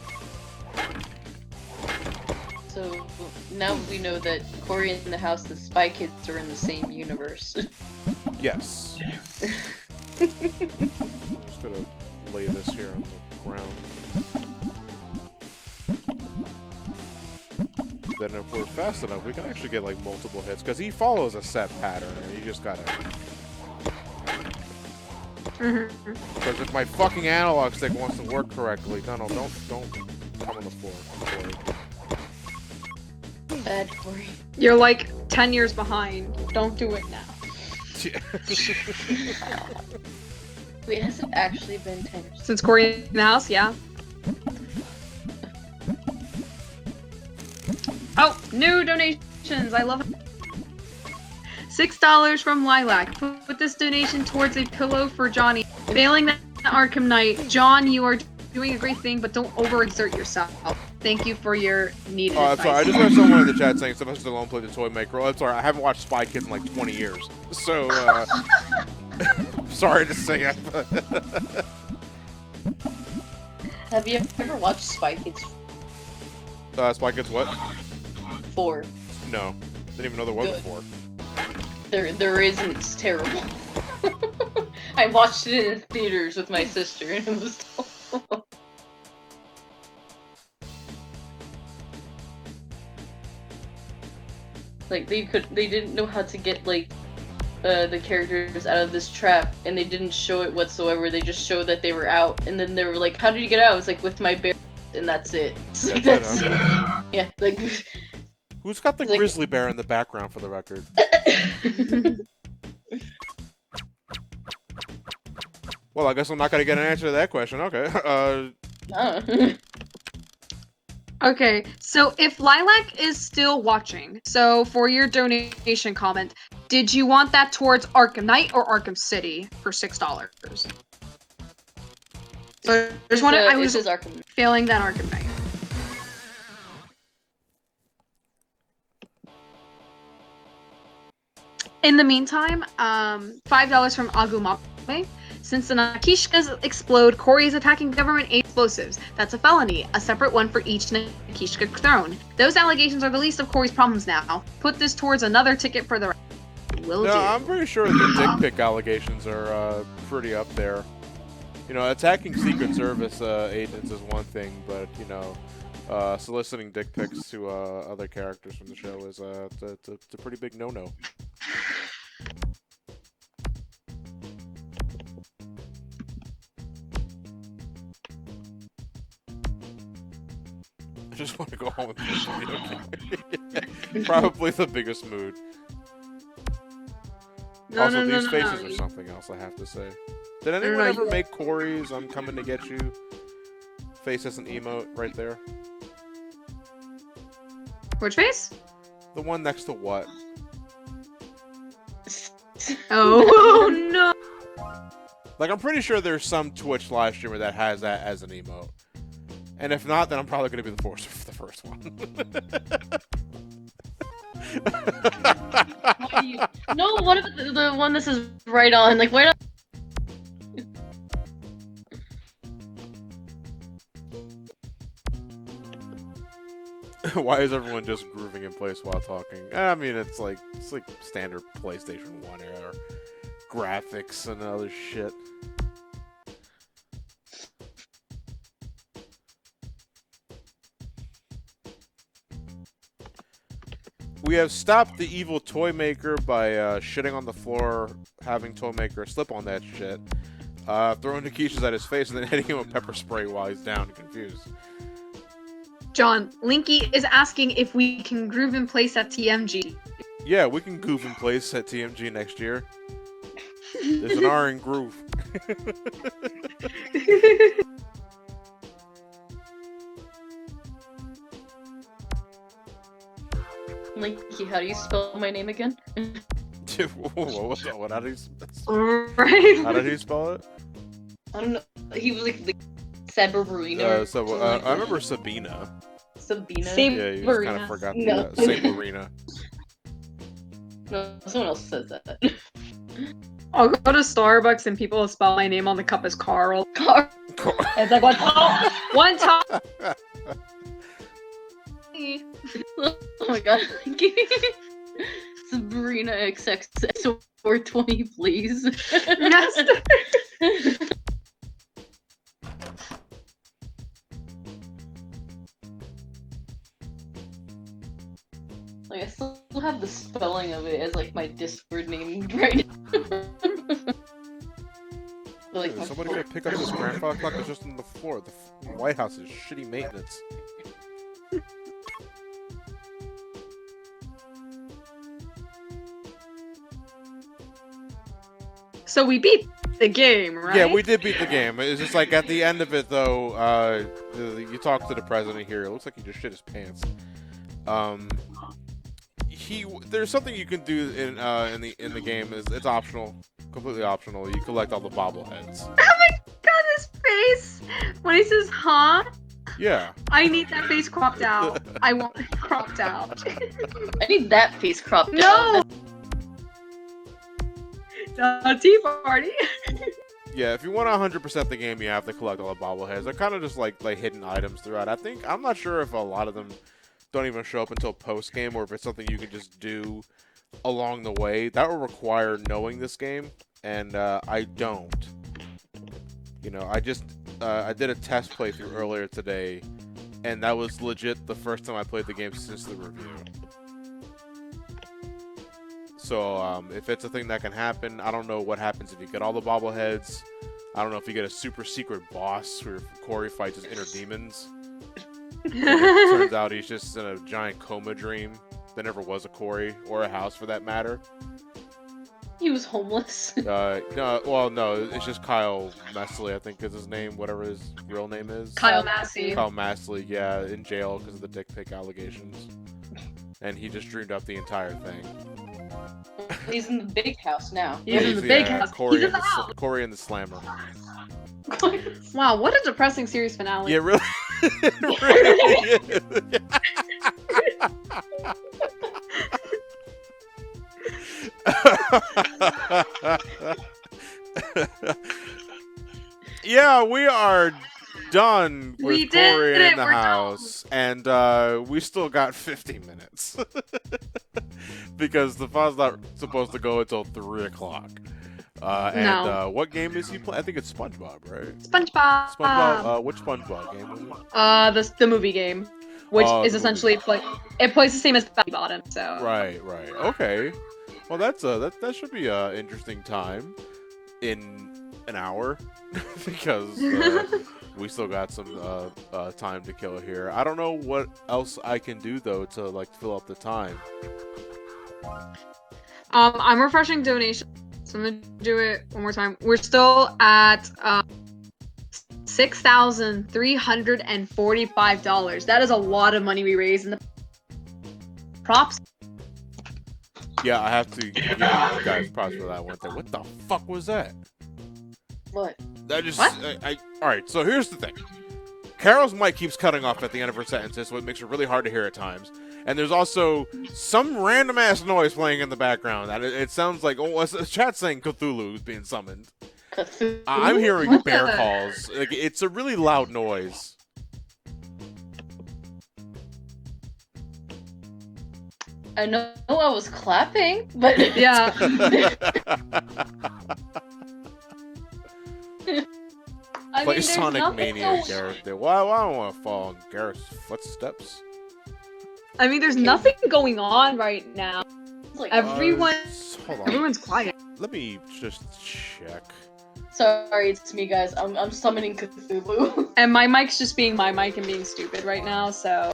So now we know that Cory in the House and Spy Kids are in the same universe. Yes. I'm just gonna lay this here on the ground. Then if we're fast enough, we can actually get like multiple hits, because he follows a set pattern, and you just gotta... Because if my fucking analog stick wants to work correctly, no, don't come on the floor. Bad Cory. You're like 10 years behind. Don't do it now. Wait, has it actually been 10 years? Since Cory in the House, yeah. Oh, new donations. I love it. $6 from Lilac. Put this donation towards a pillow for Johnny. Failing the Arkham Knight. John, you are doing a great thing, but don't overexert yourself. Thank you for your needed I'm advice. sorry, I just read someone in the chat saying Sylvester Stallone played the toy maker. Oh, I'm sorry, I haven't watched Spy Kids in like 20 years. So, sorry to say it, but... Have you ever watched Spy Kids Spy Kids what? 4? No. Didn't even know there was a 4. There isn't. It's terrible. I watched it in theaters with my sister, and it was awful. Like they didn't know how to get like the characters out of this trap, and they didn't show it whatsoever. They just showed that they were out, and then they were like, "How did you get out?" It's like with my bear, and that's it. It's like, that's it. Yeah, like. Who's got the Like- grizzly bear in the background for the record? Well, I guess I'm not gonna get an answer to that question. Okay. Oh. Okay, so if Lilac is still watching, so for your donation comment, did you want that towards Arkham Knight or Arkham City for $6? So there's one. I was Arkham. failing that Arkham Knight. In the meantime, $5 from Agumame. Since the Nakishkas explode, Cory is attacking government explosives. That's a felony, a separate one for each Nakishka thrown. Those allegations are the least of Cory's problems now. Put this towards another ticket for the will do. I'm pretty sure the dick pic allegations are pretty up there. You know, attacking Secret Service agents is one thing, but you know, soliciting dick pics to other characters from the show is it's a pretty big no-no. I just want to go home and play video game. Probably the biggest mood. Also, these faces are something else, I have to say. Did anyone ever make Cory's "I'm coming to get you" face as an emote right there? Which face? The one next to what? Oh no! Like, I'm pretty sure there's some Twitch live streamer that has that as an emote. And if not, then I'm probably going to be the forcer for the first one. No, what if the one this is right on? Like, why not? Why is everyone just grooving in place while talking? I mean, it's like standard PlayStation 1 era graphics and other shit. We have stopped the evil toy maker by shitting on the floor, having toy maker slip on that shit, throwing Nikisha's at his face, and then hitting him with pepper spray while he's down and confused. John, Linky is asking if we can groove in place at TMG. Yeah, we can goof in place at TMG next year. There's an R in groove. Linky, how do you spell my name again? What? How did he spell it? I don't know. He was like Sabrina. I remember Sabina. Sabina. Yeah, you just kind of forgot the Sabrina. No, someone else says that. I'll go to Starbucks and people will spell my name on the cup as Carl. It's like one top. Oh my god. Sabrina XXX 420, please. Like, I still have the spelling of it as like my Discord name right now. Like, Dude, somebody go pick up this grandfather clock that's just on the floor. The White House is shitty maintenance. So we beat the game, right? Yeah, we did beat the game. It's just like at the end of it, though, you talk to the president here. It looks like he just shit his pants. There's something you can do in the game. It's optional, completely optional. You collect all the bobbleheads. Oh my god, his face when he says "huh." Yeah. I need that face cropped out. I want it cropped out. I need that face cropped No. out. Tea party. Yeah, if you want to 100% the game, you have to collect all the bobbleheads. They're kind of just like hidden items throughout. I'm not sure if a lot of them don't even show up until post game, or if it's something you can just do along the way. That will require knowing this game, and I don't. You know, I did a test playthrough earlier today, and that was legit the first time I played the game since the review. So if it's a thing that can happen, I don't know what happens if you get all the bobbleheads. I don't know if you get a super secret boss where Cory fights his inner demons. And it turns out he's just in a giant coma dream. There never was a Cory, or a house for that matter. He was homeless. No, it's just Kyle Messley, I think is his name, whatever his real name is. Kyle Massey. Kyle Messley, yeah, in jail because of the dick pic allegations. And he just dreamed up the entire thing. He's in the big house now. He's in the big house. Cory, He's in the house. Cory and the Slammer. Wow, what a depressing series finale. Yeah, really. It really is. Yeah, we are done with Cory in the house, and we still got 50 minutes because the file's not supposed to go until 3 o'clock. What game is he playing? I think it's SpongeBob, right? SpongeBob. SpongeBob. Which SpongeBob game was it? The movie game, which is essentially it plays the same as Belly Bottom. So Right. Okay. Well, that should be an interesting time in an hour because we still got some time to kill here. I don't know what else I can do though to fill up the time. I'm refreshing donations. So I'm gonna do it one more time. We're still at $6,345. That is a lot of money we raised in the props. Yeah, I have to give you guys props for that one thing. What the fuck was that? What? That just What? All right, so here's the thing. Caro's mic keeps cutting off at the end of her sentences, so it makes it really hard to hear at times. And there's also some random ass noise playing in the background. And it sounds like the chat's saying Cthulhu is being summoned. Cthulhu? I'm hearing bear calls. Like, it's a really loud noise. I know I was clapping, but Yeah. I Play mean, there's Sonic nothing Mania, going- Gareth. Why I don't want to follow in Gareth's footsteps? I mean, there's nothing going on right now. It's like, Hold on. Everyone's quiet. Let me just check. sorry, it's me, guys. I'm summoning Cthulhu. And my mic's just being my mic and being stupid right now, so.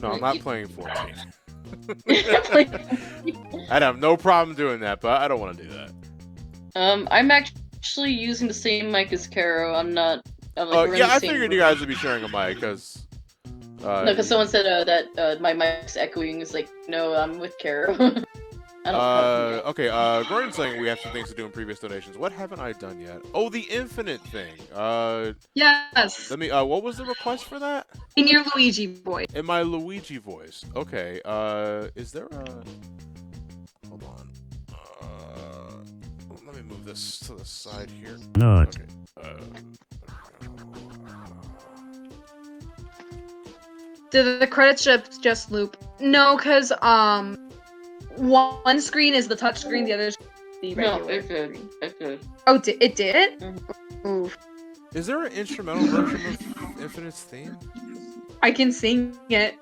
No, I'm not playing 14. I'd have no problem doing that, but I don't want to do that. I'm actually using the same mic as Caro. I'm not. we're in Yeah, the I same figured you room. guys would be sharing a mic, because... No, because someone said that my mic's echoing. It's like, no, I'm with Caro. I don't Okay, Gordon's saying we have some things to do in previous donations. What haven't I done yet? Oh, the infinite thing. Yes. Let me, what was the request for that? In your Luigi voice. In my Luigi voice. Okay, is there a... Hold on. Let me move this to the side here. Not. Okay, Did the credits just loop? No, because one screen is the touch screen, the other is the regular. No, it did. It did. Oh, it did? Mhm. Oof. is there an instrumental version of Infinite's theme? I can sing it.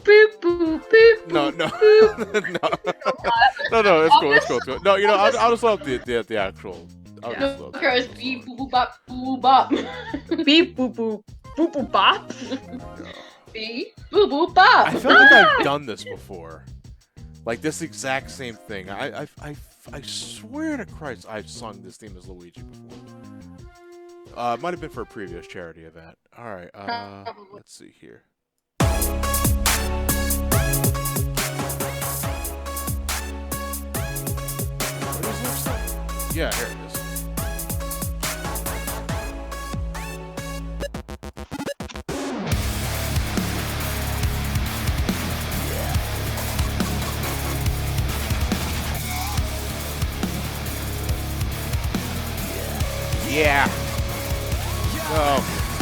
Boop boop boop. No, boop, no. boop. no, it's cool, it's cool. No, you know, I'll just love the actual... I'll Yeah. just love No, Caro's beep boop boop bop boop bop. Beep boop boop boop boop bop. Beep boop boop bop. I feel like I've done this before. Like this exact same thing. I swear to Christ I've sung this theme as Luigi before. It might have been for a previous charity event. Alright, let's see here. What is this? Yeah, here it is.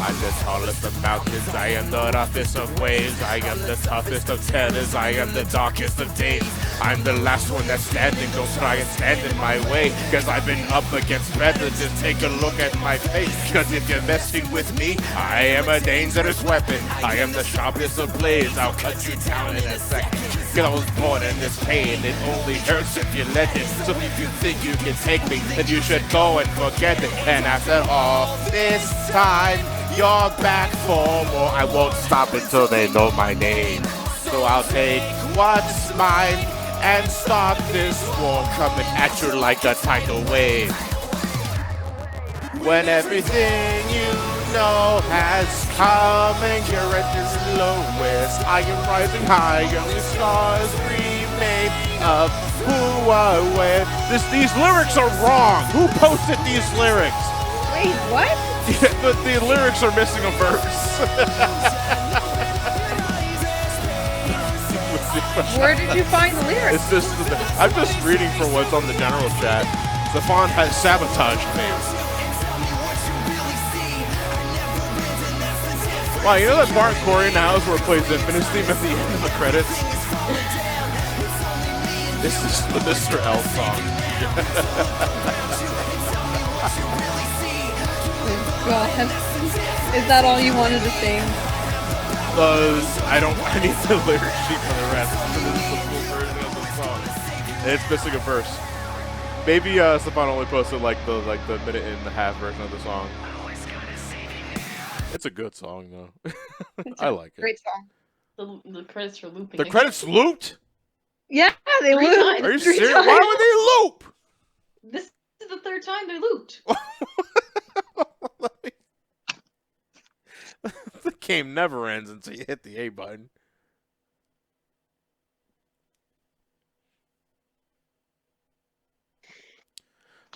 I'm the tallest of mountains, I am the roughest of waves, I am the toughest of terrors, I am the darkest of days. I'm the last one that's standing, don't try and stand in my way, cause I've been up against better, just take a look at my face. Cause if you're messing with me, I am a dangerous weapon, I am the sharpest of blades, I'll cut you down in a second. Cause I was born in this pain, it only hurts if you let it. So if you think you can take me, then you should go and forget it. And after all this time, you're back for more. I won't stop until they know my name. So I'll take what's mine and start this war, coming at you like a tidal wave. When everything you know has come and you're at this lowest, I am rising higher, the stars remain of who I wear. These lyrics are wrong. Who posted these lyrics? Wait, what? The lyrics are missing a verse. Where did you find the lyrics? It's just, I'm just reading from what's on the general chat. Stefan has sabotaged me. Wow, you know that part in Cory in the house where it plays Infinite's theme at the end of the credits? This is the Mr. L song. God. Is that all you wanted to sing? I need the lyric sheet for the rest. This is the full version of the song. And it's missing a verse. Maybe Stefan only posted like the minute and a half version of the song. It's a good song though. I like it. Great song. The credits are looping. The credits looped? Yeah, they Three looped. times. Are you Three serious? times. Why would they loop? This is the third time they looped. The game never ends until you hit the A button.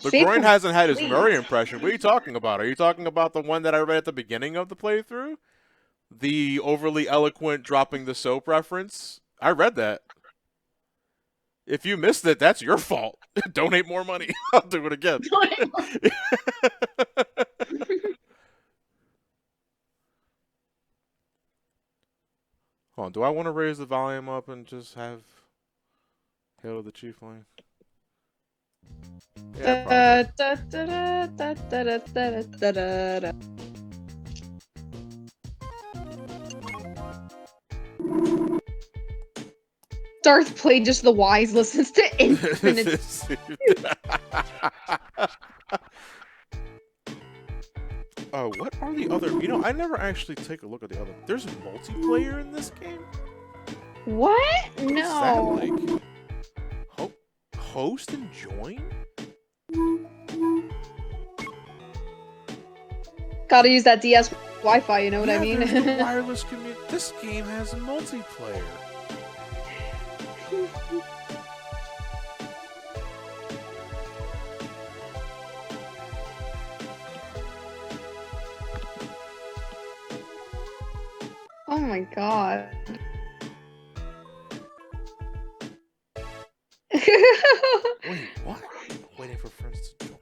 The Shape groin of hasn't had his Please. Murray impression. What are you talking about? Are you talking about the one that I read at the beginning of the playthrough? The overly eloquent dropping the soap reference? I read that. If you missed it, that's your fault. Donate more money. I'll do it again. Hold on, do I want to raise the volume up and just have Hail to the Chiefling? Yeah, probably. Darth played just the wise listens to Infinite. What are the other... You know, I never actually take a look at the other... There's multiplayer in this game? What? What is No. that like? Host and join? Gotta use that DS Wi-Fi, you know what I Yeah, mean? there's the wireless community. This game has a multiplayer. Oh my god. Wait, what? Waiting for friends to join.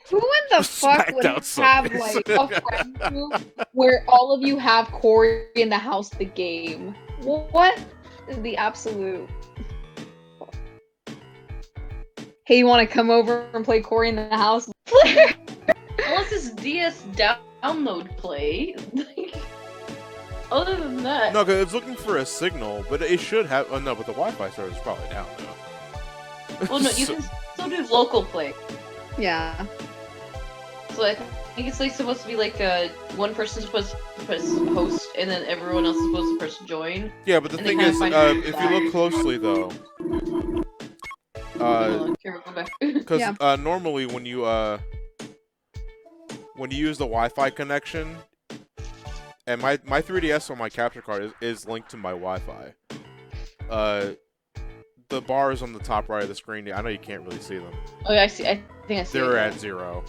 Who in the fuck would Smackdown have Sundays. like a friend group where all of you have Cory in the house the game? What is the absolute? Hey, you want to come over and play Cory in the house? Unless it's DS download play. Other than that. No, because it's looking for a signal, but it should have... Oh, no, but the Wi-Fi server is probably down now. Well, no, you can still do local play. Yeah. So I think it's like supposed to be like one person's supposed to press host, and then everyone else is supposed to press join. Yeah, but the And thing they is, kinda find if you look closely, though... Here, go back. Because Yeah. normally when you use the Wi-Fi connection, and my 3DS on my capture card is linked to my Wi-Fi. The bars on the top right of the screen, I know you can't really see them. Oh, yeah, I see. I think I see. They're it. at 0.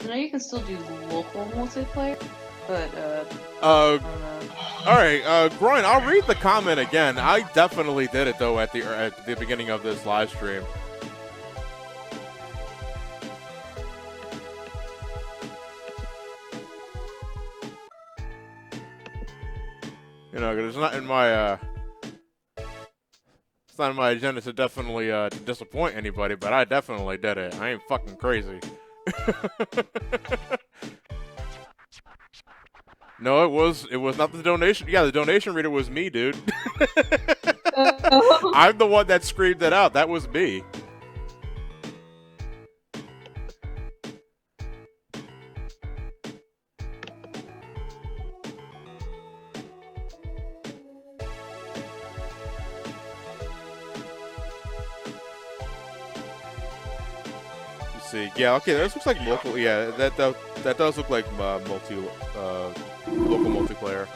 I know you can still do local multiplayer, but I don't know. All right, Groin, I'll read the comment again. I definitely did it, though, at the beginning of this live stream. You know, 'cause it's not in my, it's not in my agenda to definitely, to disappoint anybody, but I definitely did it. I ain't fucking crazy. No, it was not the donation. Yeah, the donation reader was me, dude. I'm the one that screamed it out. That was me. See, yeah, okay, this looks like local. Yeah, that does look like local multiplayer.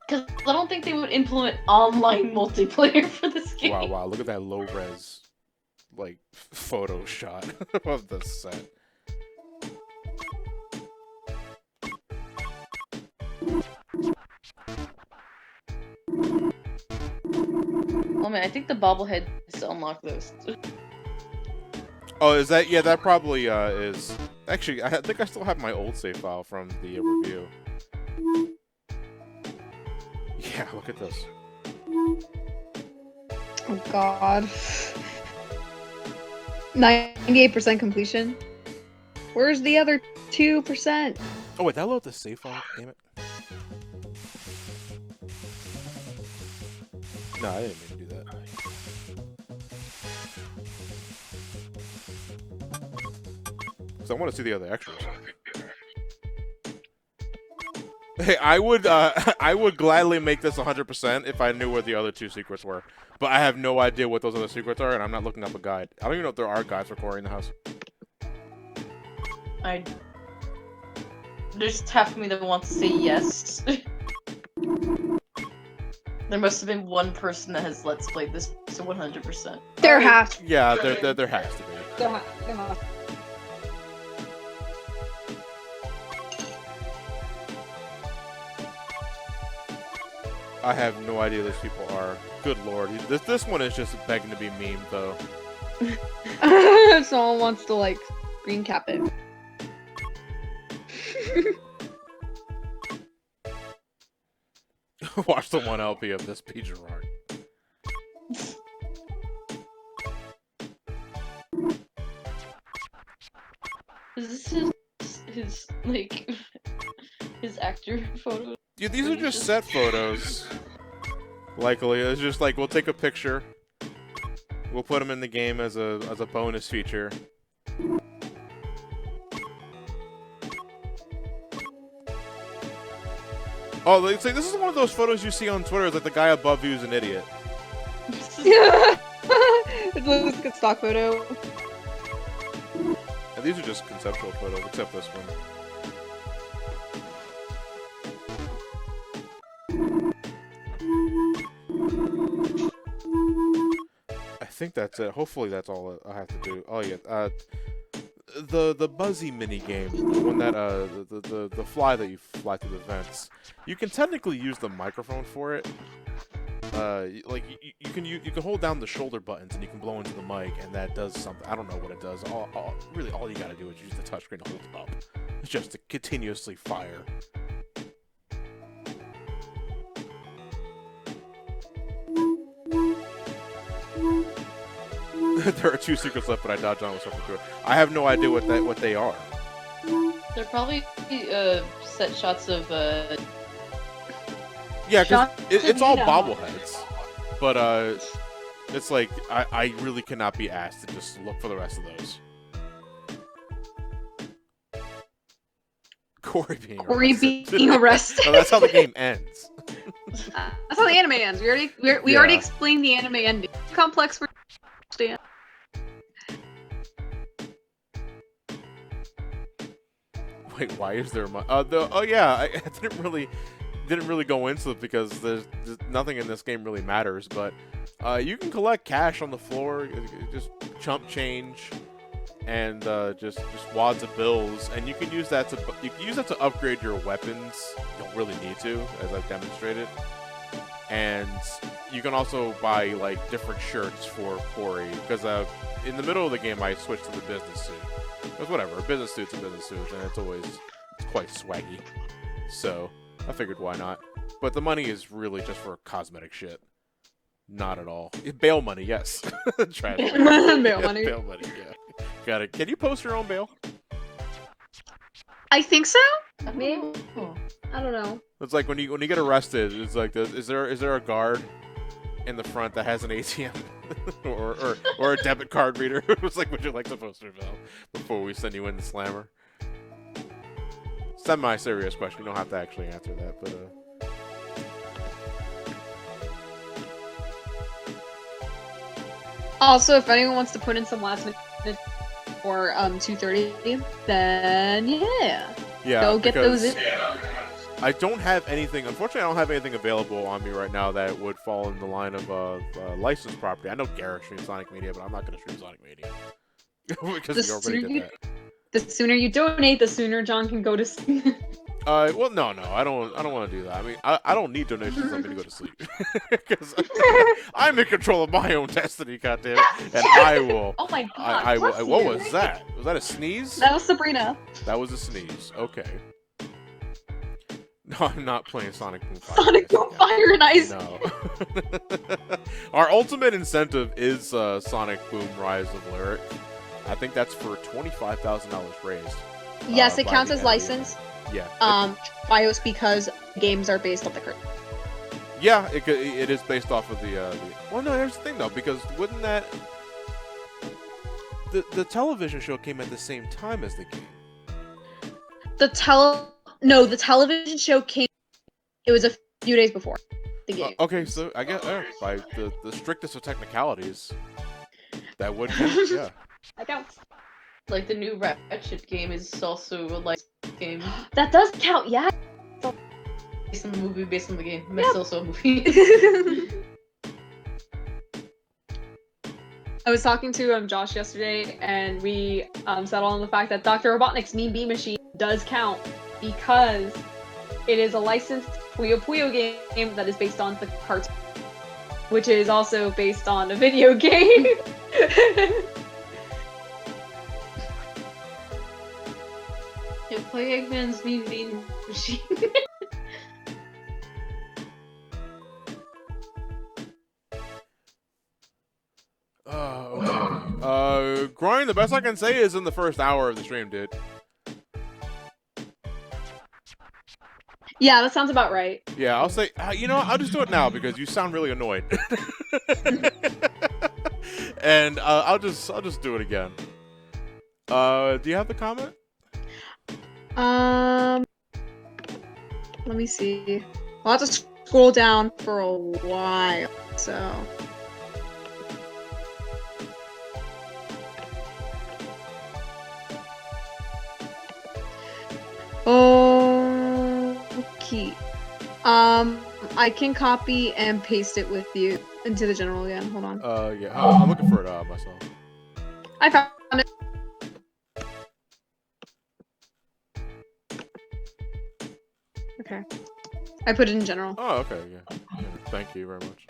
Because I don't think they would implement online multiplayer for this game. Wow, look at that low res, like photo shot of the set. Oh man, I think the bobblehead is to unlock those. Oh, is that? Yeah, that probably is. Actually, I think I still have my old save file from the review. Yeah, look at this. Oh god. 98% completion. Where's the other 2%? Oh wait, that load the save file? Damn it. No, I didn't mean to do that. So I want to see the other extras. Hey, I would gladly make this 100% if I knew where the other two secrets were. But I have no idea what those other secrets are, and I'm not looking up a guide. I don't even know if there are guides for Cory in the house. There's half of me that wants to say yes. There must have been one person that has Let's Played this to 100%. There has to be. Yeah, there has to be. There has to. I have no idea who these people are. Good lord. This one is just begging to be memed, though. Someone wants to, like, green cap it. Watch the 1 LP of this P. Gerard. Is this his like, his actor photo? Yeah, these are just set photos. Likely, it's just like, we'll take a picture. We'll put them in the game as a bonus feature. Oh, like, this is one of those photos you see on Twitter. It's like the guy above you is an idiot. It looks like a stock photo. And these are just conceptual photos, except this one. I think that's it. Hopefully that's all I have to do. Oh yeah, the Buzzy mini game, the one that the fly that you fly through the vents. You can technically use the microphone for it. Like you can hold down the shoulder buttons and you can blow into the mic, and that does something. I don't know what it does. Really, all you gotta do is use the touchscreen to hold it up. It's just to continuously fire. There are 2 secrets left, but I dodged on with something through it. I have no idea what they are. They're probably set shots of Yeah, because it's all Shanita. bobbleheads. But it's like I really cannot be asked to just look for the rest of those. Cory being arrested. No, that's how the game ends. That's how the anime ends. We already explained the anime ending. Complex for understand. Wait, why is there I didn't really go into it because there's nothing in this game really matters, but you can collect cash on the floor, just chump change, and just wads of bills, and you can use that to upgrade your weapons. You don't really need to, as I've demonstrated. And you can also buy like different shirts for Cory, because in the middle of the game I switched to the business suit. Because whatever, a business suit's a business suit, and it's quite swaggy. So I figured why not. But the money is really just for cosmetic shit. Not at all. Bail money, yes. Trash. Bail money. Bail money, yeah. Got it. Can you post your own bail? I think so. Maybe. I don't know. It's like when you get arrested. It's like, is there a guard in the front that has an ATM or a debit card reader? It's like, would you like to post your bail before we send you in the slammer? Semi-serious question. You don't have to actually answer that, but Also, if anyone wants to put in some last minute for 2:30, then yeah, go get those in. I don't have anything. Unfortunately, I don't have anything available on me right now that would fall in the line of licensed property. I know Garrett streams Sonic Media, but I'm not going to stream Sonic Media because we already did that. The sooner you donate, the sooner John can go to sleep. Well, no, I don't want to do that. I mean, I don't need donations for me to go to sleep because I'm in control of my own destiny, goddammit, and I will. Oh my god! I will. What was that? Was that a sneeze? That was Sabrina. That was a sneeze. Okay. No, I'm not playing Sonic Boom Fire. Sonic Boom Fire and Ice. No. Our ultimate incentive is Sonic Boom Rise of Lyric. I think that's for $25,000 raised. Yes, it by counts the as end of the year. licensed. Yeah. BIOS because games are based on the current. Yeah, it is based off of the. Well, no, here's the thing though, because wouldn't that the television show came at the same time as the game? The television show came. It was a few days before the game. Okay, so I guess by the strictest of technicalities, that would count. Yeah. That counts. Like the new Ratchet game is also a licensed game. That does count, yeah. Based on the movie, based on the game. But it's also a movie. I was talking to Josh yesterday, and we settled on the fact that Dr. Robotnik's Mean Bean Machine does count because it is a licensed Puyo Puyo game that is based on the cartoon, which is also based on a video game. Yeah, play Eggman's Mean Bean Machine. Okay. Grind, the best I can say is in the first hour of the stream, dude. Yeah, that sounds about right. Yeah, I'll say, you know what, I'll just do it now because you sound really annoyed. And I'll just do it again. Do you have the comment? Let me see. I'll have to scroll down for a while, so. Okay. I can copy and paste it with you into the general again. Hold on. Yeah, I'm looking for it myself. I found it. Okay. I put it in general. Oh, okay, yeah. Thank you very much.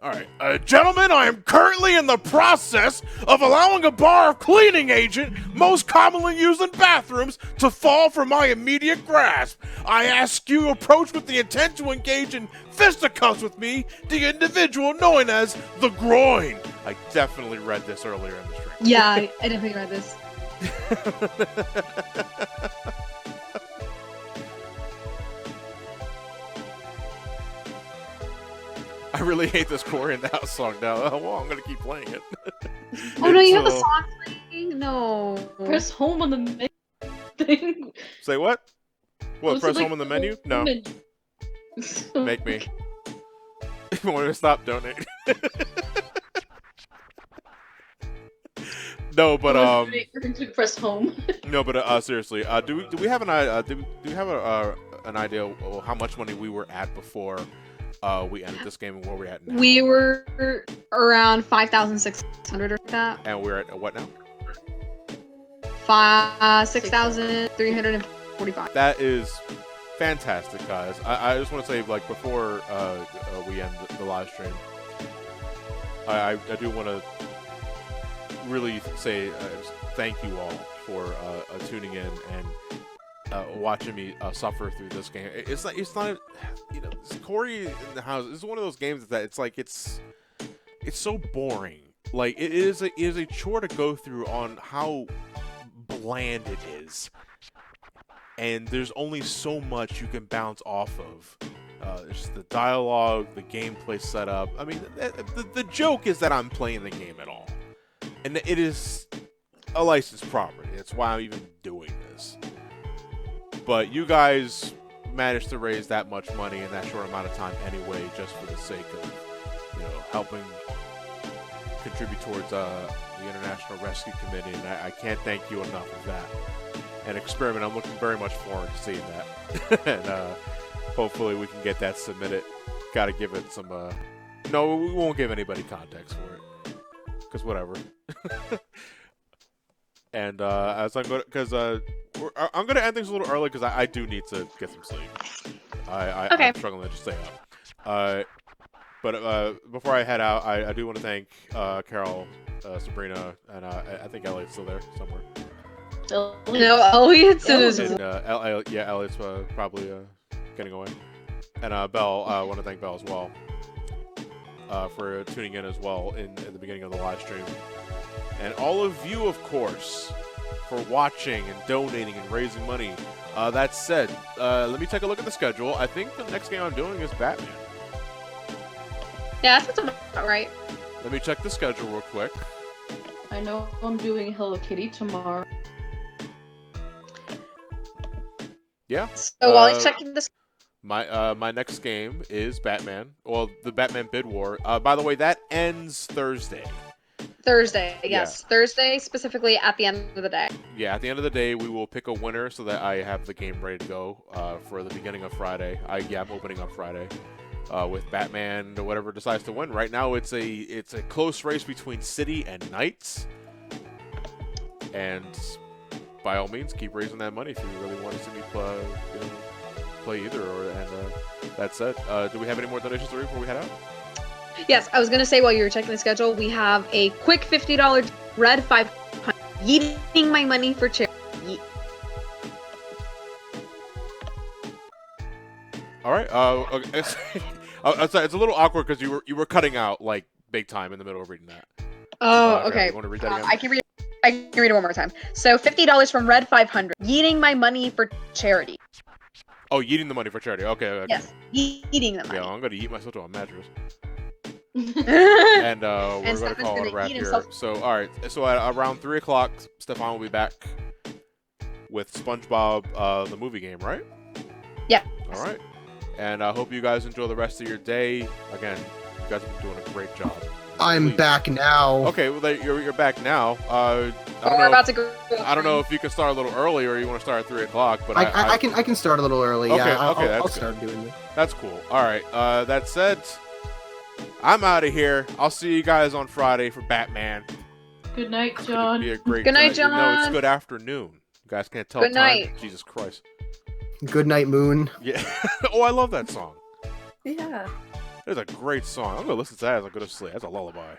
Alright, gentlemen, I am currently in the process of allowing a bar of cleaning agent, most commonly used in bathrooms, to fall from my immediate grasp. I ask you approach with the intent to engage in fisticuffs with me, the individual known as the Groin. I definitely read this earlier in the stream. Yeah, I definitely read this. I really hate this Cory in the House song now. Oh, well, I'm gonna keep playing it. Oh no, you have a song playing? No. Press home on the menu thing. Say what? What, Also, press like, home on the menu? No. menu. Make me. You want me to stop donating? No, but press home. No, but seriously, do we have an idea how much money we were at before we ended this game and where we're at now. We were around 5,600 or that. And we're at what now? 6,345. That is fantastic, guys. I just want to say, like, before we end the live stream, I do want to really say thank you all for tuning in and watching me suffer through this game. It's not you know, Cory in the house. It's one of those games that it's like it's so boring. Like it is a chore to go through on how bland it is, and there's only so much you can bounce off of. It's the dialogue, the gameplay setup. I mean, the joke is that I'm playing the game at all, and it is a licensed property. That's why I'm even doing this. But you guys managed to raise that much money in that short amount of time anyway, just for the sake of, you know, helping contribute towards the International Rescue Committee, and I can't thank you enough for that. And Experiment, I'm looking very much forward to seeing that. And hopefully we can get that submitted. Gotta give it some, no, we won't give anybody context for it. Because whatever. And as I'm going to, because I'm going to end things a little early because I do need to get some sleep. Okay. I'm struggling to just stay up. But before I head out, I do want to thank Carol, Sabrina, and I think Elliot's still there somewhere. No, Elliot's in his. And, Elliot's probably getting away. And Belle, I want to thank Belle as well for tuning in as well in the beginning of the live stream. And all of you, of course, for watching and donating and raising money. That said, let me take a look at the schedule. I think the next game I'm doing is Batman. Yeah, that's about right. Let me check the schedule real quick. I know I'm doing Hello Kitty tomorrow. Yeah. So while he's checking this. My next game is Batman. Well, the Batman Bid War. By the way, that ends Thursday. Thursday, yes. Yeah. Thursday, specifically at the end of the day. Yeah, at the end of the day, we will pick a winner so that I have the game ready to go for the beginning of Friday. I'm opening up Friday with Batman or whatever decides to win. Right now, it's a close race between City and Knights. And by all means, keep raising that money if you really want to see me play either. And that said, do we have any more donations to read before we head out? Yes, I was going to say while you were checking the schedule, we have a quick $50 red 500 yeeting my money for charity. All right. Okay. It's a little awkward because you were cutting out like big time in the middle of reading that. Oh, okay. You want to read that again? I can read it one more time. So $50 from red 500 yeeting my money for charity. Oh, yeeting the money for charity. Okay. Yes, yeeting the money. Yeah, I'm gonna eat myself to a mattress. And we're going to call it a wrap here. So, all right. So at around 3 o'clock, Stefan will be back with SpongeBob, the movie game, right? Yeah. All right. And I hope you guys enjoy the rest of your day. Again, you guys have been doing a great job. I'm back now. Okay, well, you're back now. We're about to go. I don't know if you can start a little early or you want to start at 3 o'clock, but I can start a little early. Okay, yeah, okay, I'll start doing this. That's cool. All right. That said, I'm out of here. I'll see you guys on Friday for Batman. Good night, John. Be a great good night, John. No, it's good afternoon. You guys can't tell good time. Night. Jesus Christ. Good night, Moon. Yeah. Oh, I love that song. Yeah. It's a great song. I'm gonna listen to that as I go to sleep. That's a lullaby.